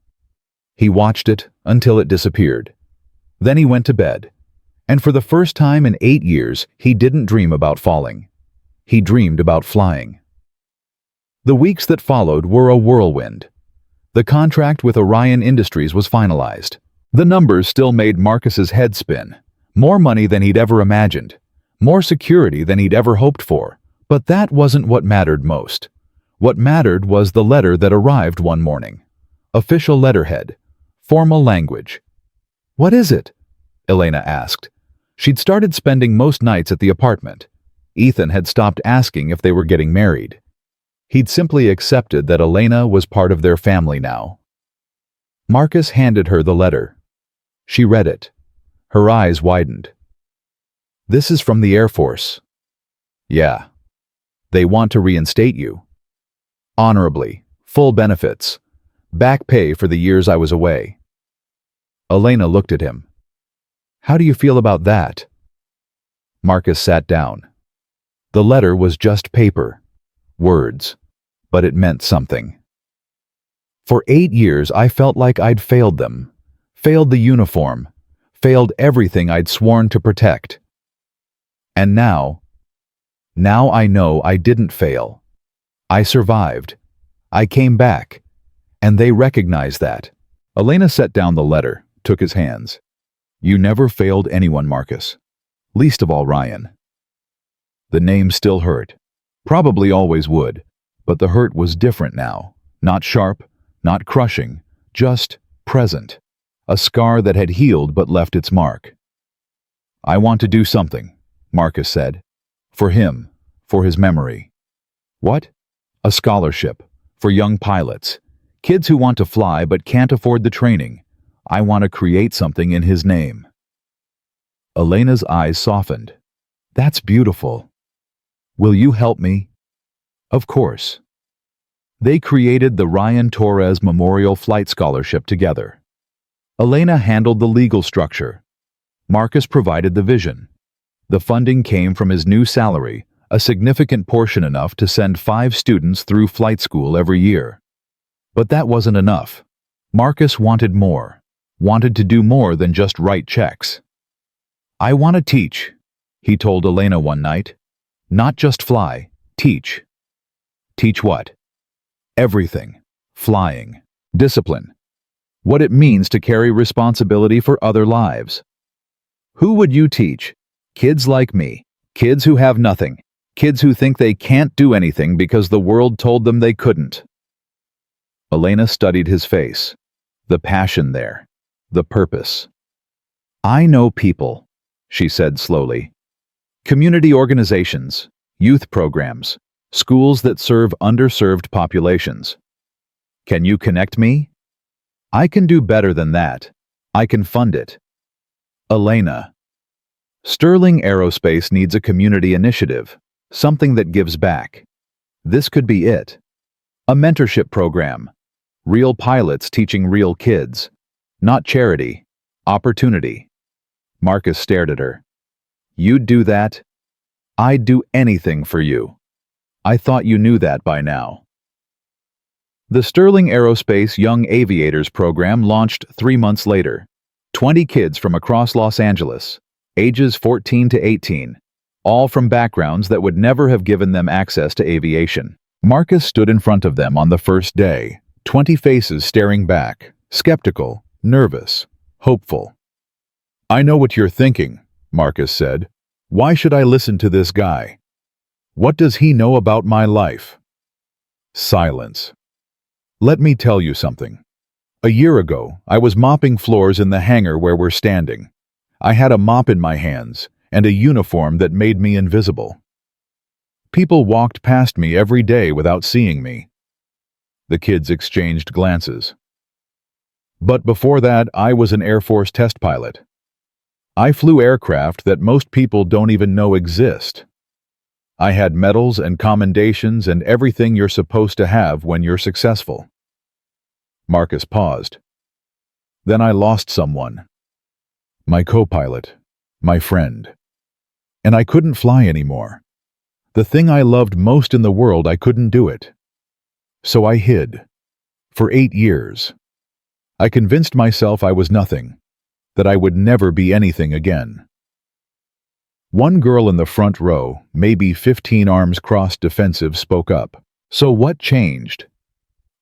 He watched it until it disappeared. Then he went to bed, and for the first time in 8 years, he didn't dream about falling. He dreamed about flying. The weeks that followed were a whirlwind. The contract with Orion Industries was finalized. The numbers still made Marcus's head spin. More money than he'd ever imagined. More security than he'd ever hoped for. But that wasn't what mattered most. What mattered was the letter that arrived one morning. Official letterhead. Formal language. "What is it?" Elena asked. She'd started spending most nights at the apartment. Ethan had stopped asking if they were getting married. He'd simply accepted that Elena was part of their family now. Marcus handed her the letter. She read it. Her eyes widened. "This is from the Air Force." "Yeah. They want to reinstate you. Honorably, full benefits, back pay for the years I was away." Elena looked at him. "How do you feel about that?" Marcus sat down. The letter was just paper. Words, but it meant something. "For 8 years I felt like I'd failed them, failed the uniform, failed everything I'd sworn to protect. And now I know I didn't fail. I survived. I came back, and they recognize that." Elena set down the letter, took his hands. "You never failed anyone, Marcus. Least of all Ryan." The name still hurt. Probably always would, but the hurt was different now. Not sharp, not crushing, just present. A scar that had healed but left its mark. "I want to do something," Marcus said. "For him, for his memory." "What?" "A scholarship, for young pilots. Kids who want to fly but can't afford the training. I want to create something in his name." Elena's eyes softened. "That's beautiful. Will you help me?" "Of course." They created the Ryan Torres Memorial Flight Scholarship together. Elena handled the legal structure. Marcus provided the vision. The funding came from his new salary, a significant portion enough to send 5 students through flight school every year. But that wasn't enough. Marcus wanted more, wanted to do more than just write checks. "I want to teach," he told Elena one night. "Not just fly, teach." "Teach what?" "Everything. Flying. Discipline. What it means to carry responsibility for other lives." "Who would you teach?" "Kids like me. Kids who have nothing. Kids who think they can't do anything because the world told them they couldn't." Elena studied his face. The passion there. The purpose. "I know people," she said slowly. "Community organizations, youth programs, schools that serve underserved populations. Can you connect me?" "I can do better than that. I can fund it." Elena. Sterling Aerospace needs a community initiative, something that gives back. This could be it. A mentorship program. Real pilots teaching real kids. Not charity. Opportunity. Marcus stared at her. "You'd do that?" "I'd do anything for you. I thought you knew that by now." The Sterling Aerospace Young Aviators program launched 3 months later. 20 kids from across Los Angeles, ages 14 to 18, all from backgrounds that would never have given them access to aviation. Marcus stood in front of them on the first day, 20 faces staring back, skeptical, nervous, hopeful. "I know what you're thinking," Marcus said. "Why should I listen to this guy? What does he know about my life?" Silence. "Let me tell you something. A year ago, I was mopping floors in the hangar where we're standing. I had a mop in my hands and a uniform that made me invisible. People walked past me every day without seeing me." The kids exchanged glances. "But before that, I was an Air Force test pilot. I flew aircraft that most people don't even know exist. I had medals and commendations and everything you're supposed to have when you're successful." Marcus paused. "Then I lost someone. My co-pilot, my friend. And I couldn't fly anymore. The thing I loved most in the world, I couldn't do it. So I hid. For 8 years. I convinced myself I was nothing, that I would never be anything again. One girl in the front row, maybe 15 arms crossed defensive, spoke up. So what changed?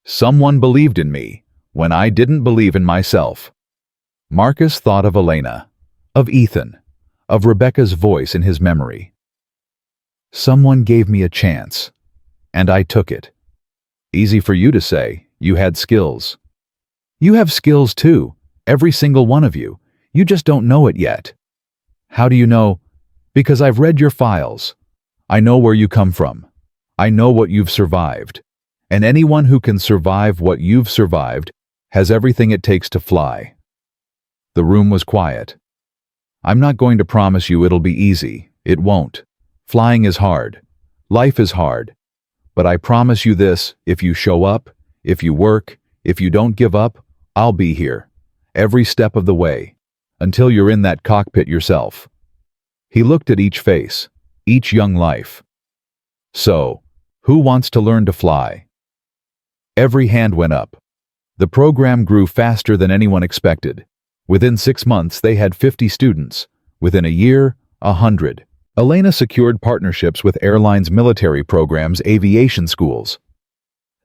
Someone believed in me when I didn't believe in myself. Marcus thought of Elena, of Ethan, of Rebecca's voice in his memory. Someone gave me a chance, and I took it. Easy for you to say, you had skills. You have skills too, every single one of you. You just don't know it yet. How do you know? Because I've read your files. I know where you come from. I know what you've survived. And anyone who can survive what you've survived has everything it takes to fly. The room was quiet. I'm not going to promise you it'll be easy. It won't. Flying is hard. Life is hard. But I promise you this, if you show up, if you work, if you don't give up, I'll be here, every step of the way, until you're in that cockpit yourself. He looked at each face, each young life. So, who wants to learn to fly? Every hand went up. The program grew faster than anyone expected. Within 6 months, they had 50 students. Within a year, 100. Elena secured partnerships with airlines' military programs, aviation schools.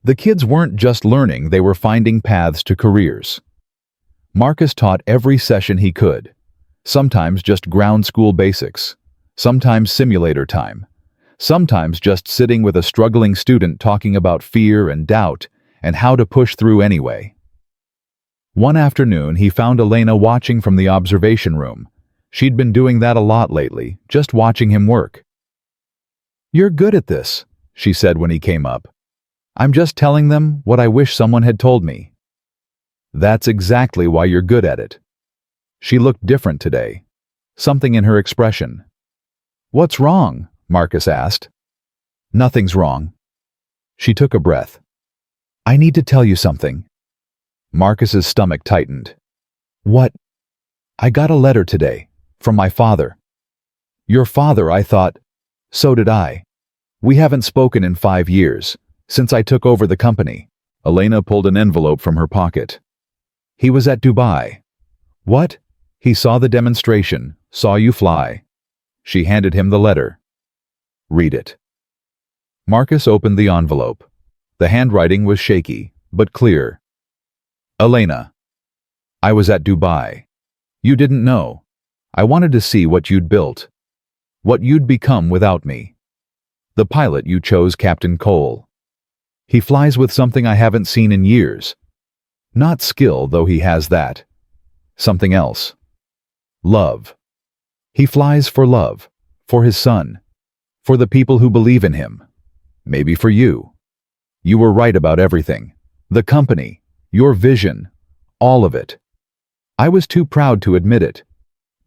The kids weren't just learning, they were finding paths to careers. Marcus taught every session he could. Sometimes just ground school basics. Sometimes simulator time. Sometimes just sitting with a struggling student talking about fear and doubt and how to push through anyway. One afternoon, he found Elena watching from the observation room. She'd been doing that a lot lately, just watching him work. "You're good at this," she said when he came up. "I'm just telling them what I wish someone had told me." "That's exactly why you're good at it." She looked different today. Something in her expression. "What's wrong?" Marcus asked. "Nothing's wrong." She took a breath. "I need to tell you something." Marcus's stomach tightened. "What?" "I got a letter today, from my father." "Your father," I thought. So did I. "We haven't spoken in 5 years, since I took over the company." Elena pulled an envelope from her pocket. "He was at Dubai." "What?" "He saw the demonstration, saw you fly." She handed him the letter. "Read it." Marcus opened the envelope. The handwriting was shaky, but clear. "Elena, I was at Dubai. You didn't know. I wanted to see what you'd built. What you'd become without me. The pilot you chose, Captain Cole. He flies with something I haven't seen in years. Not skill, though he has that. Something else. Love. He flies for love, for his son, for the people who believe in him. Maybe for you. You were right about everything. The company, your vision, all of it. I was too proud to admit it.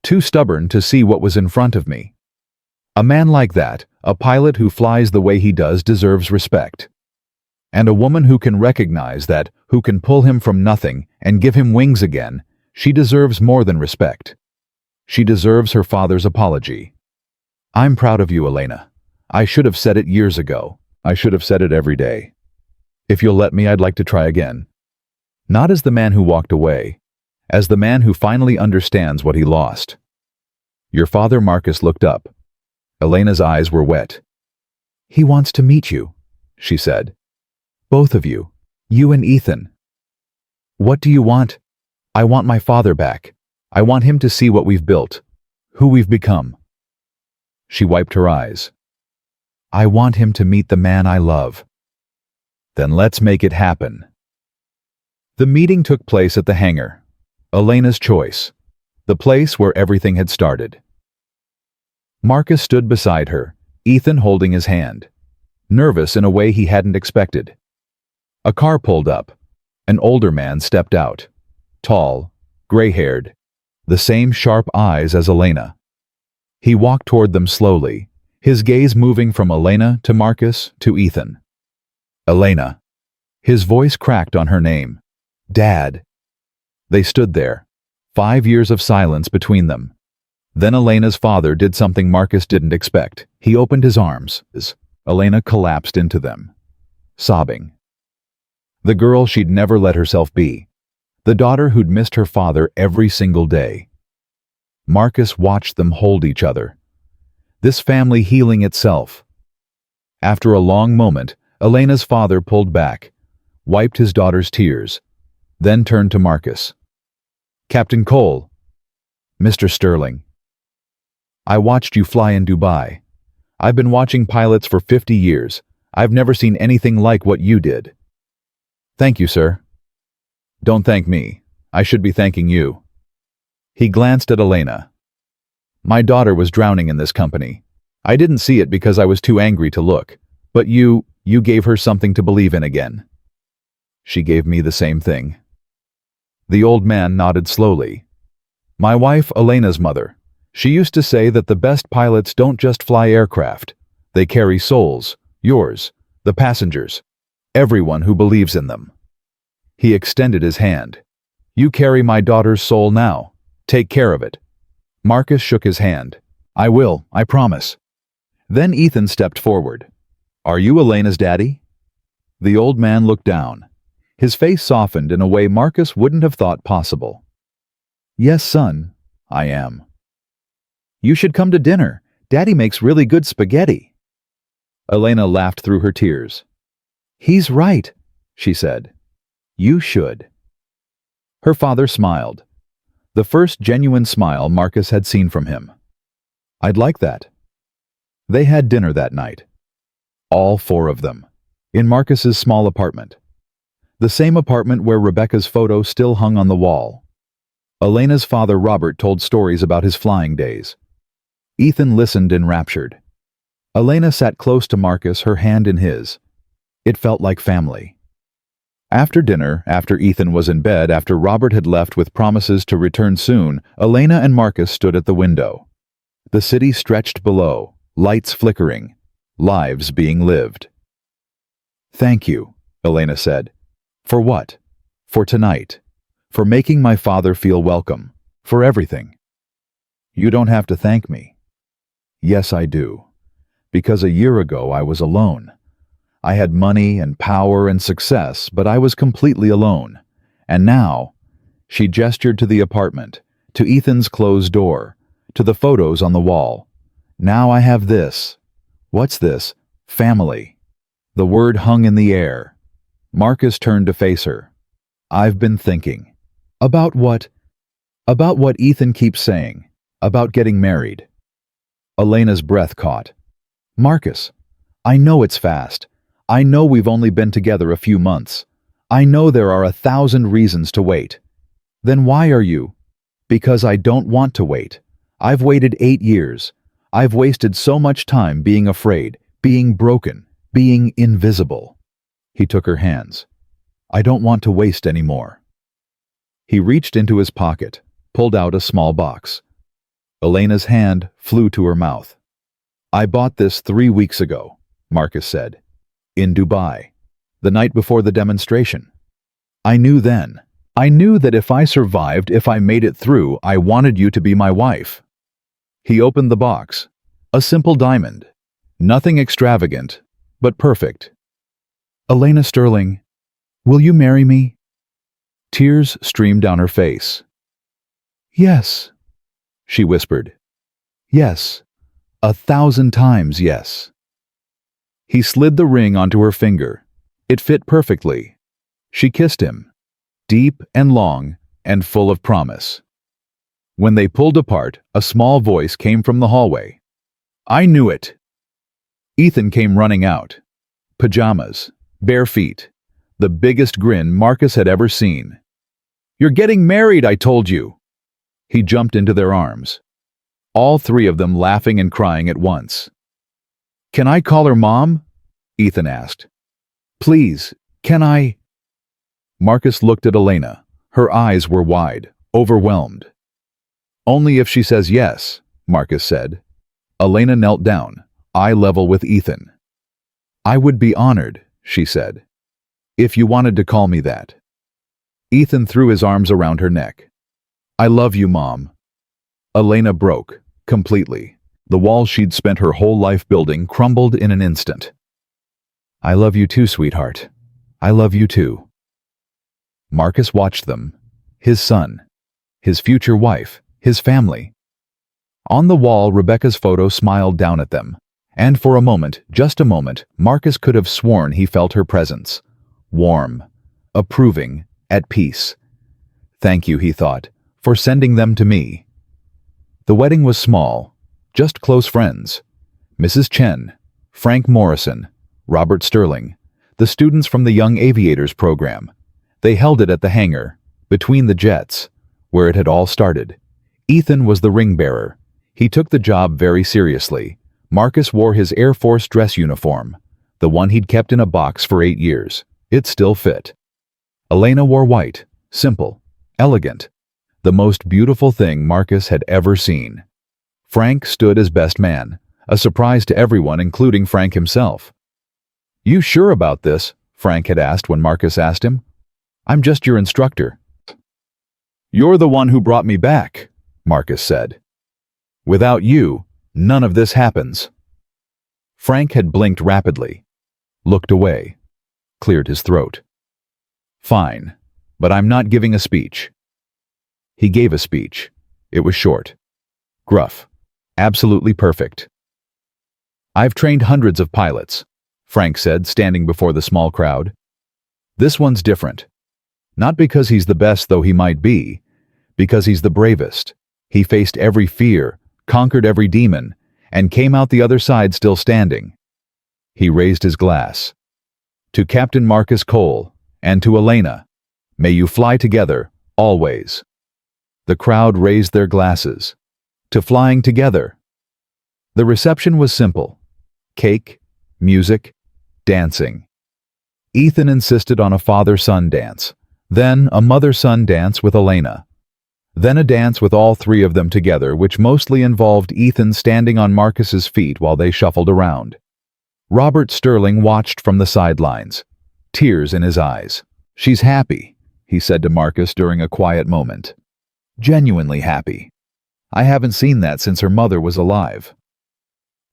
Too stubborn to see what was in front of me. A man like that, a pilot who flies the way he does, deserves respect. And a woman who can recognize that, who can pull him from nothing and give him wings again, she deserves more than respect. She deserves her father's apology. I'm proud of you, Elena. I should have said it years ago. I should have said it every day. If you'll let me, I'd like to try again. Not as the man who walked away, as the man who finally understands what he lost. Your father, Marcus, looked up. Elena's eyes were wet. He wants to meet you, she said. Both of you, you and Ethan. What do you want? I want my father back. I want him to see what we've built, who we've become. She wiped her eyes. I want him to meet the man I love. Then let's make it happen. The meeting took place at the hangar, Elena's choice, the place where everything had started. Marcus stood beside her, Ethan holding his hand, nervous in a way he hadn't expected. A car pulled up. An older man stepped out, tall, gray-haired, the same sharp eyes as Elena. He walked toward them slowly, his gaze moving from Elena to Marcus to Ethan. Elena. His voice cracked on her name. Dad. They stood there, 5 years of silence between them. Then Elena's father did something Marcus didn't expect. He opened his arms. Elena collapsed into them, sobbing. The girl she'd never let herself be. The daughter who'd missed her father every single day. Marcus watched them hold each other. This family healing itself. After a long moment, Elena's father pulled back, wiped his daughter's tears, then turned to Marcus. "Captain Cole." "Mr. Sterling." "I watched you fly in Dubai. I've been watching pilots for 50 years. I've never seen anything like what you did." "Thank you, sir." "Don't thank me. I should be thanking you." He glanced at Elena. "My daughter was drowning in this company. I didn't see it because I was too angry to look. But you gave her something to believe in again." "She gave me the same thing." The old man nodded slowly. "My wife, Elena's mother. She used to say that the best pilots don't just fly aircraft. They carry souls, yours, the passengers, everyone who believes in them." He extended his hand. "You carry my daughter's soul now. Take care of it." Marcus shook his hand. "I will, I promise." Then Ethan stepped forward. "Are you Elena's daddy?" The old man looked down. His face softened in a way Marcus wouldn't have thought possible. "Yes, son, I am." "You should come to dinner. Daddy makes really good spaghetti." Elena laughed through her tears. "He's right," she said. "You should." Her father smiled. The first genuine smile Marcus had seen from him. "I'd like that." They had dinner that night. All four of them. In Marcus's small apartment. The same apartment where Rebecca's photo still hung on the wall. Elena's father Robert told stories about his flying days. Ethan listened enraptured. Elena sat close to Marcus, her hand in his. It felt like family. After dinner, after Ethan was in bed, after Robert had left with promises to return soon, Elena and Marcus stood at the window. The city stretched below, lights flickering, lives being lived. "Thank you," Elena said. "For what?" "For tonight. For making my father feel welcome. For everything." "You don't have to thank me." "Yes, I do. Because a year ago I was alone. I had money and power and success, but I was completely alone. And now," she gestured to the apartment, to Ethan's closed door, to the photos on the wall. "Now I have this." "What's this?" "Family." The word hung in the air. Marcus turned to face her. "I've been thinking." "About what?" "About what Ethan keeps saying. About getting married." Elena's breath caught. "Marcus, I know it's fast. I know we've only been together a few months. I know there are 1,000 reasons to wait." "Then why are you?" "Because I don't want to wait. I've waited 8 years. I've wasted so much time being afraid, being broken, being invisible." He took her hands. "I don't want to waste any more." He reached into his pocket, pulled out a small box. Elena's hand flew to her mouth. "I bought this 3 weeks ago," Marcus said. "In Dubai. The night before the demonstration. I knew then. I knew that if I survived, if I made it through, I wanted you to be my wife." He opened the box. A simple diamond. Nothing extravagant, but perfect. "Elena Sterling, will you marry me?" Tears streamed down her face. "Yes," she whispered. "Yes, 1,000 times yes." He slid the ring onto her finger. It fit perfectly. She kissed him, deep and long and full of promise. When they pulled apart, a small voice came from the hallway. "I knew it." Ethan came running out. Pajamas, bare feet, the biggest grin Marcus had ever seen. "You're getting married, I told you." He jumped into their arms. All three of them laughing and crying at once. "Can I call her Mom?" Ethan asked. "Please, can I?" Marcus looked at Elena. Her eyes were wide, overwhelmed. "Only if she says yes," Marcus said. Elena knelt down, eye level with Ethan. "I would be honored," she said. "If you wanted to call me that." Ethan threw his arms around her neck. "I love you, Mom." Elena broke, completely. The wall she'd spent her whole life building crumbled in an instant. "I love you too, sweetheart. I love you too." Marcus watched them. His son, his future wife, his family. On the wall, Rebecca's photo smiled down at them. And for a moment, just a moment, Marcus could have sworn he felt her presence. Warm, approving, at peace. Thank you, he thought, for sending them to me. The wedding was small, just close friends. Mrs. Chen, Frank Morrison, Robert Sterling, the students from the Young Aviators program. They held it at the hangar, between the jets, where it had all started. Ethan was the ring bearer. He took the job very seriously. Marcus wore his Air Force dress uniform, the one he'd kept in a box for 8 years. It still fit. Elena wore white, simple, elegant, the most beautiful thing Marcus had ever seen. Frank stood as best man, a surprise to everyone, including Frank himself. "You sure about this?" Frank had asked when Marcus asked him. "I'm just your instructor." "You're the one who brought me back," Marcus said. "Without you, none of this happens." Frank had blinked rapidly, looked away, cleared his throat. "Fine, but I'm not giving a speech." He gave a speech. It was short, gruff, absolutely perfect. "I've trained hundreds of pilots," Frank said, standing before the small crowd. "This one's different. Not because he's the best, though he might be, because he's the bravest. He faced every fear, conquered every demon, and came out the other side still standing." He raised his glass. "To Captain Marcus Cole, and to Elena, may you fly together, always." The crowd raised their glasses. To flying together. The reception was simple. Cake, music, dancing. Ethan insisted on a father-son dance, then a mother-son dance with Elena. Then a dance with all three of them together, which mostly involved Ethan standing on Marcus's feet while they shuffled around. Robert Sterling watched from the sidelines, tears in his eyes. "She's happy," he said to Marcus during a quiet moment. "Genuinely happy. I haven't seen that since her mother was alive.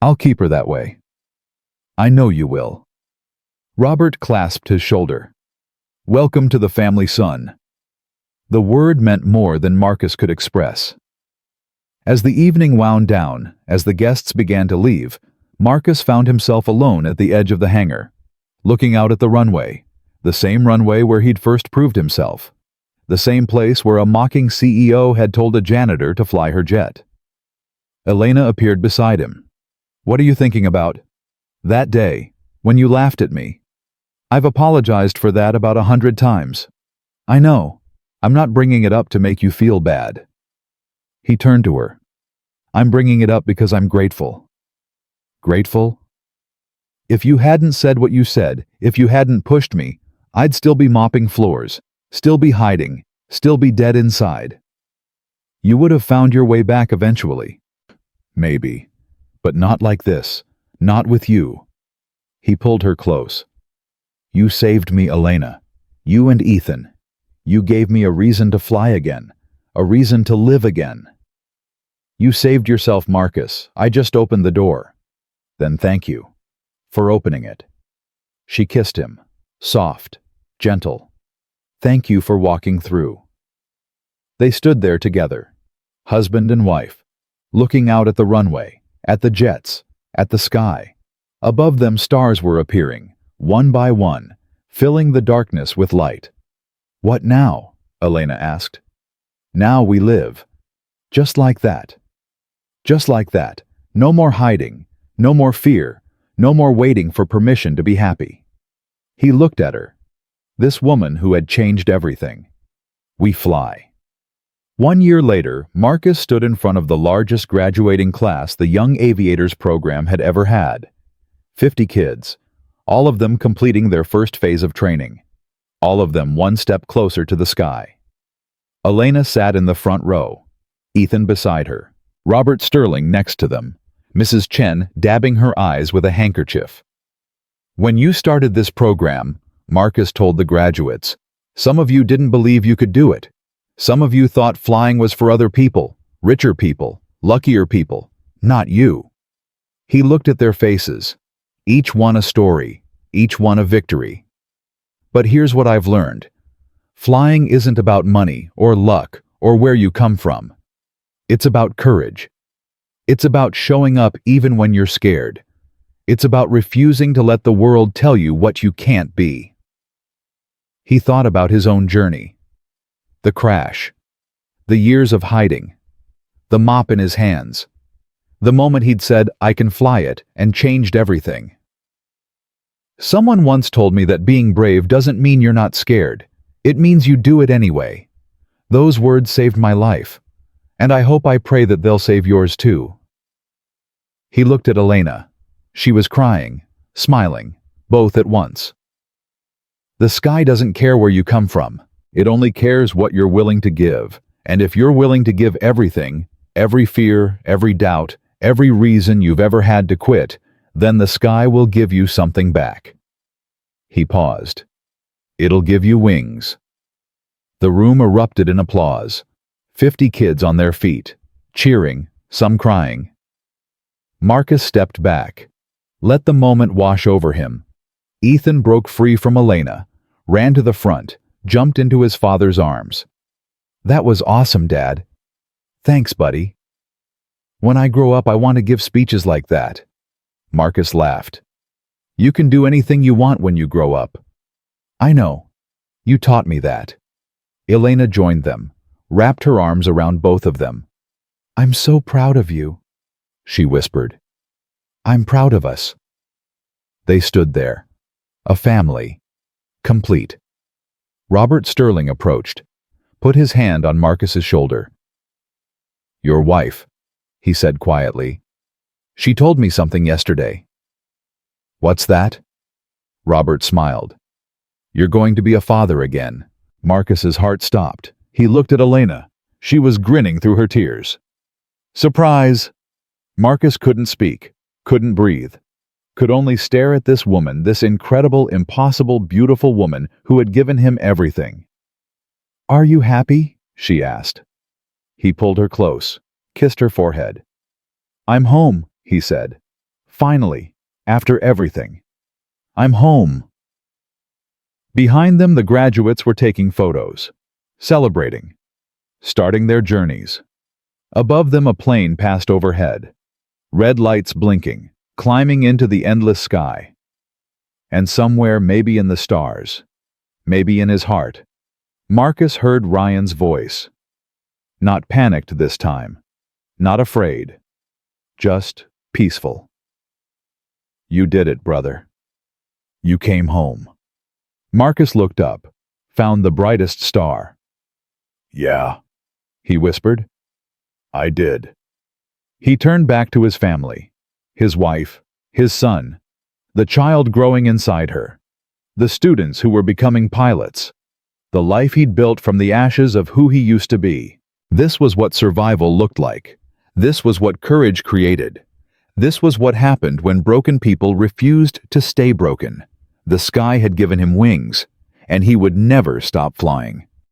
I'll keep her that way." "I know you will." Robert clasped his shoulder. "Welcome to the family, son." The word meant more than Marcus could express. As the evening wound down, as the guests began to leave, Marcus found himself alone at the edge of the hangar, looking out at the runway, the same runway where he'd first proved himself, the same place where a mocking CEO had told a janitor to fly her jet. Elena appeared beside him. "What are you thinking about?" "That day, when you laughed at me. I've apologized for that about 100 times. I know. I'm not bringing it up to make you feel bad." He turned to her. "I'm bringing it up because I'm grateful." "Grateful?" "If you hadn't said what you said, if you hadn't pushed me, I'd still be mopping floors, still be hiding, still be dead inside. You would have found your way back eventually. Maybe. But not like this. Not with you." He pulled her close. "You saved me, Elena. You and Ethan. You gave me a reason to fly again, a reason to live again." "You saved yourself, Marcus. I just opened the door." "Then thank you. For opening it." She kissed him, soft, gentle. "Thank you for walking through." They stood there together, husband and wife, looking out at the runway, at the jets, at the sky. Above them stars were appearing, one by one, filling the darkness with light. "What now?" Elena asked. "Now we live. Just like that. Just like that. No more hiding, no more fear, no more waiting for permission to be happy." He looked at her. This woman who had changed everything. "We fly." 1 year later, Marcus stood in front of the largest graduating class the Young Aviators program had ever had. 50 kids, all of them completing their first phase of training. All of them one step closer to the sky. Elena sat in the front row, Ethan beside her, Robert Sterling next to them, Mrs. Chen dabbing her eyes with a handkerchief. "When you started this program," Marcus told the graduates, "some of you didn't believe you could do it. Some of you thought flying was for other people, richer people, luckier people, not you." He looked at their faces, each one a story, each one a victory. "But here's what I've learned. Flying isn't about money or luck or where you come from. It's about courage. It's about showing up even when you're scared. It's about refusing to let the world tell you what you can't be. He thought about his own journey. The crash. The years of hiding. The mop in his hands. The moment he'd said, "I can fly it," and changed everything. Someone once told me that being brave doesn't mean you're not scared. It means you do it anyway. Those words saved my life, and I pray that they'll save yours too. He looked at Elena. She was crying, smiling, both at once. The sky doesn't care where you come from. It only cares what you're willing to give. And if you're willing to give everything, every fear, every doubt, every reason you've ever had to quit, then the sky will give you something back. He paused. It'll give you wings. The room erupted in applause. 50 kids on their feet, cheering, some crying. Marcus stepped back. Let the moment wash over him. Ethan broke free from Elena, ran to the front, jumped into his father's arms. "That was awesome, Dad." "Thanks, buddy. When I grow up, I want to give speeches like that." Marcus laughed. "You can do anything you want when you grow up." "I know. You taught me that." Elena joined them, wrapped her arms around both of them. "I'm so proud of you," she whispered. "I'm proud of us." They stood there, a family, complete. Robert Sterling approached, put his hand on Marcus's shoulder. "Your wife," he said quietly. "She told me something yesterday." "What's that?" Robert smiled. "You're going to be a father again." Marcus's heart stopped. He looked at Elena. She was grinning through her tears. "Surprise!" Marcus couldn't speak, couldn't breathe, could only stare at this woman, this incredible, impossible, beautiful woman who had given him everything. "Are you happy?" she asked. He pulled her close, kissed her forehead. "I'm home," he said. "Finally, after everything. I'm home." Behind them, the graduates were taking photos, celebrating, starting their journeys. Above them, a plane passed overhead, red lights blinking, climbing into the endless sky. And somewhere, maybe in the stars, maybe in his heart, Marcus heard Ryan's voice. Not panicked this time, not afraid, just peaceful. "You did it, brother. You came home." Marcus looked up, found the brightest star. "Yeah," he whispered. "I did." He turned back to his family, his wife, his son, the child growing inside her, the students who were becoming pilots, the life he'd built from the ashes of who he used to be. This was what survival looked like. This was what courage created. This was what happened when broken people refused to stay broken. The sky had given him wings, and he would never stop flying.